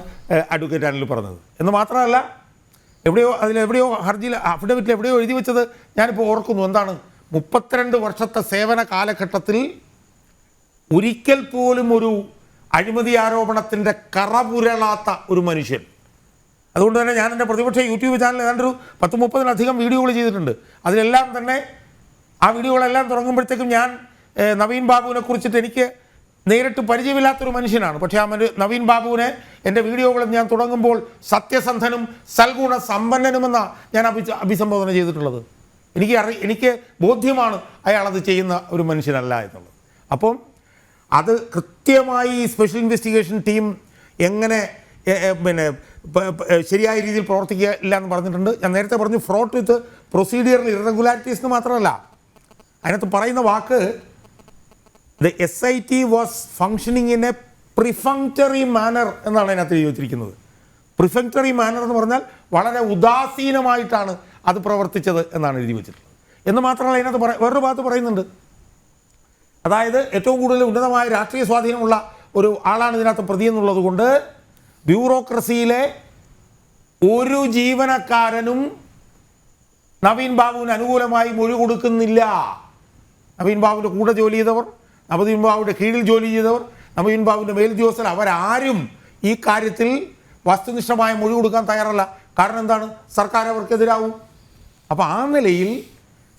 അഡ്വക്കേറ്റ് അനിൽ പറഞ്ഞത്. എന്ന് മാത്രമല്ല എവിടെയോ ഹർജിയിൽ അഫിഡവിറ്റിൽ എവിടെയോ എഴുതി വെച്ചത് ഞാനിപ്പോൾ ഓർക്കുന്നു. എന്താണ്, 32 വർഷത്തെ സേവന കാലഘട്ടത്തിൽ ഒരിക്കൽ പോലും ഒരു അഴിമതി ആരോപണത്തിൻ്റെ കറപുരളാത്ത ഒരു മനുഷ്യൻ. അതുകൊണ്ട് തന്നെ ഞാൻ എൻ്റെ പ്രതിപക്ഷ യൂട്യൂബ് ചാനൽ ഏതാണ്ടൊരു 10-30-ലധികം വീഡിയോകൾ ചെയ്തിട്ടുണ്ട്. അതിലെല്ലാം തന്നെ ആ വീഡിയോകളെല്ലാം തുടങ്ങുമ്പോഴത്തേക്കും ഞാൻ നവീൻ ബാബുവിനെ കുറിച്ചിട്ട് എനിക്ക് നേരിട്ട് പരിചയമില്ലാത്തൊരു മനുഷ്യനാണ്. പക്ഷേ ആ നവീൻ ബാബുവിനെ എൻ്റെ വീഡിയോകളും ഞാൻ തുടങ്ങുമ്പോൾ സത്യസന്ധനും സൽഗുണ സമ്പന്നനുമെന്നാണ് ഞാൻ അഭിസംബോധന ചെയ്തിട്ടുള്ളത്. എനിക്ക് ബോധ്യമാണ് അയാളത് ചെയ്യുന്ന ഒരു മനുഷ്യനല്ല എന്നുള്ളത്. അപ്പം അത് കൃത്യമായി സ്പെഷ്യൽ ഇൻവെസ്റ്റിഗേഷൻ ടീം എങ്ങനെ ശരിയായ രീതിയിൽ പ്രവർത്തിക്കില്ല എന്ന് പറഞ്ഞിട്ടുണ്ട്. ഞാൻ നേരത്തെ പറഞ്ഞു ഫ്രോട്ട് വിത്ത് പ്രൊസീഡിയറൽ ഇറഗുലാരിറ്റീസ് എന്ന് മാത്രമല്ല, അതിനകത്ത് പറയുന്ന വാക്ക് the SIT was functioning in a perfunctory manner എന്നാണ് അതിനകത്ത് ചോദിച്ചിരിക്കുന്നത്. പ്രിഫങ്ക്ടറി മാനർ എന്ന് പറഞ്ഞാൽ വളരെ ഉദാസീനമായിട്ടാണ് അത് പ്രവർത്തിച്ചത് എന്നാണ് എഴുതി വെച്ചിട്ടുള്ളത്. എന്ന് മാത്രമല്ല അതിനകത്ത് വേറൊരു ഭാഗത്ത് പറയുന്നുണ്ട്, അതായത് ഏറ്റവും കൂടുതൽ ഉന്നതമായ രാഷ്ട്രീയ സ്വാധീനമുള്ള ഒരു ആളാണ് ഇതിനകത്ത് പ്രതി എന്നുള്ളത് കൊണ്ട് ബ്യൂറോക്രസിയിലെ ഒരു ജീവനക്കാരനും നവീൻ ബാബുവിന് അനുകൂലമായി മൊഴി കൊടുക്കുന്നില്ല. നവീൻ ബാബുവിൻ്റെ കൂടെ ജോലി ചെയ്തവർ, നവീൻ ബാബുവിൻ്റെ കീഴിൽ ജോലി ചെയ്തവർ, നവീൻ ബാബുവിൻ്റെ മേലുദ്യോഗസ്ഥർ അവരാരും ഈ കാര്യത്തിൽ വസ്തുനിഷ്ഠമായ മൊഴി കൊടുക്കാൻ തയ്യാറല്ല. കാരണം എന്താണ്, സർക്കാർ അവർക്കെതിരാവും. അപ്പോൾ ആ നിലയിൽ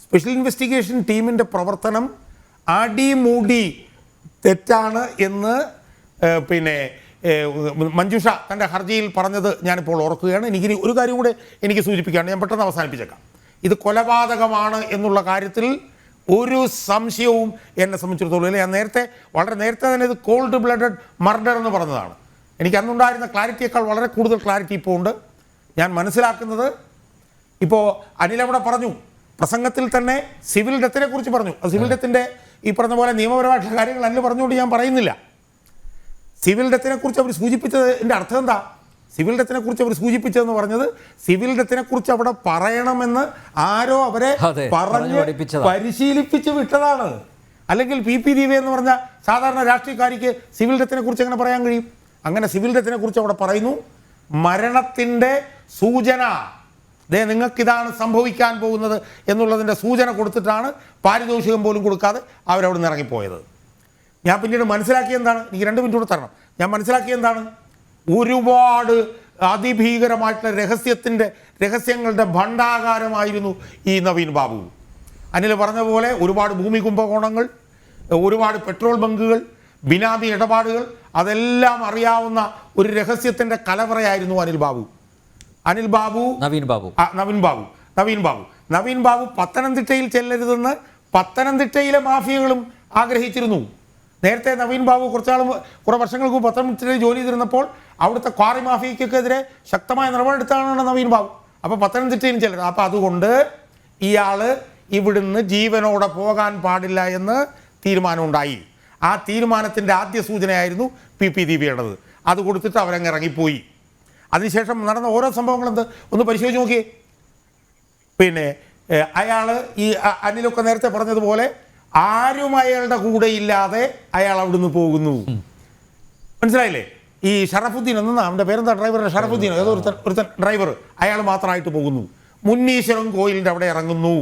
സ്പെഷ്യൽ ഇൻവെസ്റ്റിഗേഷൻ ടീമിൻ്റെ പ്രവർത്തനം അടിമുടി തെറ്റാണ് എന്ന് മഞ്ജുഷ തൻ്റെ ഹർജിയിൽ പറഞ്ഞത് ഞാനിപ്പോൾ ഓർക്കുകയാണ്. എനിക്കിനി ഒരു കാര്യം കൂടെ എനിക്ക് സൂചിപ്പിക്കുകയാണ്, ഞാൻ പെട്ടെന്ന് അവസാനിപ്പിച്ചേക്കാം. ഇത് കൊലപാതകമാണ് എന്നുള്ള കാര്യത്തിൽ ഒരു സംശയവും എന്നെ സംബന്ധിച്ചിടത്തോളം. ഞാൻ വളരെ നേരത്തെ തന്നെ ഇത് കോൾഡ് ബ്ലഡഡ് മർഡർ എന്ന് പറഞ്ഞതാണ്. എനിക്ക് അന്നുണ്ടായിരുന്ന ക്ലാരിറ്റിയേക്കാൾ വളരെ കൂടുതൽ ക്ലാരിറ്റി ഇപ്പോൾ ഉണ്ട്. ഞാൻ മനസ്സിലാക്കുന്നത്, ഇപ്പോൾ അനിലവിടെ പറഞ്ഞു, പ്രസംഗത്തിൽ തന്നെ സിവിൽ ഡെത്തിനെ കുറിച്ച് പറഞ്ഞു. സിവിൽ ഡെത്തിൻ്റെ ഈ പറഞ്ഞ പോലെ നിയമപരമായിട്ടുള്ള കാര്യങ്ങൾ അനിൽ പറഞ്ഞുകൊണ്ട് ഞാൻ പറയുന്നില്ല. സിവിൽ ഡെത്തിനെ കുറിച്ച് അവർ സൂചിപ്പിച്ചതിൻ്റെ അർത്ഥം എന്താ? സിവിൽ ഡെത്തിനെ കുറിച്ച് അവർ സൂചിപ്പിച്ചതെന്ന് പറഞ്ഞത് സിവിൽ ഡെത്തിനെ കുറിച്ച് അവിടെ പറയണമെന്ന് ആരോ അവരെ പറഞ്ഞ് പരിശീലിപ്പിച്ച് വിട്ടതാണ്. അല്ലെങ്കിൽ PP ദീപ എന്ന് പറഞ്ഞ സാധാരണ രാഷ്ട്രീയക്കാരിക്ക് സിവിൽ ഡെത്തിനെ കുറിച്ച് എങ്ങനെ പറയാൻ കഴിയും? അങ്ങനെ സിവിൽ ഡെത്തിനെ കുറിച്ച് അവിടെ പറയുന്നു, മരണത്തിൻ്റെ സൂചന, നിങ്ങൾക്കിതാണ് സംഭവിക്കാൻ പോകുന്നത് എന്നുള്ളതിൻ്റെ സൂചന കൊടുത്തിട്ടാണ് പാരിതോഷികം പോലും കൊടുക്കാതെ അവരവിടെ നിന്ന് ഇറങ്ങിപ്പോയത്. ഞാൻ പിന്നീട് മനസ്സിലാക്കിയ എന്താണ്, എനിക്ക് 2 മിനിറ്റ് കൂടെ തരണം. ഞാൻ മനസ്സിലാക്കിയ എന്താണ്, ഒരുപാട് അതിഭീകരമായിട്ടുള്ള രഹസ്യങ്ങളുടെ ഭണ്ഡാകാരമായിരുന്നു ഈ നവീൻ ബാബു. അനിൽ പറഞ്ഞ പോലെ ഒരുപാട് ഭൂമി കുംഭകോണങ്ങൾ, ഒരുപാട് പെട്രോൾ ബങ്കുകൾ, ബിനാമി ഇടപാടുകൾ, അതെല്ലാം അറിയാവുന്ന ഒരു രഹസ്യത്തിൻ്റെ കലവറയായിരുന്നു നവീൻ ബാബു പത്തനംതിട്ടയിൽ ചെല്ലരുതെന്ന് പത്തനംതിട്ടയിലെ മാഫിയകളും ആഗ്രഹിച്ചിരുന്നു. നേരത്തെ നവീൻ ബാബു കുറേ വർഷങ്ങൾക്ക് മുമ്പ് പത്തനംതിട്ടയിൽ ജോലി ചെയ്തിരുന്നപ്പോൾ അവിടുത്തെ ക്വാറി മാഫിയക്കെതിരെ ശക്തമായ നിലപാടെടുത്താണ് നവീൻ ബാബു. അപ്പോൾ പത്തനംതിട്ടയിൽ ചെല്ലരുത്. അപ്പോൾ അതുകൊണ്ട് ഇയാൾ ഇവിടുന്ന് ജീവനോടെ പോകാൻ പാടില്ല എന്ന് തീരുമാനമുണ്ടായി. ആ തീരുമാനത്തിൻ്റെ ആദ്യ സൂചനയായിരുന്നു PP ദീപയുടേത്. അത് കൊടുത്തിട്ട് അവരങ്ങ് ഇറങ്ങിപ്പോയി. അതിനുശേഷം നടന്ന ഓരോ സംഭവങ്ങളും ഒന്ന് പരിശോധിച്ച് നോക്കിയേ. അയാൾ ഈ അനിലൊക്കെ നേരത്തെ പറഞ്ഞതുപോലെ ആരും അയാളുടെ കൂടെ ഇല്ലാതെ അയാൾ അവിടുന്ന് പോകുന്നു. മനസ്സിലായില്ലേ? ഈ ഷറഫുദ്ദീൻ എന്നാ അവൻ്റെ പേരെന്താ, ഡ്രൈവറുടെ ഷറഫുദ്ദീൻ, ഏതോ ഒരുത്തൻ ഡ്രൈവർ, അയാൾ മാത്രമായിട്ട് പോകുന്നു. മുന്നീശ്വരം കോയിലിൻ്റെ അവിടെ ഇറങ്ങുന്നു.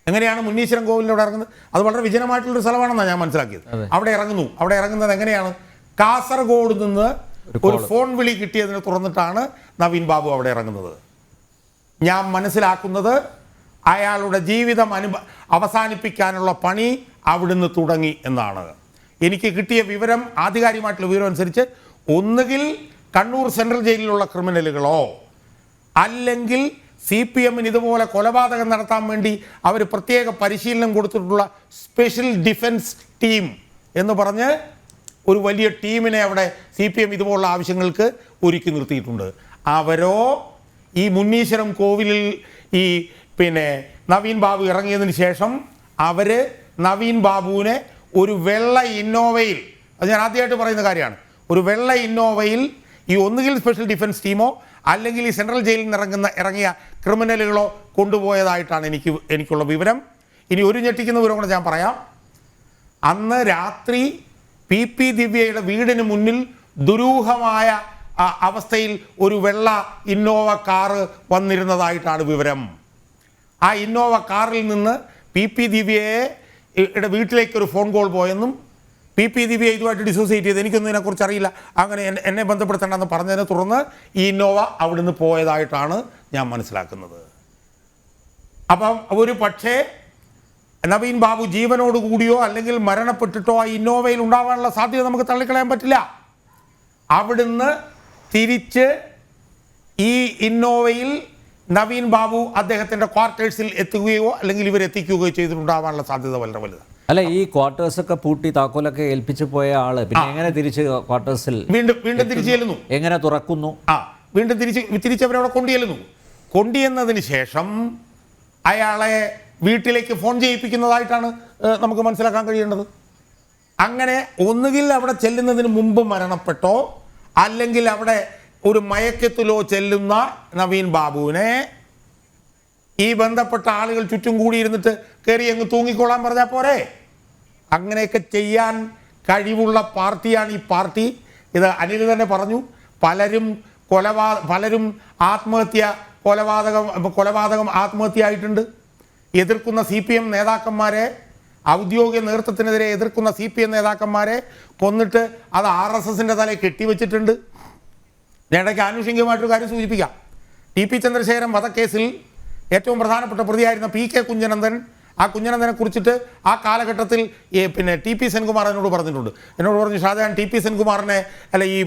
എങ്ങനെയാണ് മുന്നീശ്വരം കോവിലിൻ്റെ അവിടെ ഇറങ്ങുന്നത്? അത് വളരെ വിജനമായിട്ടുള്ളൊരു സ്ഥലമാണെന്നാണ് ഞാൻ മനസ്സിലാക്കിയത്. അവിടെ ഇറങ്ങുന്നത് എങ്ങനെയാണ്? കാസർഗോഡ് നിന്ന് ഒരു ഫോൺ വിളി കിട്ടിയതിനെ തുറന്നിട്ടാണ് നവീൻ ബാബു അവിടെ ഇറങ്ങുന്നത്. ഞാൻ മനസ്സിലാക്കുന്നത് അയാളുടെ ജീവിതം അവസാനിപ്പിക്കാനുള്ള പണി അവിടുന്ന് തുടങ്ങി എന്നാണ്. എനിക്ക് കിട്ടിയ വിവരം, ആധികാരികമായിട്ടുള്ള വിവരം അനുസരിച്ച് ഒന്നുകിൽ കണ്ണൂർ സെൻട്രൽ ജയിലിലുള്ള ക്രിമിനലുകളോ അല്ലെങ്കിൽ CPM ഇതുപോലെ കൊലപാതകം നടത്താൻ വേണ്ടി അവർ പ്രത്യേക പരിശീലനം കൊടുത്തിട്ടുള്ള സ്പെഷ്യൽ ഡിഫൻസ് ടീം എന്ന് പറഞ്ഞ് ഒരു വലിയ ടീമിനെ അവിടെ CPM ഇതുപോലുള്ള ആവശ്യങ്ങൾക്ക് ഒരുക്കി നിർത്തിയിട്ടുണ്ട്. അവരോ ഈ മുന്നീശ്വരം കോവിലിൽ ഈ നവീൻ ബാബു ഇറങ്ങിയതിന് ശേഷം അവർ നവീൻ ബാബുവിനെ ഒരു വെള്ള ഇന്നോവയിൽ, അത് ഞാൻ ആദ്യമായിട്ട് പറയുന്ന കാര്യമാണ്, ഒരു വെള്ള ഇന്നോവയിൽ ഈ ഒന്നുകിൽ സ്പെഷ്യൽ ഡിഫൻസ് ടീമോ അല്ലെങ്കിൽ ഈ സെൻട്രൽ ജയിലിൽ നിന്ന് ഇറങ്ങിയ ക്രിമിനലുകളോ കൊണ്ടുപോയതായിട്ടാണ് എനിക്കുള്ള വിവരം. ഇനി ഒരു ഞെട്ടിക്കുന്ന വിവരം കൂടെ ഞാൻ പറയാം. അന്ന് രാത്രി PP ദിവ്യയുടെ വീടിന് മുന്നിൽ ദുരൂഹമായ അവസ്ഥയിൽ ഒരു വെള്ള ഇന്നോവ കാറ് വന്നിരുന്നതായിട്ടാണ് വിവരം. ആ ഇന്നോവ കാറിൽ നിന്ന് PP ദിവ്യയുടെ വീട്ടിലേക്ക് ഒരു ഫോൺ കോൾ പോയെന്നും PP ദിവ്യ ഇതുമായിട്ട് ഡിസോസിയേറ്റ് ചെയ്ത് എനിക്കൊന്നും ഇതിനെക്കുറിച്ച് അറിയില്ല, അങ്ങനെ എന്നെ ബന്ധപ്പെടുത്തേണ്ടെന്ന് പറഞ്ഞതിനെ തുടർന്ന് ഈ ഇന്നോവ അവിടുന്ന് പോയതായിട്ടാണ് ഞാൻ മനസ്സിലാക്കുന്നത്. അപ്പം ഒരു പക്ഷേ നവീൻ ബാബു ജീവനോട് കൂടിയോ അല്ലെങ്കിൽ മരണപ്പെട്ടിട്ടോ ആ ഇന്നോവയിൽ ഉണ്ടാവാനുള്ള സാധ്യത നമുക്ക് തള്ളിക്കളയാൻ പറ്റില്ല. അവിടുന്ന് തിരിച്ച് ഈ ഇന്നോവയിൽ നവീൻ ബാബു അദ്ദേഹത്തിൻ്റെ ക്വാർട്ടേഴ്സിൽ എത്തുകയോ അല്ലെങ്കിൽ ഇവരെത്തിക്കുകയോ ചെയ്തിട്ടുണ്ടാവാനുള്ള സാധ്യത വളരെ വലുതാണ്. അല്ല, ഈ ക്വാർട്ടേഴ്സൊക്കെ പൂട്ടി താക്കോലൊക്കെ ഏൽപ്പിച്ചു പോയ ആള് പിന്നെ എങ്ങനെ തിരിച്ച് ക്വാർട്ടേഴ്സിൽ വീണ്ടും തിരിച്ചു ചെല്ലുന്നു? എങ്ങനെ തുറക്കുന്നു? വീണ്ടും തിരിച്ചവരവിടെ കൊണ്ടുചെന്നതിന് ശേഷം അയാളെ വീട്ടിലേക്ക് ഫോൺ ചെയ്യിപ്പിക്കുന്നതായിട്ടാണ് നമുക്ക് മനസ്സിലാക്കാൻ കഴിയേണ്ടത്. അങ്ങനെ ഒന്നുകിൽ അവിടെ ചെല്ലുന്നതിന് മുമ്പ് മരണപ്പെട്ടോ അല്ലെങ്കിൽ അവിടെ ഒരു മയക്കത്തിലോ ചെല്ലുന്ന നവീൻ ബാബുവിനെ ഈ ബന്ധപ്പെട്ട ആളുകൾ ചുറ്റും കൂടിയിരുന്നിട്ട് കയറി അങ്ങ് തൂങ്ങിക്കൊള്ളാൻ പറഞ്ഞാൽ പോരെ? അങ്ങനെയൊക്കെ ചെയ്യാൻ കഴിവുള്ള പാർട്ടിയാണ് ഈ പാർട്ടി. ഇത് അനിൽ തന്നെ പറഞ്ഞു, പലരും കൊലപാതകം ആത്മഹത്യയായിട്ടുണ്ട്. എതിർക്കുന്ന CPM നേതാക്കന്മാരെ, ഔദ്യോഗിക നേതൃത്വത്തിനെതിരെ എതിർക്കുന്ന CPM നേതാക്കന്മാരെ കൊന്നിട്ട് അത് RSSൻ്റെ തലയിൽ കെട്ടിവെച്ചിട്ടുണ്ട്. ഞാൻ ഇടയ്ക്ക് ആനുഷംഗികമായിട്ടൊരു കാര്യം സൂചിപ്പിക്കാം. TP ചന്ദ്രശേഖരൻ വധക്കേസിൽ ഏറ്റവും പ്രധാനപ്പെട്ട പ്രതിയായിരുന്ന PK കുഞ്ഞനന്ദൻ, ആ കുഞ്ഞനന്ദനെ കുറിച്ചിട്ട് ആ കാലഘട്ടത്തിൽ TP സെൻകുമാർ എന്നോട് പറഞ്ഞു, ഷാജഹാൻ TP സെൻകുമാറിനെ അല്ല ഈ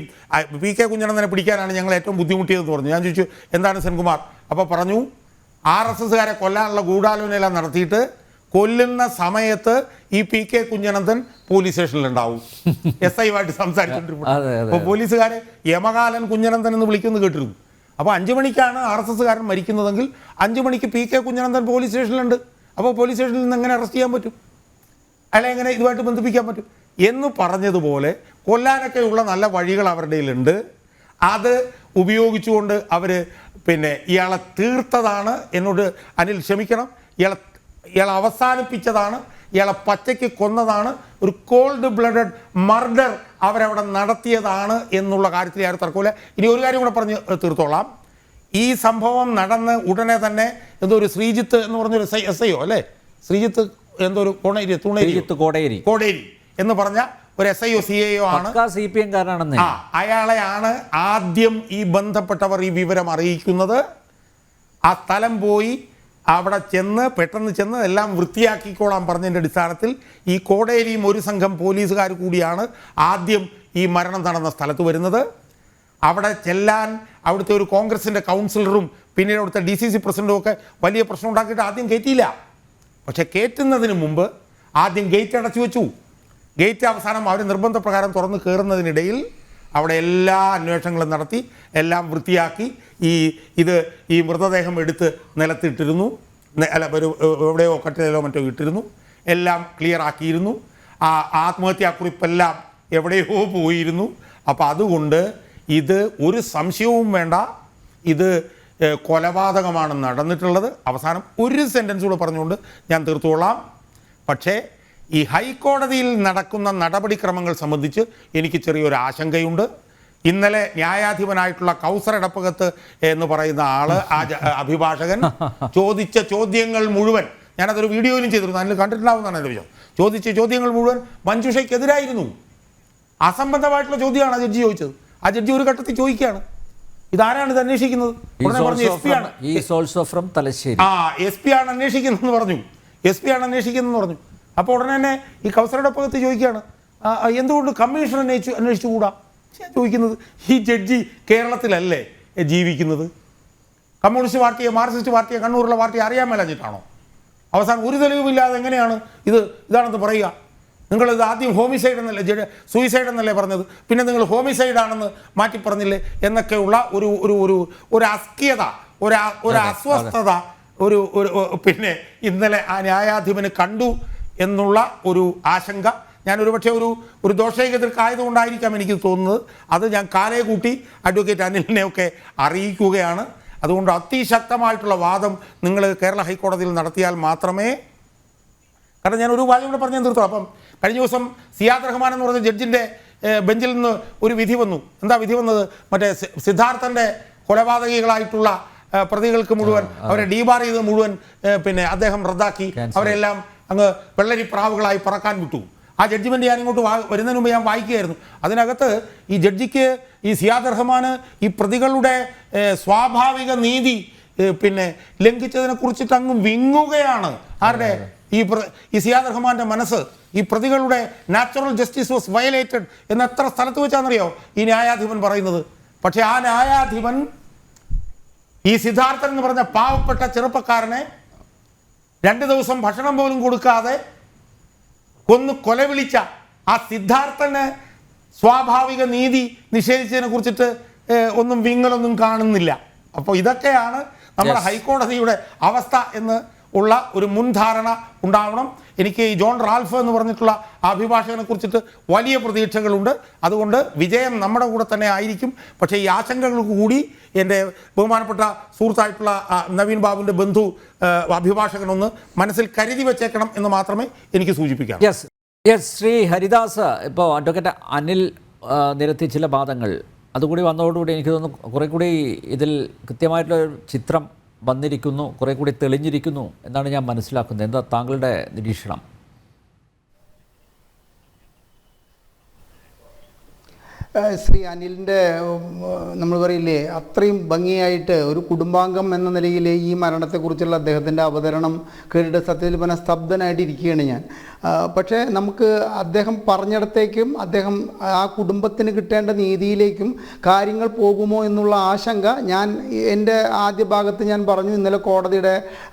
PK കുഞ്ഞനന്ദനെ പിടിക്കാനാണ് ഞങ്ങൾ ഏറ്റവും ബുദ്ധിമുട്ടിയതെന്ന് പറഞ്ഞു. ഞാൻ ചോദിച്ചു എന്താണ് സെൻകുമാർ? അപ്പോൾ പറഞ്ഞു, RSSകാരെ കൊല്ലാനുള്ള ഗൂഢാലോചനയെല്ലാം നടത്തിയിട്ട് കൊല്ലുന്ന സമയത്ത് ഈ PK കുഞ്ഞനന്ദൻ പോലീസ് സ്റ്റേഷനിലുണ്ടാവും. SI-യുമായിട്ട് സംസാരിച്ചുകൊണ്ടിരിക്കും. അപ്പോൾ പോലീസുകാരെ യമകാലൻ കുഞ്ഞനന്ദൻ എന്ന് വിളിക്കുന്നത് കേട്ടിരുന്നു. അപ്പോൾ 5 മണിക്കാണ് RSSകാരൻ മരിക്കുന്നതെങ്കിൽ 5 മണിക്ക് PK കുഞ്ഞനന്ദൻ പോലീസ് സ്റ്റേഷനിലുണ്ട്. അപ്പോൾ പോലീസ് സ്റ്റേഷനിൽ നിന്ന് എങ്ങനെ അറസ്റ്റ് ചെയ്യാൻ പറ്റും? അല്ലെ എങ്ങനെ ഇതുമായിട്ട് ബന്ധിപ്പിക്കാൻ പറ്റും? എന്ന് പറഞ്ഞതുപോലെ കൊല്ലാനൊക്കെയുള്ള നല്ല വഴികൾ അവരുടെ കയ്യിലുണ്ട്. അത് ഉപയോഗിച്ചുകൊണ്ട് അവർ ഇയാളെ തീർത്തതാണ്. എന്നോട് അനിൽ ക്ഷമിക്കണം, ഇയാളെ അവസാനിപ്പിച്ചതാണ്, ഇയാളെ പച്ചയ്ക്ക് കൊന്നതാണ്, ഒരു കോൾഡ് ബ്ലഡഡ് മർഡർ അവരവിടെ നടത്തിയതാണ് എന്നുള്ള കാര്യത്തിൽ ആരും തർക്കമില്ല. ഇനി ഒരു കാര്യം കൂടെ പറഞ്ഞ് തീർത്തോളാം. ഈ സംഭവം നടന്ന് ഉടനെ തന്നെ എന്തോ ഒരു ശ്രീജിത്ത് എന്ന് പറഞ്ഞൊരു SI അല്ലേ, ശ്രീജിത്ത് എന്തോ ഒരു കോടേരി എന്ന് പറഞ്ഞ ഒരു SIO CIO ആണ്, CPM കാരനാണെന്ന്. അയാളെയാണ് ആദ്യം ഈ ബന്ധപ്പെട്ടവർ ഈ വിവരം അറിയിക്കുന്നത്. ആ സ്ഥലം പോയി അവിടെ പെട്ടെന്ന് ചെന്ന് എല്ലാം വൃത്തിയാക്കിക്കോളാൻ പറഞ്ഞതിൻ്റെ അടിസ്ഥാനത്തിൽ ഈ കോടേരിയും ഒരു സംഘം പോലീസുകാർ കൂടിയാണ് ആദ്യം ഈ മരണം നടന്ന സ്ഥലത്ത് വരുന്നത്. അവിടെ ചെല്ലാൻ അവിടുത്തെ ഒരു കോൺഗ്രസിൻ്റെ കൗൺസിലറും പിന്നീട് അവിടുത്തെ DCC പ്രസിഡൻറ്റും ഒക്കെ വലിയ പ്രശ്നം ഉണ്ടാക്കിയിട്ട് ആദ്യം കയറ്റിയില്ല. പക്ഷെ കയറ്റുന്നതിന് മുമ്പ് ആദ്യം ഗേറ്റ് അടച്ചു വെച്ചു. ഗേറ്റ് അവസാനം അവർ നിർബന്ധപ്രകാരം തുറന്ന് കയറുന്നതിനിടയിൽ അവിടെ എല്ലാ അന്വേഷണങ്ങളും നടത്തി എല്ലാം വൃത്തിയാക്കി ഈ മൃതദേഹം എടുത്ത് നിലത്തിട്ടിരുന്നു, എവിടെയോ കട്ടിലോ മറ്റോ ഇട്ടിരുന്നു, എല്ലാം ക്ലിയർ ആക്കിയിരുന്നു. ആ ആത്മഹത്യാക്കുറിപ്പെല്ലാം എവിടെയോ പോയിരുന്നു. അപ്പോൾ അതുകൊണ്ട് ഇത് ഒരു സംശയവും വേണ്ട, ഇത് കൊലപാതകമാണ് നടന്നിട്ടുള്ളത്. അവസാനം ഒരു സെൻറ്റൻസ് കൂടെ പറഞ്ഞുകൊണ്ട് ഞാൻ തീർത്തുകൊള്ളാം. പക്ഷേ ഈ ഹൈക്കോടതിയിൽ നടക്കുന്ന നടപടിക്രമങ്ങൾ സംബന്ധിച്ച് എനിക്ക് ചെറിയൊരു ആശങ്കയുണ്ട്. ഇന്നലെ ന്യായാധിപനായിട്ടുള്ള കൗസർ എടപ്പകത്ത് എന്ന് പറയുന്ന ആള്, അഭിഭാഷകൻ ചോദിച്ച ചോദ്യങ്ങൾ മുഴുവൻ, ഞാനതൊരു വീഡിയോയിലും ചെയ്തിരുന്നു, അതിൽ കണ്ടിട്ടുണ്ടാവുന്നതാണ് എൻ്റെ വിഷയം. ചോദിച്ച ചോദ്യങ്ങൾ മുഴുവൻ മഞ്ജുഷയ്ക്കെതിരായിരുന്നു. അസംബന്ധമായിട്ടുള്ള ചോദ്യമാണ് ആ ജഡ്ജി ചോദിച്ചത്. ആ ജഡ്ജി ഒരു ഘട്ടത്തിൽ ചോദിക്കുകയാണ്, ഇതാരാണ് ഇത് അന്വേഷിക്കുന്നത്? SP ആണ് അന്വേഷിക്കുന്നതെന്ന് പറഞ്ഞു. അപ്പോൾ ഉടനെ തന്നെ ഈ കൗസറുടെ പകത്ത് ചോദിക്കുകയാണ്, എന്തുകൊണ്ട് കമ്മീഷൻ അന്വേഷിച്ചുകൂടാ? ഞാൻ ചോദിക്കുന്നത്, ഈ ജഡ്ജി കേരളത്തിലല്ലേ ജീവിക്കുന്നത്? കമ്മ്യൂണിസ്റ്റ് പാർട്ടിയെ, മാർക്സിസ്റ്റ് പാർട്ടിയെ, കണ്ണൂരുള്ള പാർട്ടിയെ അറിയാൻ മേലഞ്ഞിട്ടാണോ? അവസാനം ഒരു തെളിവുമില്ലാതെ എങ്ങനെയാണ് ഇതാണെന്ന് പറയുക? നിങ്ങളിത് ആദ്യം ഹോമിസൈഡ് എന്നല്ലേ, സൂയിസൈഡ് എന്നല്ലേ പറഞ്ഞത്, പിന്നെ നിങ്ങൾ ഹോമിസൈഡാണെന്ന് മാറ്റി പറഞ്ഞില്ലേ എന്നൊക്കെയുള്ള ഒരു അസ്കിയത, ഒരു അസ്വസ്ഥത പിന്നെ ഇന്നലെ ആ ന്യായാധിപന് കണ്ടു എന്നുള്ള ഒരു ആശങ്ക ഞാനൊരു പക്ഷേ ഒരു ദോഷൈകതർക്കായതുകൊണ്ടായിരിക്കാം എനിക്ക് തോന്നുന്നത്. അത് ഞാൻ കാലേ കൂട്ടി അഡ്വക്കേറ്റ് അനിലിനെയൊക്കെ അറിയിക്കുകയാണ്. അതുകൊണ്ട് അതിശക്തമായിട്ടുള്ള വാദം നിങ്ങൾ കേരള ഹൈക്കോടതിയിൽ നടത്തിയാൽ മാത്രമേ, കാരണം ഞാൻ ഒരു വാദം കൂടെ പറഞ്ഞ് നിർത്തും. അപ്പം കഴിഞ്ഞ ദിവസം സിയാദ് റഹ്മാൻ എന്ന് പറഞ്ഞ ജഡ്ജിൻ്റെ ബെഞ്ചിൽ നിന്ന് ഒരു വിധി വന്നു. എന്താ വിധി വന്നത്? മറ്റേ സിദ്ധാർത്ഥൻ്റെ കൊലപാതകികളായിട്ടുള്ള പ്രതികൾക്ക് മുഴുവൻ അവരെ ഡീബാർ ചെയ്ത് മുഴുവൻ പിന്നെ അദ്ദേഹം റദ്ദാക്കി, അവരെല്ലാം അങ്ങ് വെള്ളരിപ്രാവുകളായി പറക്കാൻ വിട്ടു. ആ ജഡ്ജിമെൻറ്റ് ഞാൻ ഇങ്ങോട്ട് വരുന്നതിന് മുമ്പ് ഞാൻ വായിക്കുകയായിരുന്നു. അതിനകത്ത് ഈ ജഡ്ജിക്ക്, ഈ സിയാദ് റഹ്മാന് ഈ പ്രതികളുടെ സ്വാഭാവിക നീതി പിന്നെ ലംഘിച്ചതിനെ കുറിച്ചിട്ട് അങ്ങ് വിങ്ങുകയാണ്. ആരുടെ? ഈ സിയാദ് റഹ്മാന്റെ മനസ്സ്. ഈ പ്രതികളുടെ നാച്ചുറൽ ജസ്റ്റിസ് വാസ് വയലേറ്റഡ് എന്ന് എത്ര സ്ഥലത്ത് വെച്ചാണെന്നറിയോ ഈ ന്യായാധിപൻ പറയുന്നത്. പക്ഷെ ആ ന്യായാധിപൻ ഈ സിദ്ധാർത്ഥൻ എന്ന് പറഞ്ഞ പാവപ്പെട്ട ചെറുപ്പക്കാരനെ 2 ദിവസം ഭക്ഷണം പോലും കൊടുക്കാതെ കൊലവിളിച്ച ആ സിദ്ധാർത്ഥന് സ്വാഭാവിക നീതി നിഷേധിച്ചതിനെ കുറിച്ചിട്ട് ഒന്നും വിങ്ങലൊന്നും കാണുന്നില്ല. അപ്പോൾ ഇതൊക്കെയാണ് നമ്മുടെ ഹൈക്കോടതിയുടെ അവസ്ഥ എന്ന് ഉള്ള ഒരു മുൻധാരണ ഉണ്ടാവണം. എനിക്ക് ഈ ജോൺ റാൽഫ് എന്ന് പറഞ്ഞിട്ടുള്ള അഭിഭാഷകനെ കുറിച്ചിട്ട് വലിയ പ്രതീക്ഷകളുണ്ട്. അതുകൊണ്ട് വിജയം നമ്മുടെ കൂടെ തന്നെ ആയിരിക്കും. പക്ഷേ ഈ ആശങ്കകൾക്ക് കൂടി എൻ്റെ ബഹുമാനപ്പെട്ട സുഹൃത്തായിട്ടുള്ള നവീൻ ബാബുവിൻ്റെ ബന്ധു അഭിഭാഷകനൊന്ന് മനസ്സിൽ കരുതി വെച്ചേക്കണം എന്ന് മാത്രമേ എനിക്ക് സൂചിപ്പിക്കാം. യെസ് ശ്രീ ഹരിദാസ്, ഇപ്പോൾ അഡ്വക്കേറ്റ് അനിൽ നിരത്തിയ ചില വാദങ്ങൾ അതുകൂടി വന്നതോടുകൂടി എനിക്ക് തോന്നുന്നു കുറേ കൂടി ഇതിൽ കൃത്യമായിട്ടുള്ള ചിത്രം വന്നിരിക്കുന്നു, കുറേ കൂടി തെളിഞ്ഞിരിക്കുന്നു എന്നാണ് ഞാൻ മനസ്സിലാക്കുന്നത്. എന്താ താങ്കളുടെ നിരീക്ഷണം? ശ്രീ അനിലിൻ്റെ നമ്മൾ പറയില്ലേ, അത്രയും ഭംഗിയായിട്ട് ഒരു കുടുംബാംഗം എന്ന നിലയിൽ ഈ മരണത്തെക്കുറിച്ചുള്ള അദ്ദേഹത്തിൻ്റെ അവതരണം കേട്ടിട്ട് സത്യത്തിൽ പറഞ്ഞാൽ സ്തബ്ധനായിട്ടിരിക്കുകയാണ് ഞാൻ. പക്ഷേ നമുക്ക് അദ്ദേഹം പറഞ്ഞിടത്തേക്കും അദ്ദേഹം ആ കുടുംബത്തിന് കിട്ടേണ്ട നീതിയിലേക്കും കാര്യങ്ങൾ പോകുമോ എന്നുള്ള ആശങ്ക ഞാൻ എൻ്റെ ആദ്യ ഭാഗത്ത് ഞാൻ പറഞ്ഞു. ഇന്നലെ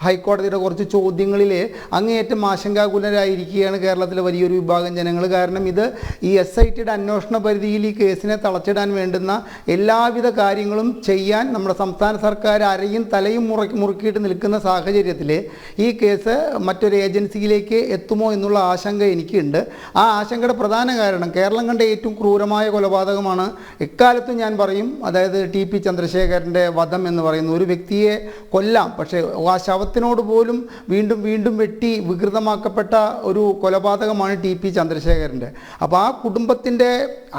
ഹൈക്കോടതിയുടെ കുറച്ച് ചോദ്യങ്ങളിൽ അങ്ങേയറ്റം ആശങ്കാകുലരായിരിക്കുകയാണ് കേരളത്തിലെ വലിയൊരു വിഭാഗം ജനങ്ങൾ. കാരണം ഇത് ഈ SITയുടെ അന്വേഷണ പരിധിയിൽ ഈ കേസിനെ തളച്ചിടാൻ വേണ്ടുന്ന എല്ലാവിധ കാര്യങ്ങളും ചെയ്യാൻ നമ്മുടെ സംസ്ഥാന സർക്കാർ അരയും തലയും മുറുക്കിയിട്ട് നിൽക്കുന്ന സാഹചര്യത്തിൽ ഈ കേസ് മറ്റൊരു ഏജൻസിയിലേക്ക് എത്തുമോ എന്നുള്ള ആശങ്ക എനിക്കുണ്ട്. ആ ആശങ്കയുടെ പ്രധാന കാരണം കേരളം കണ്ട ഏറ്റവും ക്രൂരമായ കൊലപാതകമാണ് എക്കാലത്തും ഞാൻ പറയും. അതായത് TP ചന്ദ്രശേഖരൻ്റെ വധം എന്ന് പറയുന്ന ഒരു വ്യക്തിയെ കൊല്ലാം, പക്ഷേ ആ ശവത്തിനോട് പോലും വീണ്ടും വീണ്ടും വെട്ടി വികൃതമാക്കപ്പെട്ട ഒരു കൊലപാതകമാണ് TP ചന്ദ്രശേഖരൻ്റെ. അപ്പോൾ ആ കുടുംബത്തിൻ്റെ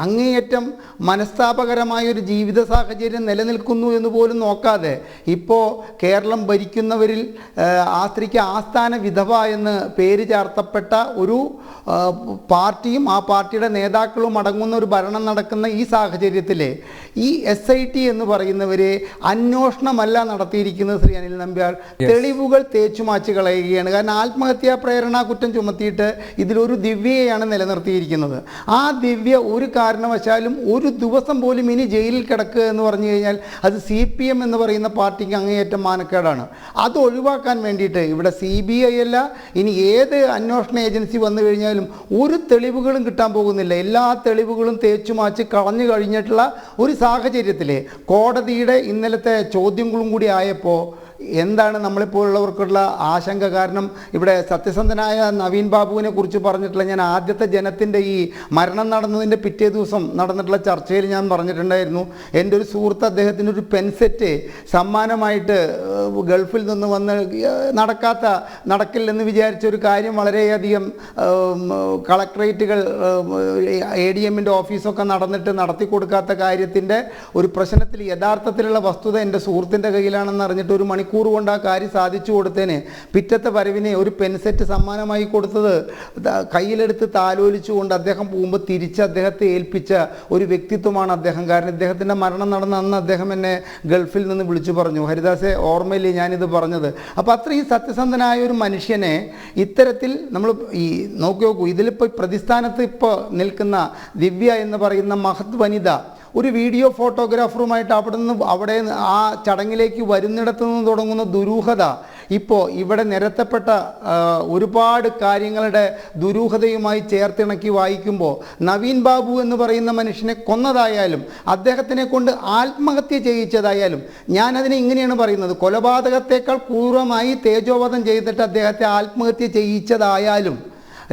അങ്ങേയറ്റം മനസ്താപകരമായ ഒരു ജീവിത സാഹചര്യം നിലനിൽക്കുന്നു എന്ന് പോലും നോക്കാതെ ഇപ്പോൾ കേരളം ഭരിക്കുന്നവരിൽ ആ സ്ത്രീക്ക് ആസ്ഥാന വിധവ എന്ന് പേര് ചേർത്തപ്പെട്ട ഒരു പാർട്ടിയും ആ പാർട്ടിയുടെ നേതാക്കളും അടങ്ങുന്ന ഒരു ഭരണം നടക്കുന്ന ഈ സാഹചര്യത്തിൽ ഈ SIT എന്ന് പറയുന്നവരെ അന്വേഷണമല്ല നടത്തിയിരിക്കുന്നത്. ശ്രീ അനിൽ നമ്പ്യാർ തെളിവുകൾ തേച്ചുമാച്ച് കളയുകയാണ്. കാരണം ആത്മഹത്യാ പ്രേരണ കുറ്റം ചുമത്തിയിട്ട് ഇതിലൊരു ദിവ്യയാണ് നിലനിർത്തിയിരിക്കുന്നത്. ആ ദിവ്യ ഒരു കാരണവശാലും ഒരു ദിവസം പോലും ഇനി ജയിലിൽ കിടക്കുക എന്ന് പറഞ്ഞു കഴിഞ്ഞാൽ അത് CPM എന്ന് പറയുന്ന പാർട്ടിക്ക് അങ്ങേയറ്റം മാനക്കേടാണ്. അത് ഒഴിവാക്കാൻ വേണ്ടിയിട്ട് ഇവിടെ CBI അല്ല, ഇനി ഏത് അന്വേഷണ ഏജൻസി വന്നു കഴിഞ്ഞാലും ഒരു തെളിവുകളും കിട്ടാൻ പോകുന്നില്ല. എല്ലാ തെളിവുകളും തേച്ചുമാച്ച് കളഞ്ഞു കഴിഞ്ഞിട്ടുള്ള ഒരു സാഹചര്യത്തിൽ കോടതിയുടെ ഇന്നലത്തെ ചോദ്യങ്ങളും കൂടി ആയപ്പോൾ എന്താണ് നമ്മളിപ്പോഴുള്ളവർക്കുള്ള ആശങ്ക? കാരണം ഇവിടെ സത്യസന്ധനായ നവീൻ ബാബുവിനെ കുറിച്ച് പറഞ്ഞിട്ടുള്ള ഞാൻ ആദ്യത്തെ ജനത്തിൻ്റെ ഈ മരണം നടന്നതിൻ്റെ പിറ്റേ ദിവസം നടന്നിട്ടുള്ള ചർച്ചയിൽ ഞാൻ പറഞ്ഞിട്ടുണ്ടായിരുന്നു, എൻ്റെ ഒരു സുഹൃത്ത് അദ്ദേഹത്തിൻ്റെ ഒരു പെൻസെറ്റ് സമ്മാനമായിട്ട് ഗൾഫിൽ നിന്ന് വന്ന് നടക്കില്ലെന്ന് വിചാരിച്ച ഒരു കാര്യം വളരെയധികം കളക്ടറേറ്റുകൾ ADMൻ്റെ ഓഫീസൊക്കെ നടത്തി കൊടുക്കാത്ത കാര്യത്തിൻ്റെ ഒരു പ്രശ്നത്തിൽ യഥാർത്ഥത്തിലുള്ള വസ്തുത എൻ്റെ സുഹൃത്തിൻ്റെ കയ്യിലാണെന്ന് അറിഞ്ഞിട്ട് 1 മണിക്കൂർ മണിക്കൂർ കൊണ്ട് ആ കാര്യം സാധിച്ചു കൊടുത്തതിന് പിറ്റത്തെ വരവിനെ ഒരു പെൻസെറ്റ് സമ്മാനമായി കൊടുത്തത് കയ്യിലെടുത്ത് താലോലിച്ചുകൊണ്ട് അദ്ദേഹം പോകുമ്പോൾ തിരിച്ച് അദ്ദേഹത്തെ ഏൽപ്പിച്ച ഒരു വ്യക്തിത്വമാണ് അദ്ദേഹം. കാരണം ഇദ്ദേഹത്തിൻ്റെ മരണം നടന്ന അന്ന് അദ്ദേഹം എന്നെ ഗൾഫിൽ നിന്ന് വിളിച്ചു പറഞ്ഞു, ഹരിദാസെ ഓർമ്മയില്ലേ ഞാനിത് പറഞ്ഞത്. അപ്പോൾ അത്രയും സത്യസന്ധനായ ഒരു മനുഷ്യനെ ഇത്തരത്തിൽ നമ്മൾ ഈ നോക്കൂ, ഇതിലിപ്പോൾ പ്രതിസ്ഥാനത്ത് ഇപ്പോൾ നിൽക്കുന്ന ദിവ്യ എന്ന് പറയുന്ന മഹത് വനിത ഒരു വീഡിയോ ഫോട്ടോഗ്രാഫറുമായിട്ട് അവിടെ ആ ചടങ്ങിലേക്ക് വരുന്നിടത്തു നിന്ന് തുടങ്ങുന്ന ദുരൂഹത ഇപ്പോൾ ഇവിടെ നിരത്തപ്പെട്ട ഒരുപാട് കാര്യങ്ങളുടെ ദുരൂഹതയുമായി ചേർത്തിണക്കി വായിക്കുമ്പോൾ നവീൻ ബാബു എന്ന് പറയുന്ന മനുഷ്യനെ കൊന്നതായാലും അദ്ദേഹത്തിനെ കൊണ്ട് ആത്മഹത്യ ചെയ്യിച്ചതായാലും ഞാനതിനെ ഇങ്ങനെയാണ് പറയുന്നത്, കൊലപാതകത്തേക്കാൾ ക്രൂരമായി തേജോവധം ചെയ്തിട്ട് അദ്ദേഹത്തെ ആത്മഹത്യ ചെയ്യിച്ചതായാലും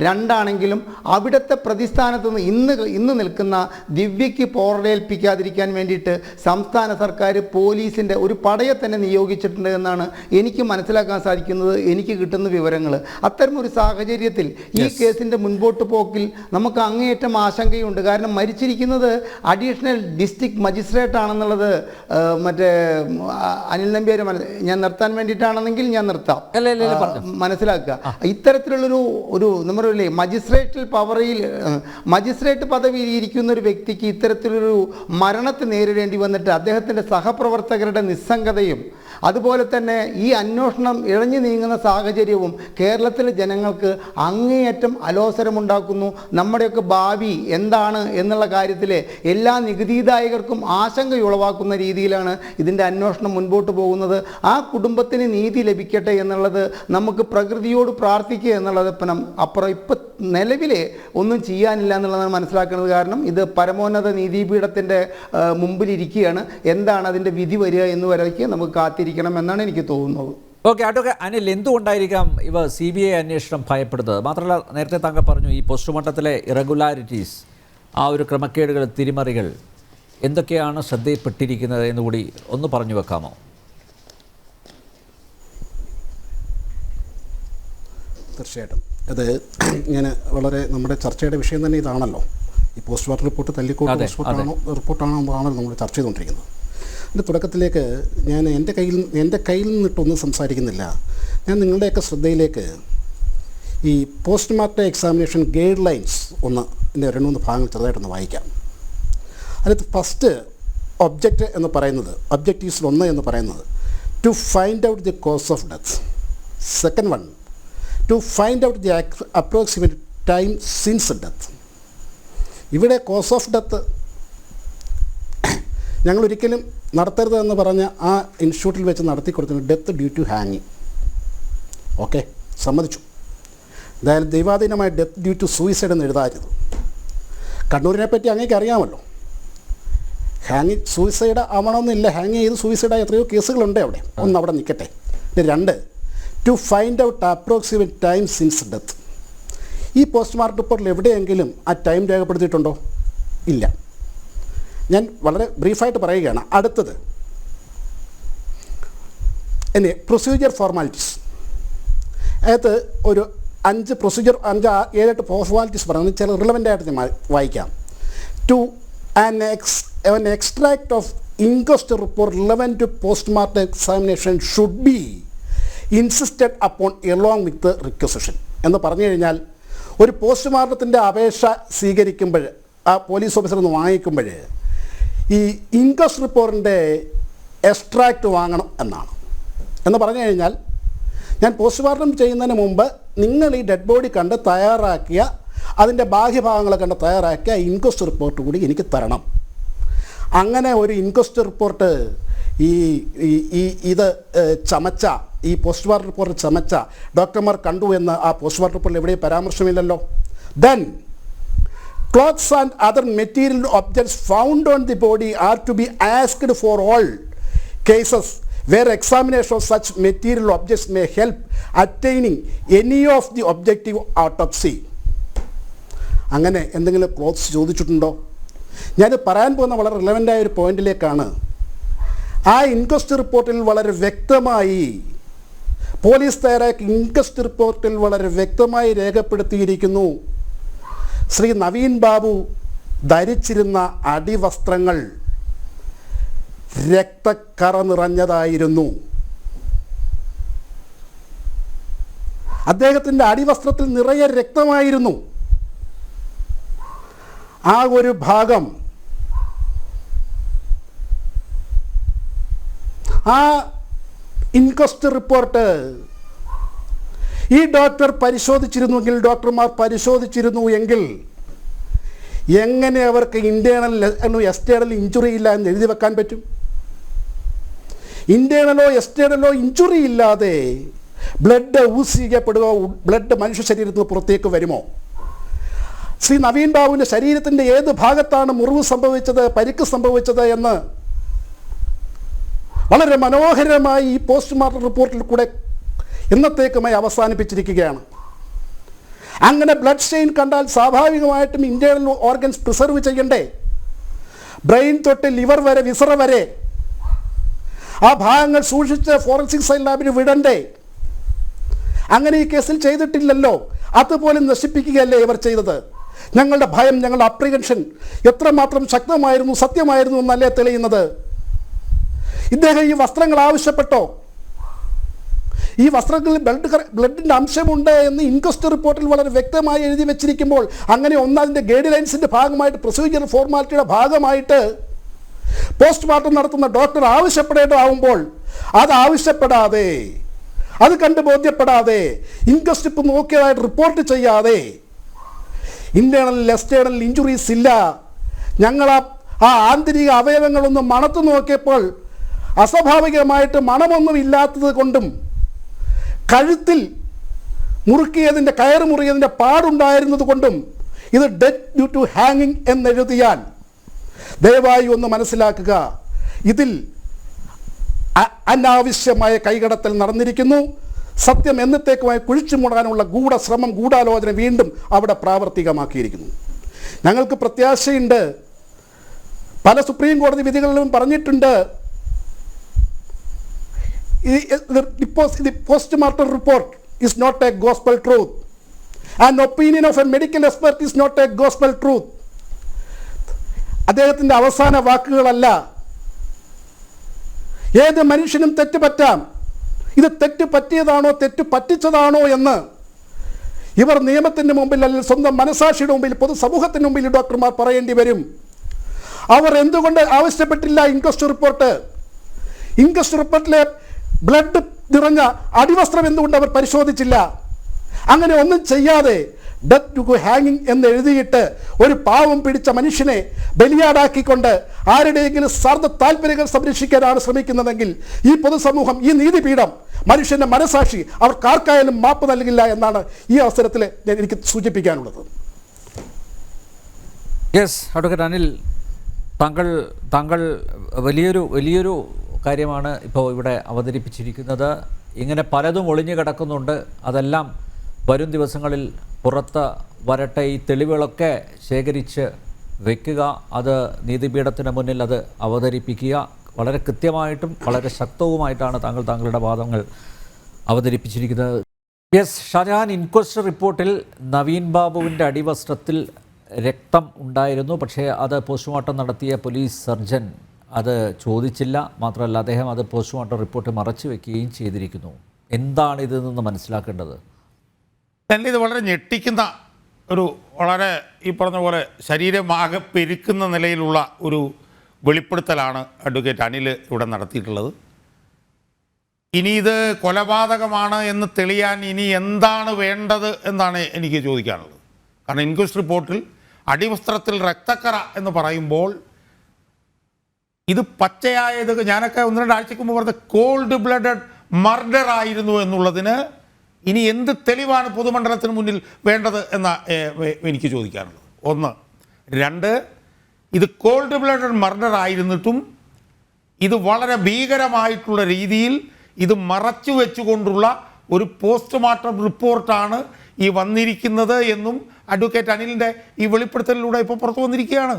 രണ്ടാണെങ്കിലും അവിടുത്തെ പ്രതിസ്ഥാനത്ത് നിന്ന് ഇന്ന് നിൽക്കുന്ന ദിവ്യയ്ക്ക് പോറലേൽപ്പിക്കാതിരിക്കാൻ വേണ്ടിയിട്ട് സംസ്ഥാന സർക്കാർ പോലീസിൻ്റെ ഒരു പടയെ തന്നെ നിയോഗിച്ചിട്ടുണ്ട് എന്നാണ് എനിക്ക് മനസ്സിലാക്കാൻ സാധിക്കുന്നത്, എനിക്ക് കിട്ടുന്ന വിവരങ്ങൾ. അത്തരമൊരു സാഹചര്യത്തിൽ ഈ കേസിൻ്റെ മുൻപോട്ട് പോക്കിൽ നമുക്ക് അങ്ങേയറ്റം ആശങ്കയുണ്ട്. കാരണം മരിച്ചിരിക്കുന്നത് അഡീഷണൽ ഡിസ്ട്രിക്ട് മജിസ്ട്രേറ്റ് ആണെന്നുള്ളത് മറ്റേ അനിൽ നമ്പ്യാർ ഞാൻ നിർത്താൻ വേണ്ടിയിട്ടാണെന്നെങ്കിൽ ഞാൻ നിർത്താം, മനസ്സിലാക്കുക. ഇത്തരത്തിലുള്ളൊരു നമ്മൾ മജിസ്ട്രേറ്റ് പദവിയിൽ ഇരിക്കുന്ന ഒരു വ്യക്തിക്ക് ഇത്തരത്തിലൊരു മരണത്തെ നേരിടേണ്ടി വന്നിട്ട് അദ്ദേഹത്തിൻ്റെ സഹപ്രവർത്തകരുടെ നിസ്സംഗതയും അതുപോലെ തന്നെ ഈ അന്വേഷണം ഇഴഞ്ഞു നീങ്ങുന്ന സാഹചര്യവും കേരളത്തിലെ ജനങ്ങൾക്ക് അങ്ങേയറ്റം അലോസരമുണ്ടാക്കുന്നു. നമ്മുടെയൊക്കെ ഭാവി എന്താണ് എന്നുള്ള കാര്യത്തിൽ എല്ലാ നികുതിദായകർക്കും ആശങ്കയുളവാക്കുന്ന രീതിയിലാണ് ഇതിൻ്റെ അന്വേഷണം മുൻപോട്ട് പോകുന്നത്. ആ കുടുംബത്തിന് നീതി ലഭിക്കട്ടെ എന്നുള്ളത് നമുക്ക് പ്രകൃതിയോട് പ്രാർത്ഥിക്കുക എന്നുള്ളത് അപ്പുറം ഇപ്പം നിലവിലെ ഒന്നും ചെയ്യാനില്ല എന്നുള്ളതാണ് മനസ്സിലാക്കുന്നത്. കാരണം ഇത് പരമോന്നത നീതിപീഠത്തിൻ്റെ മുമ്പിലിരിക്കുകയാണ്. എന്താണ് അതിൻ്റെ വിധി വരിക എന്ന് വരയ്ക്ക് നമുക്ക് കാത്തിരിക്കണം എന്നാണ് എനിക്ക് തോന്നുന്നത്. ഓക്കെ, അഡ്വക്കേറ്റ് അനിൽ, എന്തുകൊണ്ടായിരിക്കാം ഇവ CBI അന്വേഷണം ഭയപ്പെടുന്നത്? മാത്രമല്ല, നേരത്തെ താങ്കൾ പറഞ്ഞു ഈ പോസ്റ്റ്മോർട്ടത്തിലെ ഇറഗുലാരിറ്റീസ്, ആ ഒരു ക്രമക്കേടുകൾ, തിരിമറികൾ എന്തൊക്കെയാണ് ശ്രദ്ധയിൽപ്പെട്ടിരിക്കുന്നത് എന്നുകൂടി ഒന്ന് പറഞ്ഞു വെക്കാമോ? തീർച്ചയായിട്ടും അത് ഞാൻ വളരെ നമ്മുടെ ചർച്ചയുടെ വിഷയം തന്നെ ഇതാണല്ലോ. ഈ പോസ്റ്റ്മോർട്ടം റിപ്പോർട്ട് തല്ലിക്കോട്ട് റിപ്പോർട്ടാണോ നമ്മൾ ചർച്ച ചെയ്തുകൊണ്ടിരിക്കുന്നത്. എൻ്റെ തുടക്കത്തിലേക്ക് ഞാൻ എൻ്റെ കയ്യിൽ നിന്നിട്ടൊന്നും സംസാരിക്കുന്നില്ല. ഞാൻ നിങ്ങളുടെയൊക്കെ ശ്രദ്ധയിലേക്ക് ഈ പോസ്റ്റ്മോർട്ടം എക്സാമിനേഷൻ ഗൈഡ് ലൈൻസ് എൻ്റെ 2-3 ഭാഗങ്ങൾ ചെറുതായിട്ടൊന്ന് വായിക്കാം. അതിനകത്ത് ഫസ്റ്റ് ഒബ്ജക്റ്റീവ്സിൽ 1 എന്ന് പറയുന്നത് to find out the cause of death. Second one, to find out the approximate time since death. ഇവിടെ കോസ് ഓഫ് ഡെത്ത് ഞങ്ങൾ ഒരിക്കലും നടത്തരുത് എന്ന് പറഞ്ഞ ആ ഇൻസ്റ്റിറ്റ്യൂട്ടിൽ വെച്ച് നടത്തി കൊടുക്കുന്ന ഡെത്ത് ഡ്യൂ ടു ഹാങ്ങിങ്. ഓക്കെ, സമ്മതിച്ചു. എന്തായാലും ദൈവാധീനമായ ഡെത്ത് ഡ്യൂ ടു സൂയിസൈഡ് എന്ന് എഴുതാരുത്. കണ്ണൂരിനെ പറ്റി അങ്ങേക്ക് അറിയാമല്ലോ. സൂയിസൈഡ് ആവണമെന്നില്ല, ഹാങ് ചെയ്ത് സൂയിസൈഡായ എത്രയോ കേസുകളുണ്ട് അവിടെ. അവിടെ നിൽക്കട്ടെ. 2, to find out approximate time since death. ഈ പോസ്റ്റ്മോർട്ടം റിപ്പോർട്ടിൽ എവിടെയെങ്കിലും ആ ടൈം രേഖപ്പെടുത്തിയിട്ടുണ്ടോ? ഇല്ല. ഞാൻ വളരെ ബ്രീഫായിട്ട് പറയുകയാണ്. അടുത്തത് പ്രൊസീജിയർ ഫോർമാലിറ്റീസ്. അതായത് ഒരു 5-7 ഫോർമാലിറ്റീസ് പറയുന്നത് ചില റിലവൻ്റ് ആയിട്ട് ഞാൻ വായിക്കാം. To an extract of inquest report relevant to postmortem examination should be insisted upon along with requisition എന്ന് പറഞ്ഞു കഴിഞ്ഞാൽ, ഒരു പോസ്റ്റ്മോർട്ടത്തിൻ്റെ അപേക്ഷ സ്വീകരിക്കുമ്പോൾ ആ പോലീസ് ഓഫീസറിൽ നിന്ന് വാങ്ങിക്കുമ്പോൾ ഈ ഇൻക്വസ്റ്റ് റിപ്പോർട്ടിൻ്റെ എക്സ്ട്രാക്റ്റ് വാങ്ങണം എന്നാണ്. എന്ന് പറഞ്ഞു കഴിഞ്ഞാൽ, ഞാൻ പോസ്റ്റ്മോർട്ടം ചെയ്യുന്നതിന് മുമ്പ് നിങ്ങൾ ഈ ഡെഡ് ബോഡി കണ്ട് തയ്യാറാക്കിയ അതിൻ്റെ ബാഹ്യഭാഗങ്ങളെ കണ്ട് തയ്യാറാക്കിയ ഇൻക്വസ്റ്റ് റിപ്പോർട്ട് കൂടി എനിക്ക് തരണം. അങ്ങനെ ഒരു ഇൻക്വസ്റ്റ് റിപ്പോർട്ട് ഇത് ചമച്ച ഈ പോസ്റ്റ്മോർട്ടം റിപ്പോർട്ട് ചമച്ച ഡോക്ടർമാർ കണ്ടു എന്ന് ആ പോസ്റ്റ്മോർട്ടം റിപ്പോർട്ടിൽ എവിടെയും പരാമർശമില്ലല്ലോ. Then clothes and other material objects found on the body are to be asked for all cases where examination of such material objects may help attaining any of the objective autopsy. അങ്ങനെ എന്തെങ്കിലും clothes ചോദിച്ചിട്ടുണ്ടോ? ഞാൻ പറയാൻ പോകുന്ന വളരെ റിലവൻ്റായ ഒരു പോയിന്റിലേക്കാണ്. ആ inquest റിപ്പോർട്ടിൽ വളരെ വ്യക്തമായി പോലീസ് തയ്യാറാക്കിയ ഇൻക്വസ്റ്റ് റിപ്പോർട്ടിൽ വളരെ വ്യക്തമായി രേഖപ്പെടുത്തിയിരിക്കുന്നു, ശ്രീ നവീൻ ബാബു ധരിച്ചിരുന്ന അടിവസ്ത്രങ്ങൾ രക്തക്കറ നിറഞ്ഞതായിരുന്നു. അദ്ദേഹത്തിൻ്റെ അടിവസ്ത്രത്തിൽ നിറയെ രക്തമായിരുന്നു. ആ ഒരു ഭാഗം ആ ഇൻക്വസ്റ്റ് റിപ്പോർട്ട് ഈ ഡോക്ടർമാർ പരിശോധിച്ചിരുന്നു എങ്കിൽ എങ്ങനെ അവർക്ക് എക്സ്റ്റേണൽ ഇഞ്ചുറി ഇല്ല എന്ന് എഴുതി വെക്കാൻ പറ്റും? ഇൻറ്റേണലോ എക്സ്റ്റേണലോ ഇഞ്ചുറി ഇല്ലാതെ ബ്ലഡ് ഊസിക്കപ്പെടുകയോ ബ്ലഡ് മനുഷ്യ ശരീരത്തിൽ നിന്ന് പുറത്തേക്ക് വരുമോ? ശ്രീ നവീൻ ബാബുവിൻ്റെ ശരീരത്തിൻ്റെ ഏത് ഭാഗത്താണ് മുറിവ് സംഭവിച്ചത്, പരിക്ക് സംഭവിച്ചത് എന്ന് വളരെ മനോഹരമായി ഈ പോസ്റ്റ്മോർട്ടം റിപ്പോർട്ടിൽ കൂടെ എന്നത്തേക്കുമായി അവസാനിപ്പിച്ചിരിക്കുകയാണ്. അങ്ങനെ ബ്ലഡ് സ്റ്റെയിൻ കണ്ടാൽ സ്വാഭാവികമായിട്ടും ഇൻറ്റേർണൽ ഓർഗൻസ് പ്രിസർവ് ചെയ്യണ്ടേ? ബ്രെയിൻ തൊട്ട് ലിവർ വരെ വിസറ വരെ ആ ഭാഗങ്ങൾ സൂക്ഷിച്ച് ഫോറൻസിക് സയൻസ് ലാബിന് വിടണ്ടേ? അങ്ങനെ ഈ കേസിൽ ചെയ്തിട്ടില്ലല്ലോ. അതുപോലും നശിപ്പിക്കുകയല്ലേ ഇവർ ചെയ്തത്. ഞങ്ങളുടെ ഭയം, ഞങ്ങളുടെ അപ്രിഹെൻഷൻ എത്രമാത്രം ശക്തമായിരുന്നു, സത്യമായിരുന്നു എന്നല്ലേ തെളിയുന്നത്. ഇദ്ദേഹം ഈ വസ്ത്രങ്ങൾ ആവശ്യപ്പെട്ടോ? ഈ വസ്ത്രങ്ങളിൽ ബ്ലഡിൻ്റെ അംശമുണ്ട് എന്ന് ഇൻക്വസ്റ്റ് റിപ്പോർട്ടിൽ വളരെ വ്യക്തമായി എഴുതി വെച്ചിരിക്കുമ്പോൾ അങ്ങനെ ഒന്നതിൻ്റെ ഗൈഡ് ലൈൻസിൻ്റെ ഭാഗമായിട്ട്, പ്രൊസീജിയർ ഫോർമാലിറ്റിയുടെ ഭാഗമായിട്ട് പോസ്റ്റ്മോർട്ടം നടത്തുന്ന ഡോക്ടർ ആവശ്യപ്പെടേണ്ടതാവുമ്പോൾ അത് ആവശ്യപ്പെടാതെ, അത് കണ്ട് ബോധ്യപ്പെടാതെ, ഇൻക്വസ്റ്റ് ഇപ്പോൾ നോക്കിയതായിട്ട് റിപ്പോർട്ട് ചെയ്യാതെ ഇൻറ്റേർണൽ എക്സ്റ്റേണൽ ഇഞ്ചുറീസ് ഇല്ല, ഞങ്ങൾ ആ ആന്തരിക അവയവങ്ങളൊന്ന് മണത്തു നോക്കിയപ്പോൾ അസ്വാഭാവികമായിട്ട് മണമൊന്നും ഇല്ലാത്തത് കൊണ്ടും കഴുത്തിൽ മുറുക്കിയതിൻ്റെ കയറ് മുറിയതിൻ്റെ പാടുണ്ടായിരുന്നത് കൊണ്ടും ഇത് ഡെത്ത് ഡ്യൂ ടു ഹാങ്ങിങ് എന്നെഴുതിയാൽ ദയവായി ഒന്ന് മനസ്സിലാക്കുക, ഇതിൽ അനാവശ്യമായ കൈകടത്തൽ നടന്നിരിക്കുന്നു. സത്യം എന്നത്തേക്കുമായി കുഴിച്ചു മൂടാനുള്ള ഗൂഢശ്രമം, ഗൂഢാലോചന വീണ്ടും അവിടെ പ്രാവർത്തികമാക്കിയിരിക്കുന്നു. ഞങ്ങൾക്ക് പ്രത്യാശയുണ്ട്. പല സുപ്രീം കോടതി വിധികളിലും പറഞ്ഞിട്ടുണ്ട്, the postmortem report is not a gospel truth. An opinion of a medical expert is not a gospel truth. അദ്ദേഹത്തിൻ്റെ അവസാന വാക്കുകളല്ല. ഏത് മനുഷ്യനും തെറ്റ് പറ്റാം. ഇത് തെറ്റ് പറ്റിയതാണോ തെറ്റ് പറ്റിച്ചതാണോ എന്ന് ഇവർ നിയമത്തിൻ്റെ മുമ്പിൽ, അല്ലെങ്കിൽ സ്വന്തം മനസാക്ഷിയുടെ മുമ്പിൽ, പൊതുസമൂഹത്തിന് മുമ്പിൽ ഡോക്ടർമാർ പറയേണ്ടി വരും. അവർ എന്തുകൊണ്ട് ആവശ്യപ്പെട്ടില്ല ഇൻക്വസ്റ്റ് റിപ്പോർട്ട്? ഇൻക്വസ്റ്റ് റിപ്പോർട്ടിലെ ബ്ലഡ് നിറഞ്ഞ അടിവസ്ത്രം എന്തുകൊണ്ട് അവർ പരിശോധിച്ചില്ല? അങ്ങനെ ഒന്നും ചെയ്യാതെ ഡെത്ത് ഡ്യൂ ടു ഹാങ്ങിങ് എന്ന് എഴുതിയിട്ട് ഒരു പാവം പിടിച്ച മനുഷ്യനെ ബലിയാടാക്കിക്കൊണ്ട് ആരുടെയെങ്കിലും സ്വാർത്ഥ താല്പര്യങ്ങൾ സംരക്ഷിക്കാനാണ് ശ്രമിക്കുന്നതെങ്കിൽ ഈ പൊതുസമൂഹം, ഈ നീതിപീഠം, മനുഷ്യൻ്റെ മനസാക്ഷി അവർക്കാർക്കായാലും മാപ്പ് നൽകില്ല എന്നാണ് ഈ അവസരത്തിൽ എനിക്ക് സൂചിപ്പിക്കാനുള്ളത്. യെസ്, അഡ്വക്കേറ്റ് അനിൽ, താങ്കൾ വലിയൊരു കാര്യമാണ് ഇപ്പോൾ ഇവിടെ അവതരിപ്പിച്ചിരിക്കുന്നത്. ഇങ്ങനെ പലതും ഒളിഞ്ഞു കിടക്കുന്നുണ്ട്. അതെല്ലാം വരും ദിവസങ്ങളിൽ പുറത്ത് വരട്ടെ. ഈ തെളിവുകളൊക്കെ ശേഖരിച്ച് വയ്ക്കുക, അത് നീതിപീഠത്തിന് മുന്നിൽ അത് അവതരിപ്പിക്കുക. വളരെ കൃത്യമായിട്ടും വളരെ ശക്തവുമായിട്ടാണ് താങ്കളുടെ വാദങ്ങൾ അവതരിപ്പിച്ചിരിക്കുന്നത്. യെസ്, ഷാജഹാൻ, ഇൻക്വസ്റ്റ് റിപ്പോർട്ടിൽ നവീൻ ബാബുവിൻ്റെ അടിവസ്ത്രത്തിൽ രക്തം ഉണ്ടായിരുന്നു. പക്ഷേ അത് പോസ്റ്റ്മോർട്ടം നടത്തിയ പോലീസ് സർജൻ അത് ചോദിച്ചില്ല. മാത്രമല്ല, അദ്ദേഹം അത് പോസ്റ്റ്മോർട്ടം റിപ്പോർട്ട് മറച്ചു വയ്ക്കുകയും ചെയ്തിരിക്കുന്നു. എന്താണ് ഇതിൽ നിന്ന് മനസ്സിലാക്കേണ്ടത്? തന്നെ ഇത് വളരെ ഞെട്ടിക്കുന്ന വളരെ ഈ പറഞ്ഞ പോലെ ശരീരമാകെ പെരുക്കുന്ന നിലയിലുള്ള ഒരു വെളിപ്പെടുത്തലാണ് അഡ്വക്കേറ്റ് അനിൽ ഇവിടെ നടത്തിയിട്ടുള്ളത്. ഇനി ഇത് കൊലപാതകമാണ് എന്ന് തെളിയാൻ ഇനി എന്താണ് വേണ്ടത് എന്നാണ് എനിക്ക് ചോദിക്കാനുള്ളത്. കാരണം ഇൻക്വസ്റ്റ് റിപ്പോർട്ടിൽ അടിവസ്ത്രത്തിൽ രക്തക്കറ എന്ന് പറയുമ്പോൾ ഇത് പച്ചയായത്, ഞാനൊക്കെ 1-2 ആഴ്ചക്ക് മുമ്പ് പറഞ്ഞ കോൾഡ് ബ്ലഡഡ് മർഡർ ആയിരുന്നു എന്നുള്ളതിന് ഇനി എന്ത് തെളിവാണ് പൊതുമണ്ഡലത്തിന് മുന്നിൽ വേണ്ടത് എന്ന എനിക്ക് ചോദിക്കാനുള്ളത്. 1. 2, ഇത് കോൾഡ് ബ്ലഡഡ് മർഡർ ആയിരുന്നിട്ടും ഇത് വളരെ ഭീകരമായിട്ടുള്ള രീതിയിൽ ഇത് മറച്ചു വെച്ചുകൊണ്ടുള്ള ഒരു പോസ്റ്റ്മോർട്ടം റിപ്പോർട്ടാണ് ഈ വന്നിരിക്കുന്നത് എന്നും അഡ്വക്കേറ്റ് അനിലിൻ്റെ ഈ വെളിപ്പെടുത്തലിലൂടെ ഇപ്പോൾ പുറത്തു വന്നിരിക്കുകയാണ്.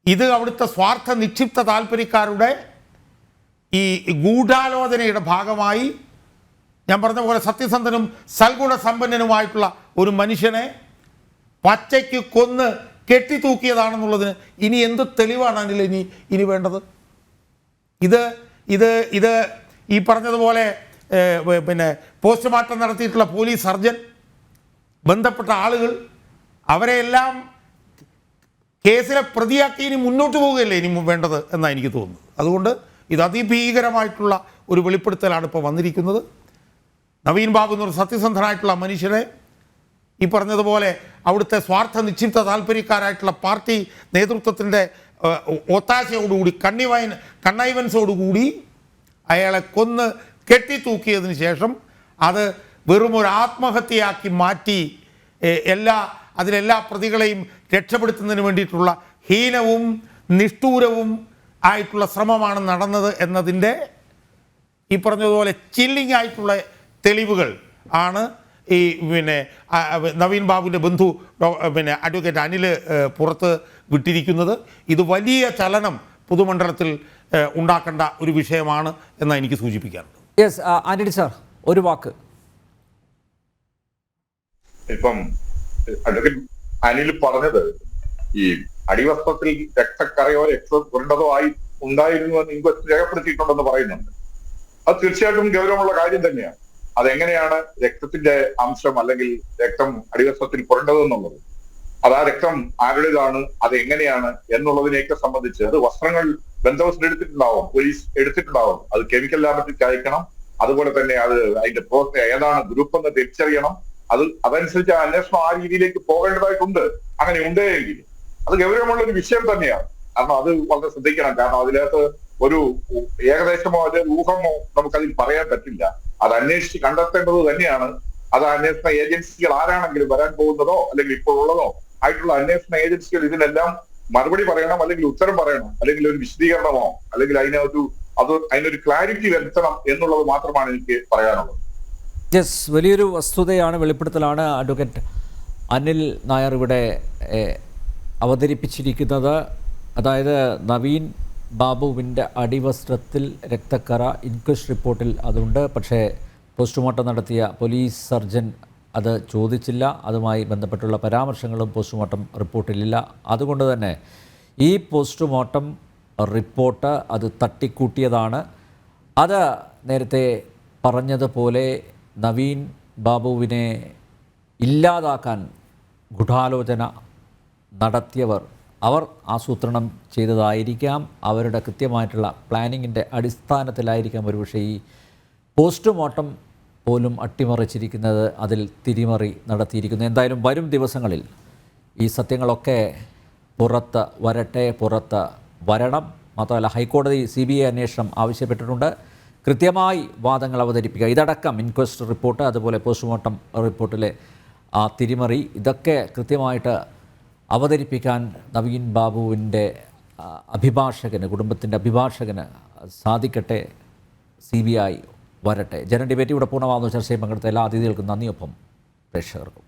ഇത് അവിടുത്തെ സ്വാർത്ഥ നിക്ഷിപ്ത താല്പര്യക്കാരുടെ ഈ ഗൂഢാലോചനയുടെ ഭാഗമായി, ഞാൻ പറഞ്ഞ പോലെ സത്യസന്ധനും സൽഗുണസമ്പന്നനുമായിട്ടുള്ള ഒരു മനുഷ്യനെ പച്ചയ്ക്ക് കൊന്ന് കെട്ടിത്തൂക്കിയതാണെന്നുള്ളതിന് ഇനി എന്ത് തെളിവാണ് അതിൽ ഇനി വേണ്ടത്? ഇത് ഈ പറഞ്ഞതുപോലെ പിന്നെ പോസ്റ്റ്മോർട്ടം നടത്തിയിട്ടുള്ള പോലീസ് സർജൻ, ബന്ധപ്പെട്ട ആളുകൾ, അവരെയെല്ലാം കേസിലെ പ്രതിയാക്കി ഇനി മുന്നോട്ട് പോവുകയല്ലേ ഇനി വേണ്ടത് എന്നാണ് എനിക്ക് തോന്നുന്നത്. അതുകൊണ്ട് ഇത് അതിഭീകരമായിട്ടുള്ള ഒരു വെളിപ്പെടുത്തലാണ് ഇപ്പോൾ വന്നിരിക്കുന്നത്. നവീൻ ബാബു എന്നൊരു സത്യസന്ധനായിട്ടുള്ള മനുഷ്യനെ ഈ പറഞ്ഞതുപോലെ അവിടുത്തെ സ്വാർത്ഥ നിക്ഷിപ്ത താല്പര്യക്കാരായിട്ടുള്ള പാർട്ടി നേതൃത്വത്തിൻ്റെ ഒത്താശയോടുകൂടി കണ്ണൈവൻസോടുകൂടി അയാളെ കൊന്ന് കെട്ടിത്തൂക്കിയതിന് ശേഷം അത് വെറും ഒരു ആത്മഹത്യയാക്കി മാറ്റി അതിലെല്ലാ പ്രതികളെയും രക്ഷപ്പെടുത്തുന്നതിന് വേണ്ടിയിട്ടുള്ള ഹീനവും നിഷ്ഠൂരവും ആയിട്ടുള്ള ശ്രമമാണ് നടന്നത് എന്നതിൻ്റെ ഈ പറഞ്ഞതുപോലെ ചില്ലിങ് ആയിട്ടുള്ള തെളിവുകൾ ആണ് ഈ നവീൻ ബാബുവിൻ്റെ ബന്ധു അഡ്വക്കേറ്റ് അനിൽ പുറത്ത് വിട്ടിരിക്കുന്നത്. ഇത് വലിയ ചലനം പൊതുമണ്ഡലത്തിൽ ഉണ്ടാക്കേണ്ട ഒരു വിഷയമാണ് എന്നാണ് എനിക്ക് സൂചിപ്പിക്കാറുണ്ട്. യെസ്, ആന്റണി സാർ ഒരു വാക്ക്. ഇപ്പം അഡ്വക്കേറ്റ് അനിൽ പറഞ്ഞത് ഈ അടിവസ്ത്രത്തിൽ രക്തക്കറയോ രക്തം പുരണ്ടതോ ആയി ഉണ്ടായിരുന്നു എന്ന് ഇൻക്വസ്റ്റ് രേഖപ്പെടുത്തിയിട്ടുണ്ടെന്ന് പറയുന്നുണ്ട്. അത് തീർച്ചയായിട്ടും ഗൗരവമുള്ള കാര്യം തന്നെയാണ്. അതെങ്ങനെയാണ് രക്തത്തിന്റെ അംശം അല്ലെങ്കിൽ രക്തം അടിവസ്ത്രത്തിൽ പുരണ്ടതെന്നുള്ളത്, അത് ആ രക്തം ആരുടേതാണ്, അത് എങ്ങനെയാണ് എന്നുള്ളതിനെയൊക്കെ സംബന്ധിച്ച് അത് വസ്ത്രങ്ങൾ ബന്ദോബസ്ത് എടുത്തിട്ടുണ്ടാവും, പോലീസ് എടുത്തിട്ടുണ്ടാവും. അത് കെമിക്കൽ ലാബറട്ടറിക്ക് അയക്കണം. അതുപോലെ തന്നെ അത് അതിന്റെ ഏതാണ് ഗ്രൂപ്പ് എന്ന് തിരിച്ചറിയണം. അതനുസരിച്ച് അന്വേഷണം ആ രീതിയിലേക്ക് പോകേണ്ടതായിട്ടുണ്ട്. അങ്ങനെ ഉണ്ടെങ്കിൽ അത് ഗൗരവമുള്ള ഒരു വിഷയം തന്നെയാണ്. കാരണം അത് വളരെ ശ്രദ്ധിക്കണം. കാരണം അതിനകത്ത് ഒരു ഏകദേശമോ അല്ലെങ്കിൽ ഊഹമോ നമുക്കതിൽ പറയാൻ പറ്റില്ല. അത് അന്വേഷിച്ച് കണ്ടെത്തേണ്ടത് തന്നെയാണ്. അത് അന്വേഷണ ഏജൻസികൾ ആരാണെങ്കിലും വരാൻ പോകുന്നതോ അല്ലെങ്കിൽ ഇപ്പോൾ ഉള്ളതോ ആയിട്ടുള്ള അന്വേഷണ ഏജൻസികൾ ഇതിനെല്ലാം മറുപടി പറയണം, അല്ലെങ്കിൽ ഉത്തരം പറയണം, അല്ലെങ്കിൽ ഒരു വിശദീകരണമോ അല്ലെങ്കിൽ അതിനൊരു ക്ലാരിറ്റി വരുത്തണം എന്നുള്ളത് മാത്രമാണ് എനിക്ക് പറയാനുള്ളത്. യെസ്, വലിയൊരു വസ്തുതയാണ്, വെളിപ്പെടുത്തലാണ് അഡ്വക്കേറ്റ് അനിൽ നായർ ഇവിടെ അവതരിപ്പിച്ചിരിക്കുന്നത്. അതായത് നവീൻ ബാബുവിൻ്റെ അടിവസ്ത്രത്തിൽ രക്തക്കറ ഇൻക്വസ്റ്റ് റിപ്പോർട്ടിൽ അതുണ്ട്. പക്ഷേ പോസ്റ്റ്മോർട്ടം നടത്തിയ പോലീസ് സർജൻ അത് ചോദിച്ചില്ല. അതുമായി ബന്ധപ്പെട്ടുള്ള പരാമർശങ്ങളും പോസ്റ്റ്മോർട്ടം റിപ്പോർട്ടിലില്ല. അതുകൊണ്ട് തന്നെ ഈ പോസ്റ്റ്മോർട്ടം റിപ്പോർട്ട് അത് തട്ടിക്കൂട്ടിയതാണ്. അത് നേരത്തെ പറഞ്ഞതുപോലെ നവീൻ ബാബുവിനെ ഇല്ലാതാക്കാൻ ഗൂഢാലോചന നടത്തിയവർ അവർ ആസൂത്രണം ചെയ്തതായിരിക്കാം. അവരുടെ കൃത്യമായിട്ടുള്ള പ്ലാനിങ്ങിൻ്റെ അടിസ്ഥാനത്തിലായിരിക്കാം ഒരുപക്ഷെ ഈ പോസ്റ്റ്മോർട്ടം പോലും അട്ടിമറിച്ചിരിക്കുന്നത്, അതിൽ തിരിമറി നടത്തിയിരിക്കുന്നു. എന്തായാലും വരും ദിവസങ്ങളിൽ ഈ സത്യങ്ങളൊക്കെ പുറത്ത് വരണം. മാത്രമല്ല ഹൈക്കോടതി CBI അന്വേഷണം ആവശ്യപ്പെട്ടിട്ടുണ്ട്. കൃത്യമായി വാദങ്ങൾ അവതരിപ്പിക്കുക. ഇതടക്കം ഇൻക്വസ്റ്റ് റിപ്പോർട്ട്, അതുപോലെ പോസ്റ്റ്മോർട്ടം റിപ്പോർട്ടിലെ ആ തിരിമറി, ഇതൊക്കെ കൃത്യമായിട്ട് അവതരിപ്പിക്കാൻ നവീൻ ബാബുവിൻ്റെ കുടുംബത്തിൻ്റെ അഭിഭാഷകന് സാധിക്കട്ടെ. CBI വരട്ടെ. ജനൻ ഡിബേറ്റ് ഇവിടെ പൂർണ്ണമാകുന്ന ചർച്ചയിൽ പങ്കെടുത്ത എല്ലാ അതിഥികൾക്കും നന്ദിയൊപ്പം പ്രേക്ഷകർക്കും.